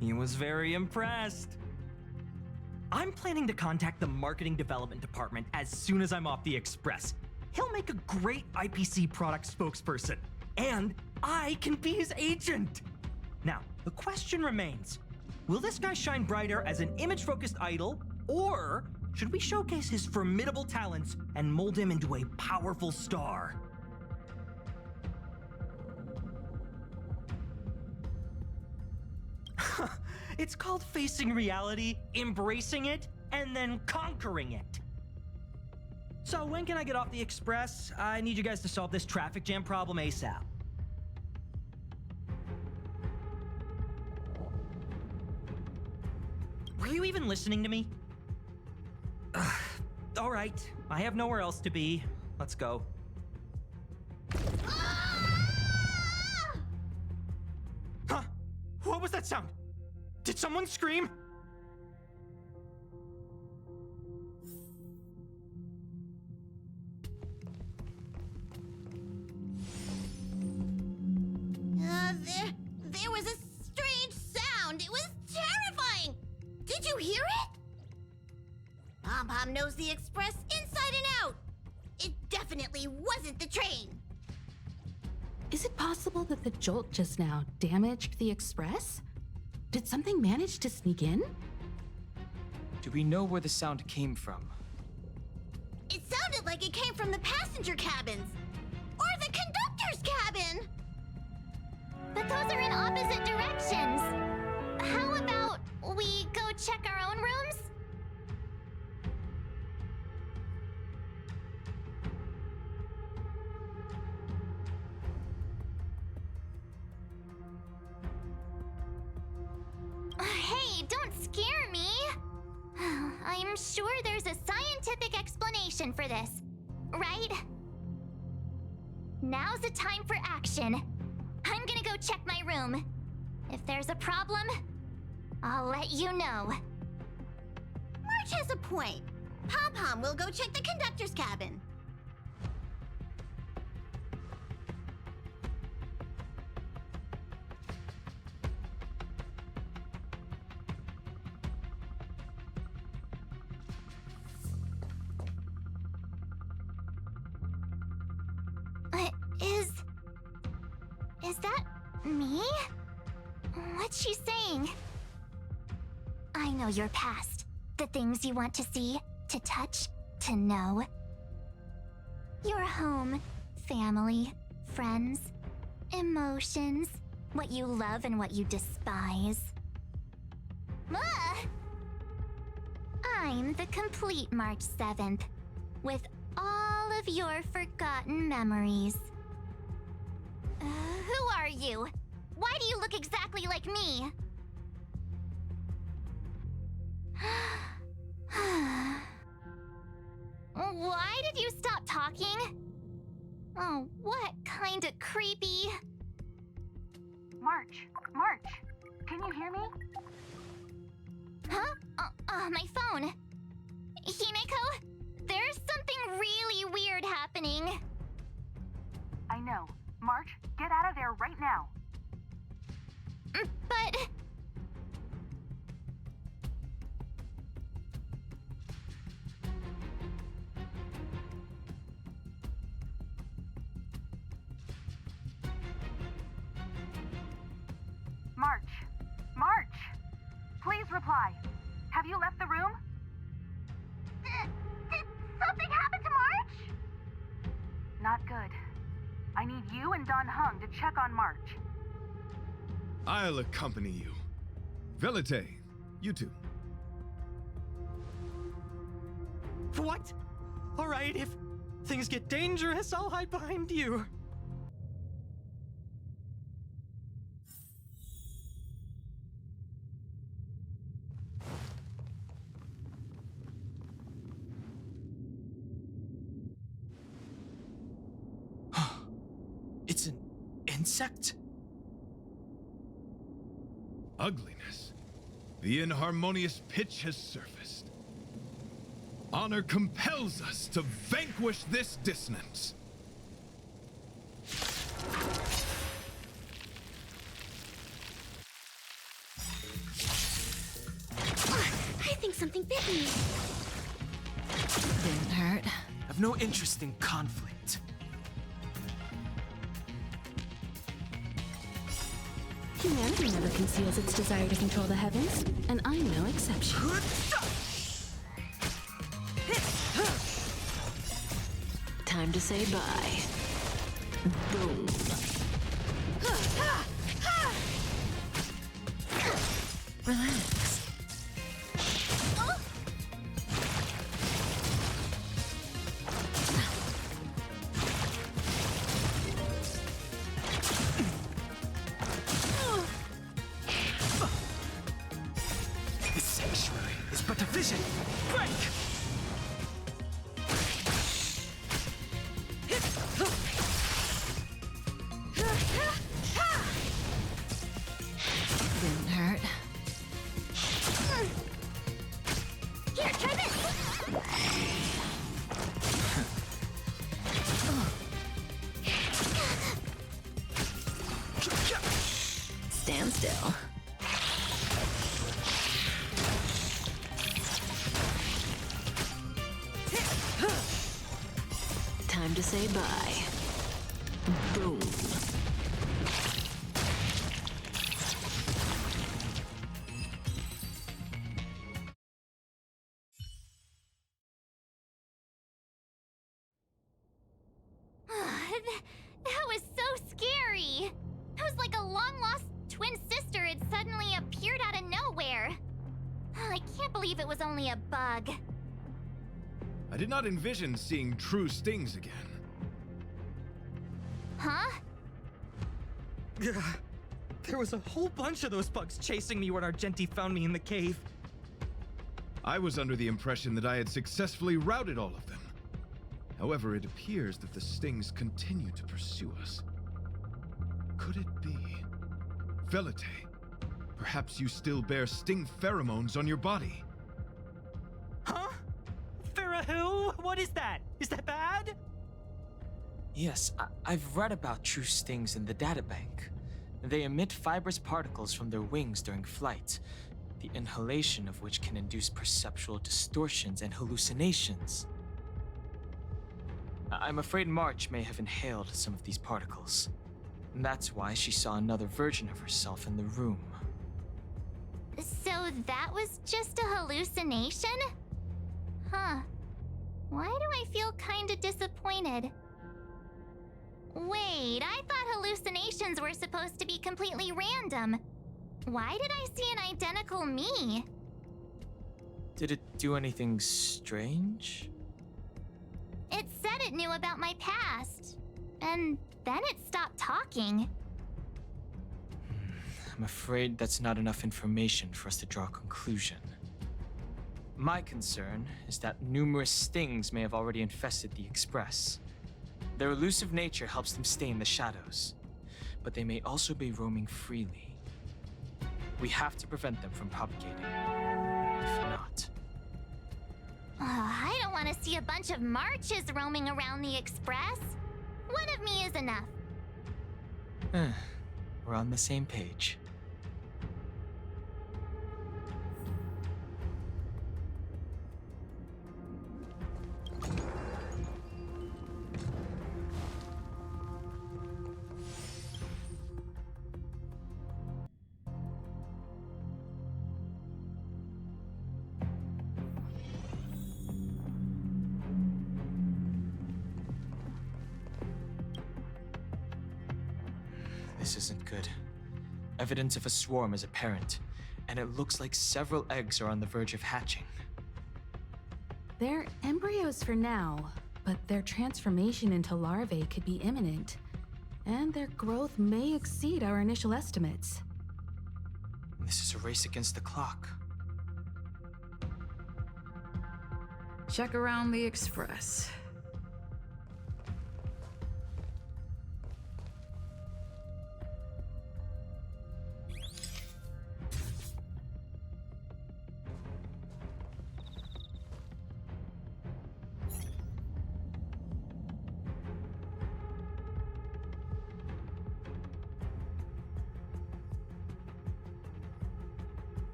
He was very impressed. I'm planning to contact the marketing development department as soon as I'm off the Express. He'll make a great IPC product spokesperson, and I can be his agent. Now, the question remains, will this guy shine brighter as an image-focused idol, or should we showcase his formidable talents and mold him into a powerful star? It's called facing reality, embracing it, and then conquering it. So when can I get off the Express? I need you guys to solve this traffic jam problem ASAP. Were you even listening to me? All right, I have nowhere else to be. Let's go. Huh? What was that sound? Did someone scream? There was a strange sound. It was terrifying. Did you hear it? Pom-Pom knows the Express inside and out. It definitely wasn't the train. Is it possible that the jolt just now damaged the Express? Did something manage to sneak in? Do we know where the sound came from? It sounded like it came from the passenger cabins. Or the conductor's cabin. But those are in opposite directions. How about we go check our own rooms? Hey, don't scare me. I'm sure there's a scientific explanation for this, right? Now's the time for action. I'm gonna go check my room. If there's a problem, I'll let you know. March has a point. Pom-Pom will go check the conductor's cabin. Is that me? What's she saying? I know your past. The things you want to see, to touch, to know. Your home, family, friends, emotions, what you love and what you despise. I'm the complete March 7th, with all of your forgotten memories. Who are you? Why do you look exactly like me? Why did you stop talking? Oh, what kind of creepy... March, can you hear me? Huh? My phone. Himeko, there's something really weird happening. I know. March, get out of there right now. But... March! Please reply. Have you left the room? Did something happen to March? Not good. I need you and Don Hung to check on March. I'll accompany you. Velite, you two. What? Alright, if things get dangerous, I'll hide behind you. It's an insect? Ugliness. The inharmonious pitch has surfaced. Honor compels us to vanquish this dissonance. I think something bit me. Didn't hurt. I've no interest in conflict. Humanity never conceals its desire to control the heavens, and I'm no exception. Time to say bye. Boom. Relax. This sanctuary is but a vision. Break! Didn't hurt. Here, try this! Stand still. Time to say bye. Boom. That was so scary. It was like a long-lost twin sister had suddenly appeared out of nowhere. I can't believe it was only a bug. I did not envision seeing true stings again. Huh? There was a whole bunch of those bugs chasing me when Argenti found me in the cave. I was under the impression that I had successfully routed all of them. However, it appears that the stings continue to pursue us. Could it be? Velite, perhaps you still bear sting pheromones on your body. Huh? Farah, what is that? Is that bad? Yes, I've read about true stings in the databank. They emit fibrous particles from their wings during flight, the inhalation of which can induce perceptual distortions and hallucinations. I'm afraid March may have inhaled some of these particles. And that's why she saw another version of herself in the room. So that was just a hallucination? Huh. Why do I feel kinda disappointed? Wait, I thought hallucinations were supposed to be completely random. Why did I see an identical me? Did it do anything strange? It said it knew about my past. And then it stopped talking. I'm afraid that's not enough information for us to draw a conclusion. My concern is that numerous stings may have already infested the Express. Their elusive nature helps them stay in the shadows, but they may also be roaming freely. We have to prevent them from propagating. If not... I don't want to see a bunch of marches roaming around the Express. One of me is enough. We're on the same page. This isn't good. Evidence of a swarm is apparent, and it looks like several eggs are on the verge of hatching. They're embryos for now, but their transformation into larvae could be imminent, and their growth may exceed our initial estimates. This is a race against the clock. Check around the Express.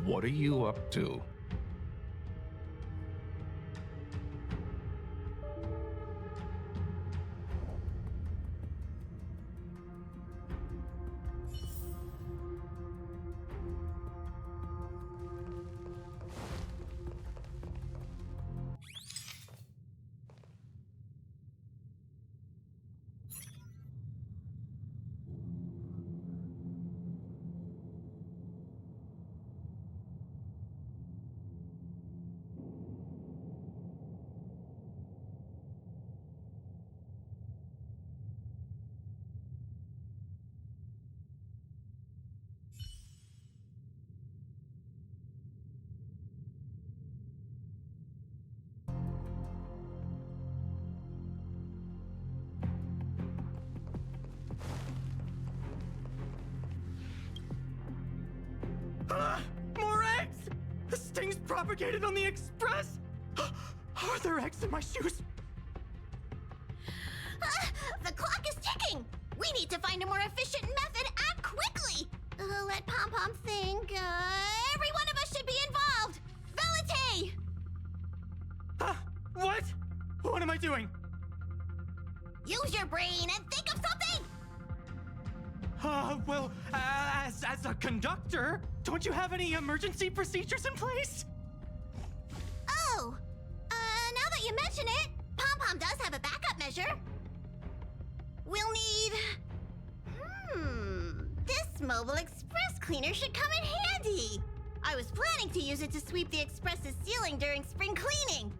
What are you up to? More eggs! The sting's propagated on the Express! Are there eggs in my shoes? The clock is ticking! We need to find a more efficient method. Act quickly! Let Pom Pom think. Every one of us should be involved! Velite! What? What am I doing? Use your brain and think of something! Well, as a conductor, don't you have any emergency procedures in place? Oh! Now that you mention it, Pom Pom does have a backup measure. We'll need... This mobile express cleaner should come in handy. I was planning to use it to sweep the express's ceiling during spring cleaning.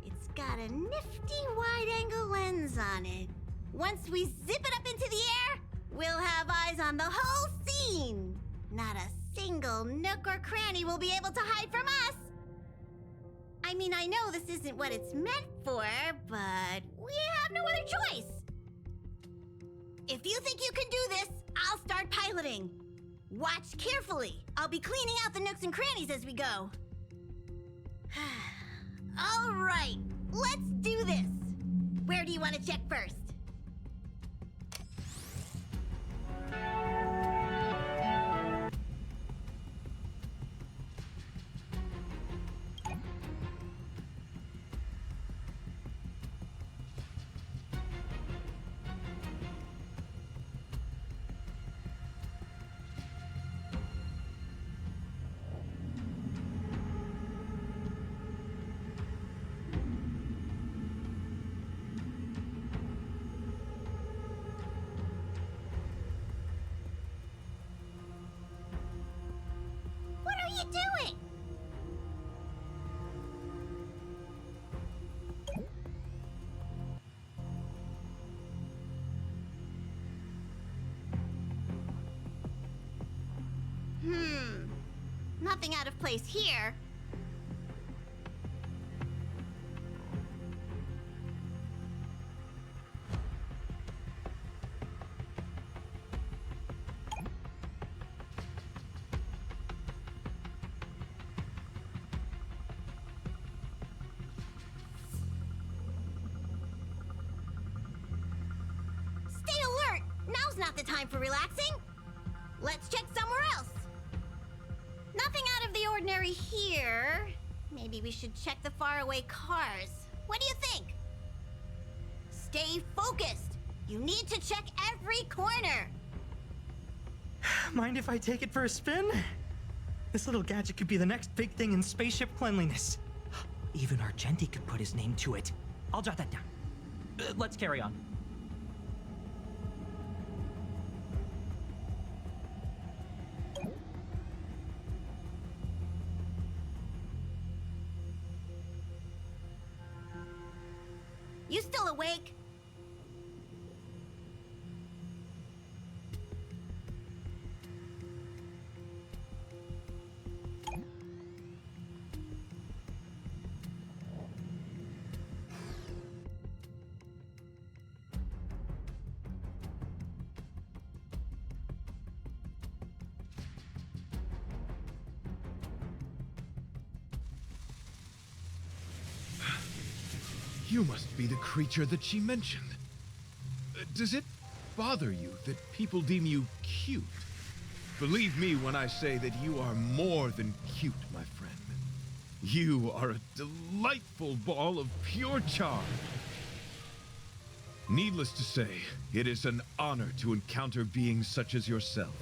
It's got a nifty wide-angle lens on it. Once we zip it up into the air, we'll have eyes on the whole scene. Not a single nook or cranny will be able to hide from us. I mean, I know this isn't what it's meant for, but we have no other choice. If you think you can do this, I'll start piloting. Watch carefully. I'll be cleaning out the nooks and crannies as we go. All right, let's do this. Where do you want to check first? What are you doing? Nothing out of place here. Stay alert! Now's not the time for relaxing. Let's check somewhere else. Nothing out of the ordinary here. Maybe we should check the faraway cars. What do you think? Stay focused. You need to check every corner. Mind if I take it for a spin? This little gadget could be the next big thing in spaceship cleanliness. Even Argenti could put his name to it. I'll jot that down. Let's carry on. You still awake? You must be the creature that she mentioned. Does it bother you that people deem you cute? Believe me when I say that you are more than cute, my friend. You are a delightful ball of pure charm. Needless to say, it is an honor to encounter beings such as yourself.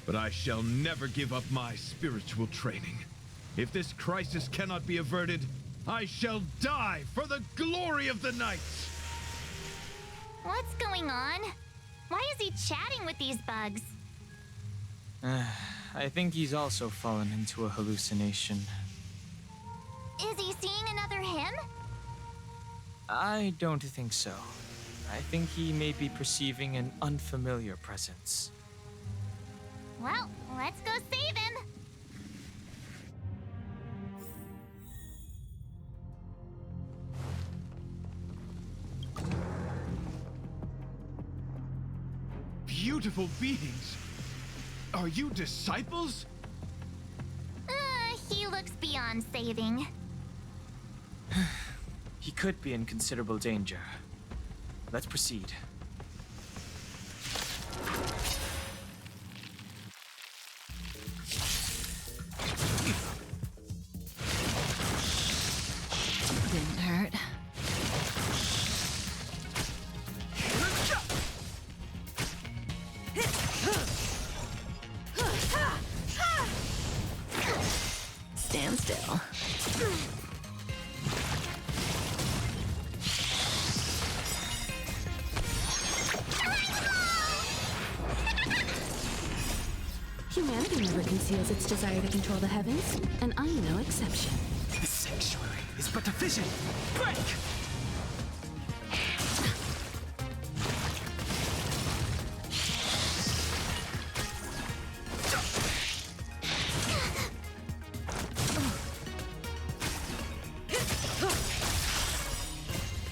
But I shall never give up my spiritual training. If this crisis cannot be averted, I shall die for the glory of the Knights! What's going on? Why is he chatting with these bugs? I think he's also fallen into a hallucination. Is he seeing another him? I don't think so. I think he may be perceiving an unfamiliar presence. Well, let's go save him. Beautiful beings! Are you disciples? He looks beyond saving. He could be in considerable danger. Let's proceed. Didn't hurt. Stand still. Humanity never conceals its desire to control the heavens, and I'm no exception. The sanctuary is but a vision. Break!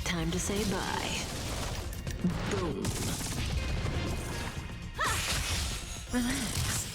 Time to say bye. Boom. Relax.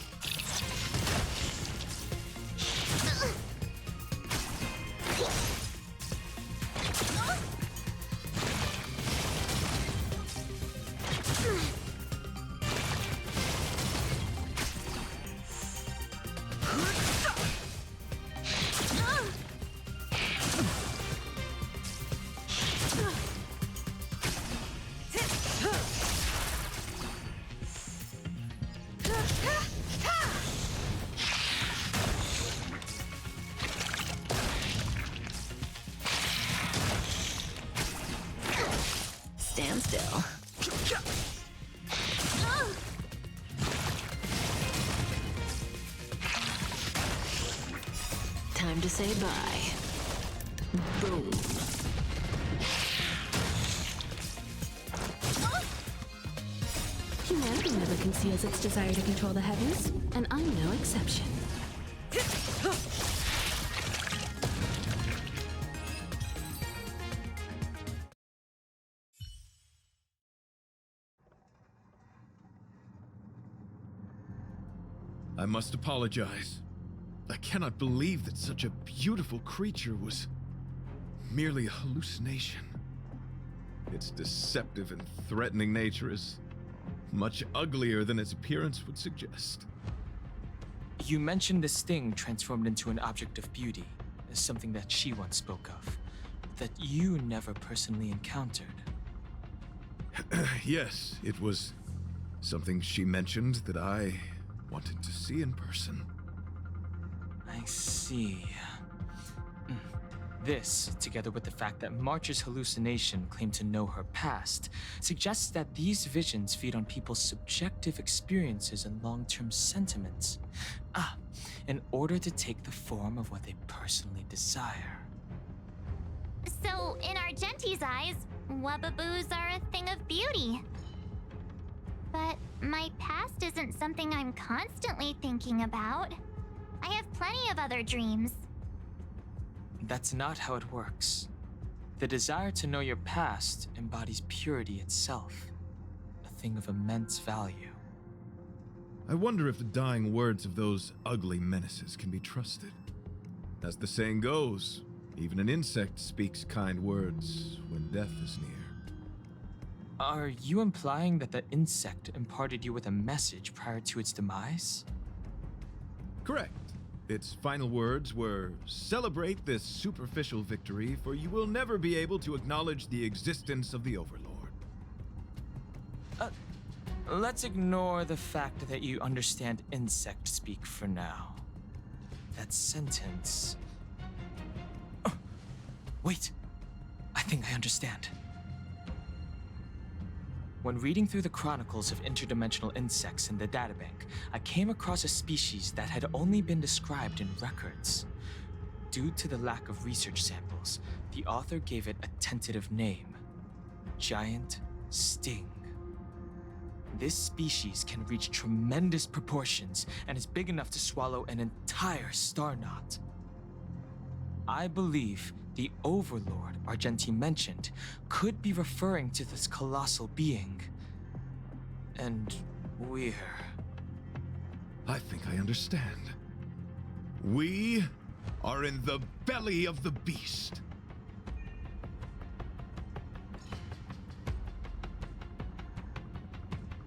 Stand still. Time to say bye. Boom. Humanity never conceals its desire to control the heavens, and I'm no exception. I must apologize. I cannot believe that such a beautiful creature was merely a hallucination. Its deceptive and threatening nature is much uglier than its appearance would suggest. You mentioned this thing transformed into an object of beauty, something that she once spoke of, that you never personally encountered. Yes, it was something she mentioned that I wanted to see in person. I see. This, together with the fact that March's hallucination claimed to know her past, suggests that these visions feed on people's subjective experiences and long-term sentiments. In order to take the form of what they personally desire. So, in Argenti's eyes, Wubbaboos are a thing of beauty. But my past isn't something I'm constantly thinking about. I have plenty of other dreams. That's not how it works. The desire to know your past embodies purity itself, a thing of immense value. I wonder if the dying words of those ugly menaces can be trusted. As the saying goes, even an insect speaks kind words when death is near. Are you implying that the insect imparted you with a message prior to its demise? Correct. Its final words were, "Celebrate this superficial victory, for you will never be able to acknowledge the existence of the Overlord." Let's ignore the fact that you understand insect speak for now. That sentence... Wait! I think I understand. When reading through the chronicles of interdimensional insects in the databank, I came across a species that had only been described in records. Due to the lack of research samples, the author gave it a tentative name: Giant Sting. This species can reach tremendous proportions and is big enough to swallow an entire star knot. I believe the Overlord Argenti mentioned could be referring to this colossal being. And we're... I think I understand. We are in the belly of the beast.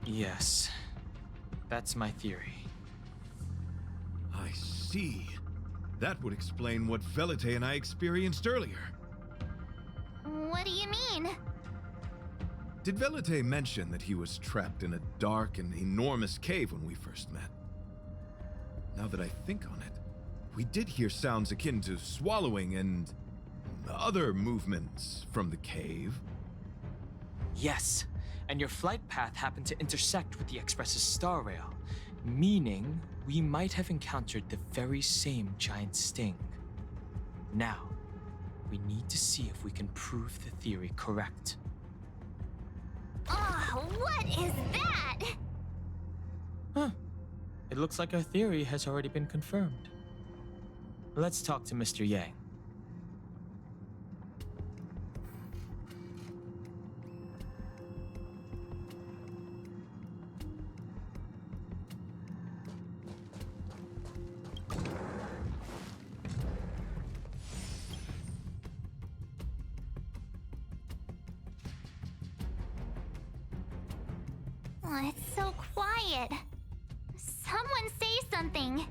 Yes, that's my theory. I see. That would explain what Velite and I experienced earlier. What do you mean? Did Velite mention that he was trapped in a dark and enormous cave when we first met? Now that I think on it, we did hear sounds akin to swallowing and other movements from the cave. Yes, and your flight path happened to intersect with the Express's star rail, meaning we might have encountered the very same giant sting. Now, we need to see if we can prove the theory correct. Oh, what is that? Huh. It looks like our theory has already been confirmed. Let's talk to Mr. Yang. Oh, it's so quiet. Someone say something.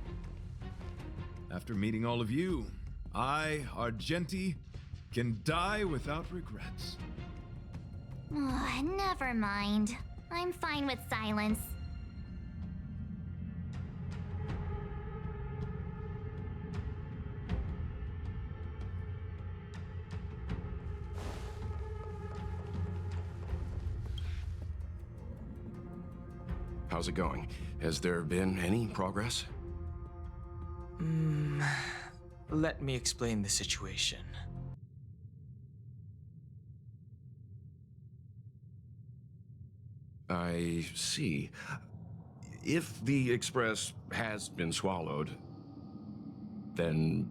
After meeting all of you, I, Argenti, can die without regrets. Oh, never mind. I'm fine with silence. How's it going? Has there been any progress? Let me explain the situation. I see. If the Express has been swallowed, then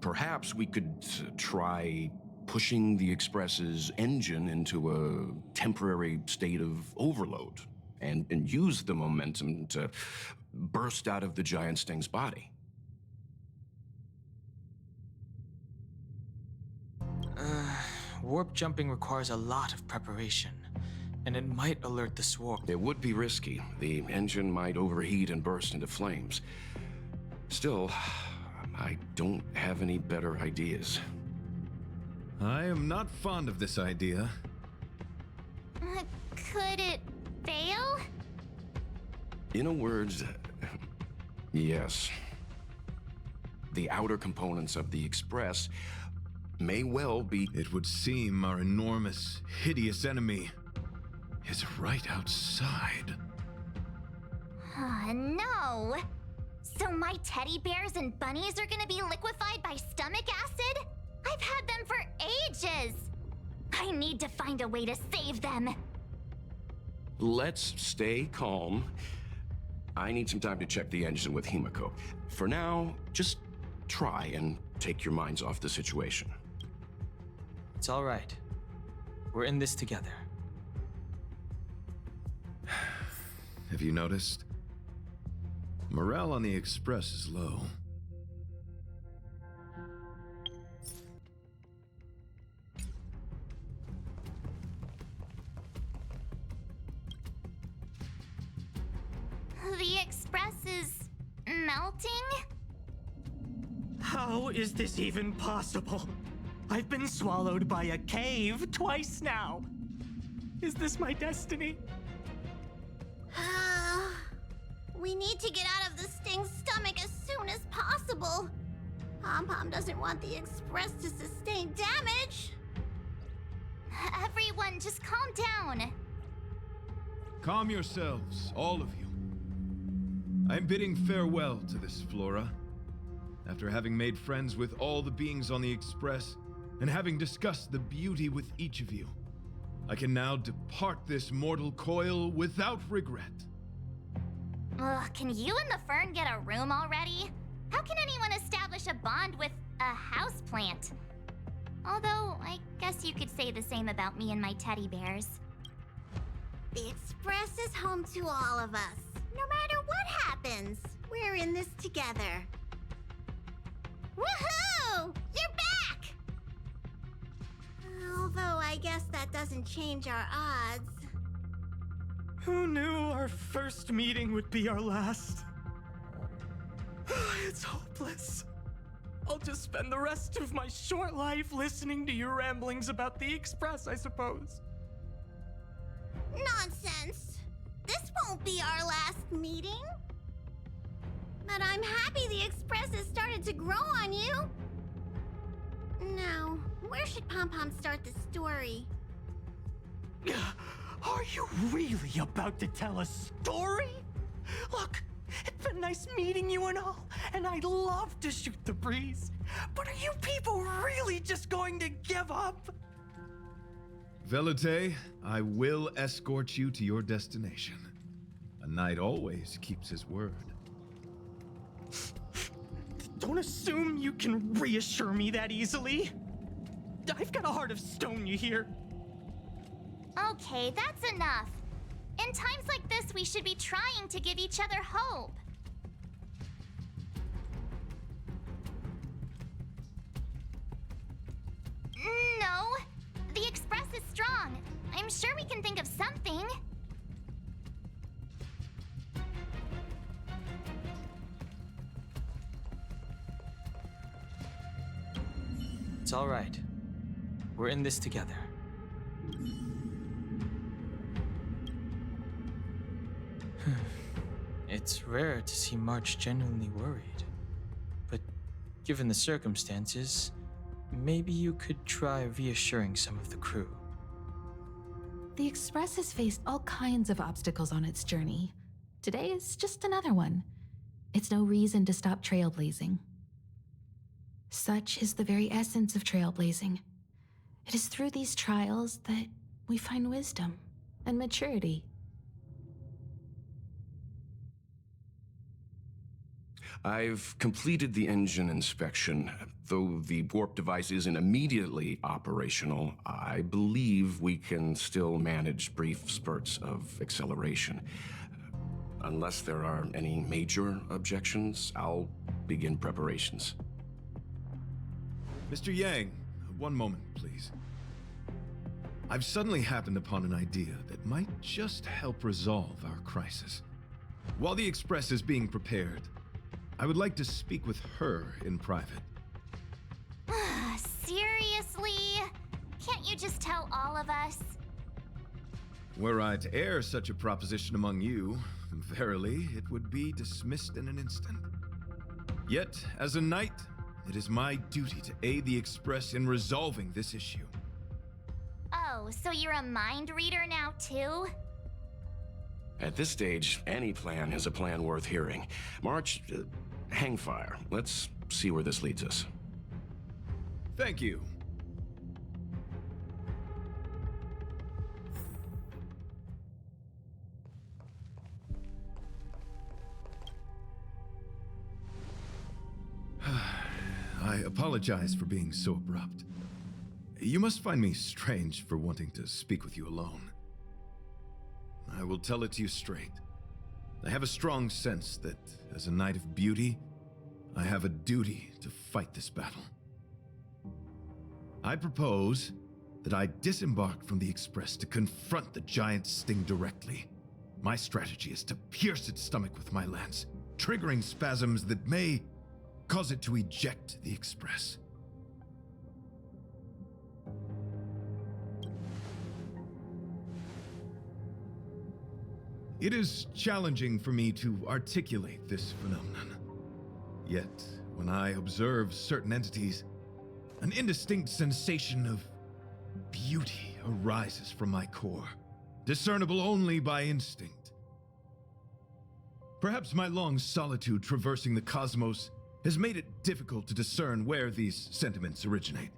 perhaps we could try pushing the Express's engine into a temporary state of overload and use the momentum to burst out of the giant Sting's body. Warp jumping requires a lot of preparation, and it might alert the swarm. It would be risky. The engine might overheat and burst into flames. Still, I don't have any better ideas. I am not fond of this idea. Could it fail? In a word, yes. The outer components of the Express may well be... It would seem our enormous, hideous enemy is right outside. No! So my teddy bears and bunnies are gonna be liquefied by stomach acid? I've had them for ages! I need to find a way to save them! Let's stay calm. I need some time to check the engine with Himiko. For now, just try and take your minds off the situation. It's all right. We're in this together. Have you noticed? Morale on the Express is low. The Express is melting? How is this even possible? I've been swallowed by a cave twice now. Is this my destiny? We need to get out of the Sting's stomach as soon as possible. Pom-Pom doesn't want the Express to sustain damage. Everyone, just calm down. Calm yourselves, all of you. I'm bidding farewell to this Flora. After having made friends with all the beings on the Express, and having discussed the beauty with each of you, I can now depart this mortal coil without regret. Ugh, can you and the Fern get a room already? How can anyone establish a bond with a houseplant? Although, I guess you could say the same about me and my teddy bears. The Express is home to all of us. No matter what happens, we're in this together. Woohoo! You're back! Although I guess that doesn't change our odds. Who knew our first meeting would be our last? It's hopeless. I'll just spend the rest of my short life listening to your ramblings about the Express, I suppose. Nonsense! This won't be our last meeting. But I'm happy the Express has started to grow on you. Now, where should Pom-Pom start the story? Are you really about to tell a story? Look, it's been nice meeting you and all, and I'd love to shoot the breeze. But are you people really just going to give up? Velute, I will escort you to your destination. A knight always keeps his word. Don't assume you can reassure me that easily. I've got a heart of stone, you hear? Okay, that's enough. In times like this, we should be trying to give each other hope. No, the Express is strong. I'm sure we can think of something. It's all right. We're in this together. It's rare to see March genuinely worried. But given the circumstances, maybe you could try reassuring some of the crew. The Express has faced all kinds of obstacles on its journey. Today is just another one. It's no reason to stop trailblazing. Such is the very essence of trailblazing. It is through these trials that we find wisdom and maturity. I've completed the engine inspection. Though the warp device isn't immediately operational, I believe we can still manage brief spurts of acceleration. Unless there are any major objections, I'll begin preparations. Mr. Yang, one moment, please. I've suddenly happened upon an idea that might just help resolve our crisis. While the Express is being prepared, I would like to speak with her in private. Seriously? Can't you just tell all of us? Were I to air such a proposition among you, verily, it would be dismissed in an instant. Yet, as a knight, it is my duty to aid the Express in resolving this issue. Oh, so you're a mind reader now, too? At this stage, any plan is a plan worth hearing. March, hang fire. Let's see where this leads us. Thank you. I apologize for being so abrupt. You must find me strange for wanting to speak with you alone. I will tell it to you straight. I have a strong sense that, as a knight of beauty, I have a duty to fight this battle. I propose that I disembark from the Express to confront the giant sting directly. My strategy is to pierce its stomach with my lance, triggering spasms that may cause it to eject the Express. It is challenging for me to articulate this phenomenon. Yet, when I observe certain entities, an indistinct sensation of beauty arises from my core, discernible only by instinct. Perhaps my long solitude traversing the cosmos has made it difficult to discern where these sentiments originate.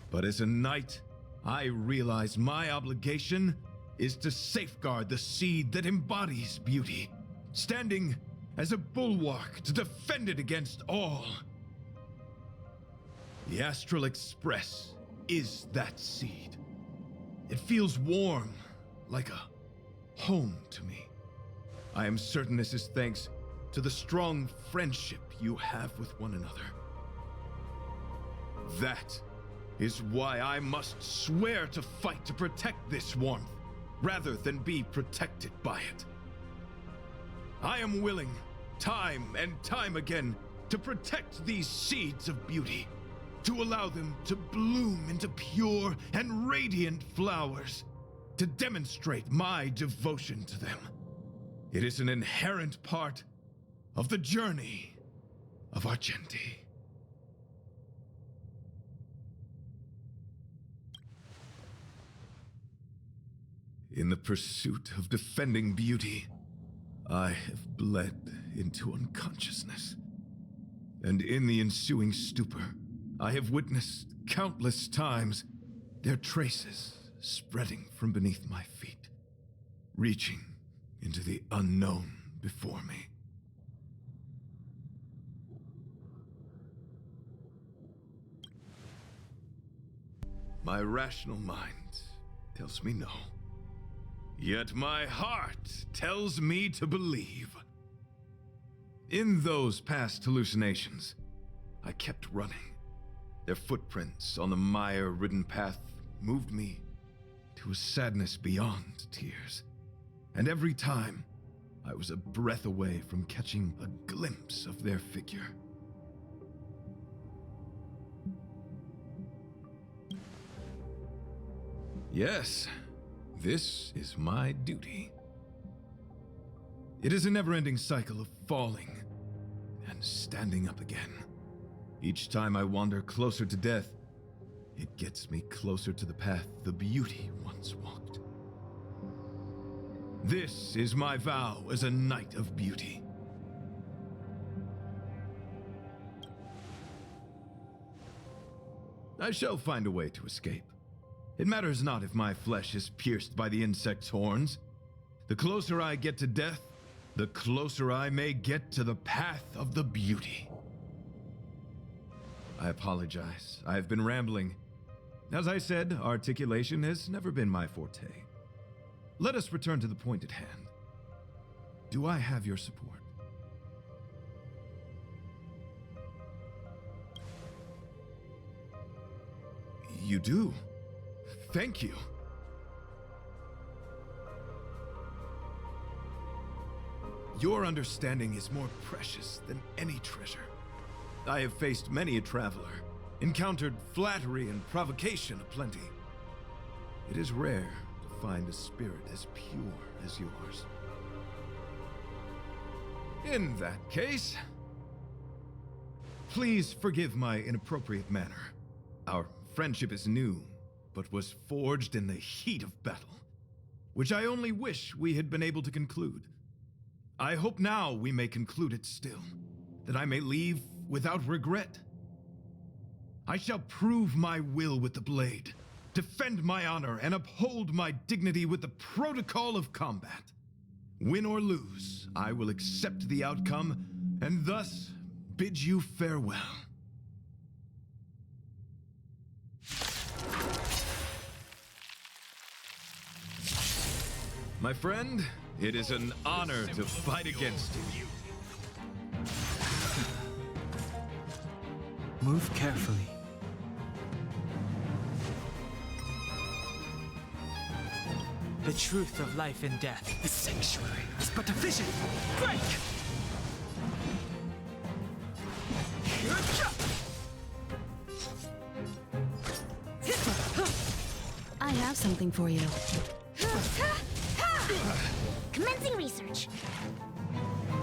But as a knight, I realize my obligation is to safeguard the seed that embodies beauty, standing as a bulwark to defend it against all. The Astral Express is that seed. It feels warm, like a home to me. I am certain this is thanks to the strong friendship you have with one another. That is why I must swear to fight to protect this warmth, rather than be protected by it. I am willing, time and time again, to protect these seeds of beauty, to allow them to bloom into pure and radiant flowers, to demonstrate my devotion to them. It is an inherent part of the journey of Argenti. In the pursuit of defending beauty, I have bled into unconsciousness. And in the ensuing stupor, I have witnessed countless times their traces spreading from beneath my feet, reaching into the unknown before me. My rational mind tells me no. Yet my heart tells me to believe. In those past hallucinations, I kept running. Their footprints on the mire-ridden path moved me to a sadness beyond tears. And every time, I was a breath away from catching a glimpse of their figure. Yes, this is my duty. It is a never-ending cycle of falling and standing up again. Each time I wander closer to death, it gets me closer to the path the beauty once walked. This is my vow as a knight of beauty. I shall find a way to escape. It matters not if my flesh is pierced by the insect's horns. The closer I get to death, the closer I may get to the path of the beauty. I apologize. I have been rambling. As I said, articulation has never been my forte. Let us return to the point at hand. Do I have your support? You do. Thank you. Your understanding is more precious than any treasure. I have faced many a traveler, encountered flattery and provocation aplenty. It is rare to find a spirit as pure as yours. In that case, please forgive my inappropriate manner. Our friendship is new, but was forged in the heat of battle, which I only wish we had been able to conclude. I hope now we may conclude it still, that I may leave without regret. I shall prove my will with the blade, defend my honor, and uphold my dignity with the protocol of combat. Win or lose, I will accept the outcome, and thus bid you farewell. My friend, it is an honor to fight against you. Move carefully. The truth of life and death. The sanctuary is but a vision. Break! I have something for you. Commencing research.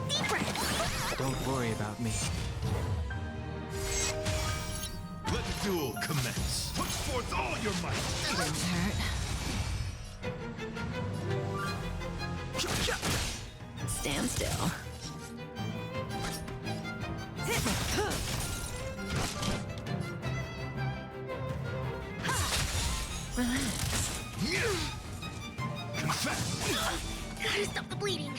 Deep breath. Don't worry about me. Let the duel commence. Put forth all your might. Didn't hurt. Stand still. Relax. Confess. Gotta stop the bleeding.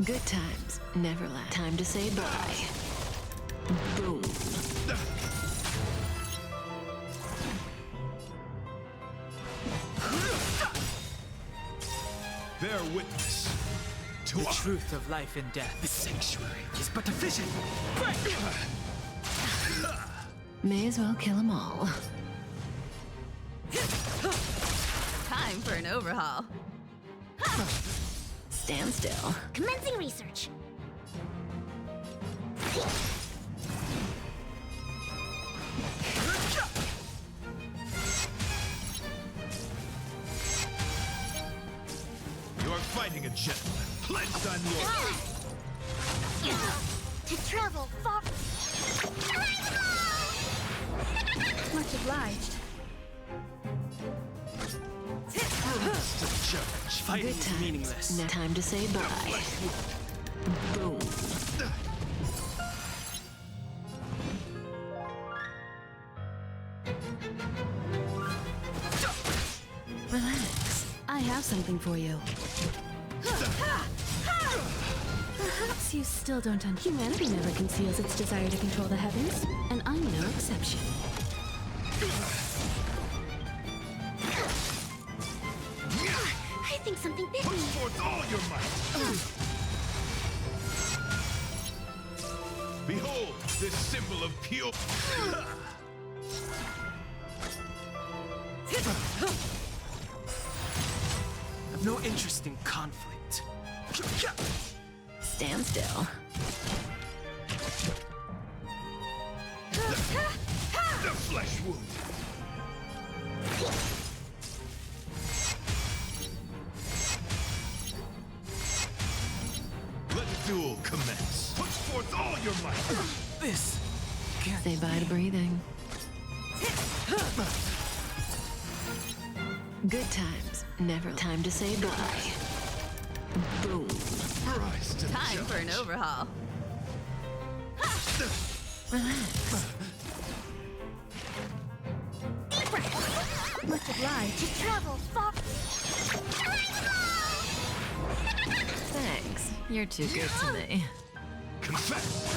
Good times never last. Time to say bye. Boom. Bear witness to The truth of life and death. The sanctuary is but a vision. Break! May as well kill them all. Time for an overhaul. Stand still. Commencing research. You are fighting a gentleman. Pledged on your... To travel far. Much obliged. Fighting is meaningless. Now time to say bye. Boom. Relax. I have something for you. Perhaps you still don't understand. Humanity never conceals its desire to control the heavens, and I'm no exception. I think something bit Put me. forth all your might. Behold, this symbol of pure... I've no interest in conflict. Stand still. The flesh wound. Let the duel commence. Put forth all your might. This can't Say bye to breathing. Good times, never time to say bye. Boom. Time for an overhaul. Relax. Much obliged to travel far. Thanks. You're too good to me. Confess!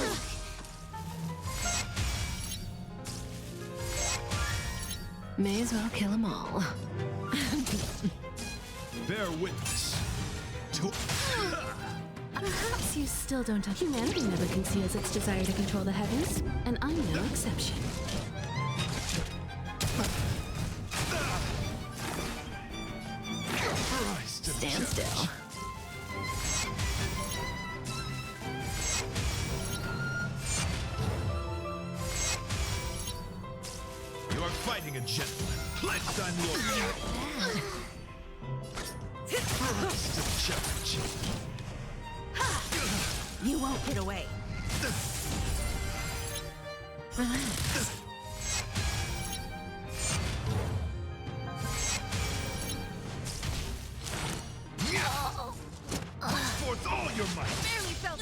May as well kill them all. Bear witness. Perhaps you still don't have. Humanity never conceals its desire to control the heavens, and I'm no exception. Stand still. You are fighting a gentleman. Let's unload you. Rise to the challenge. You won't get away. Relax. Put forth all your might. Barely felt.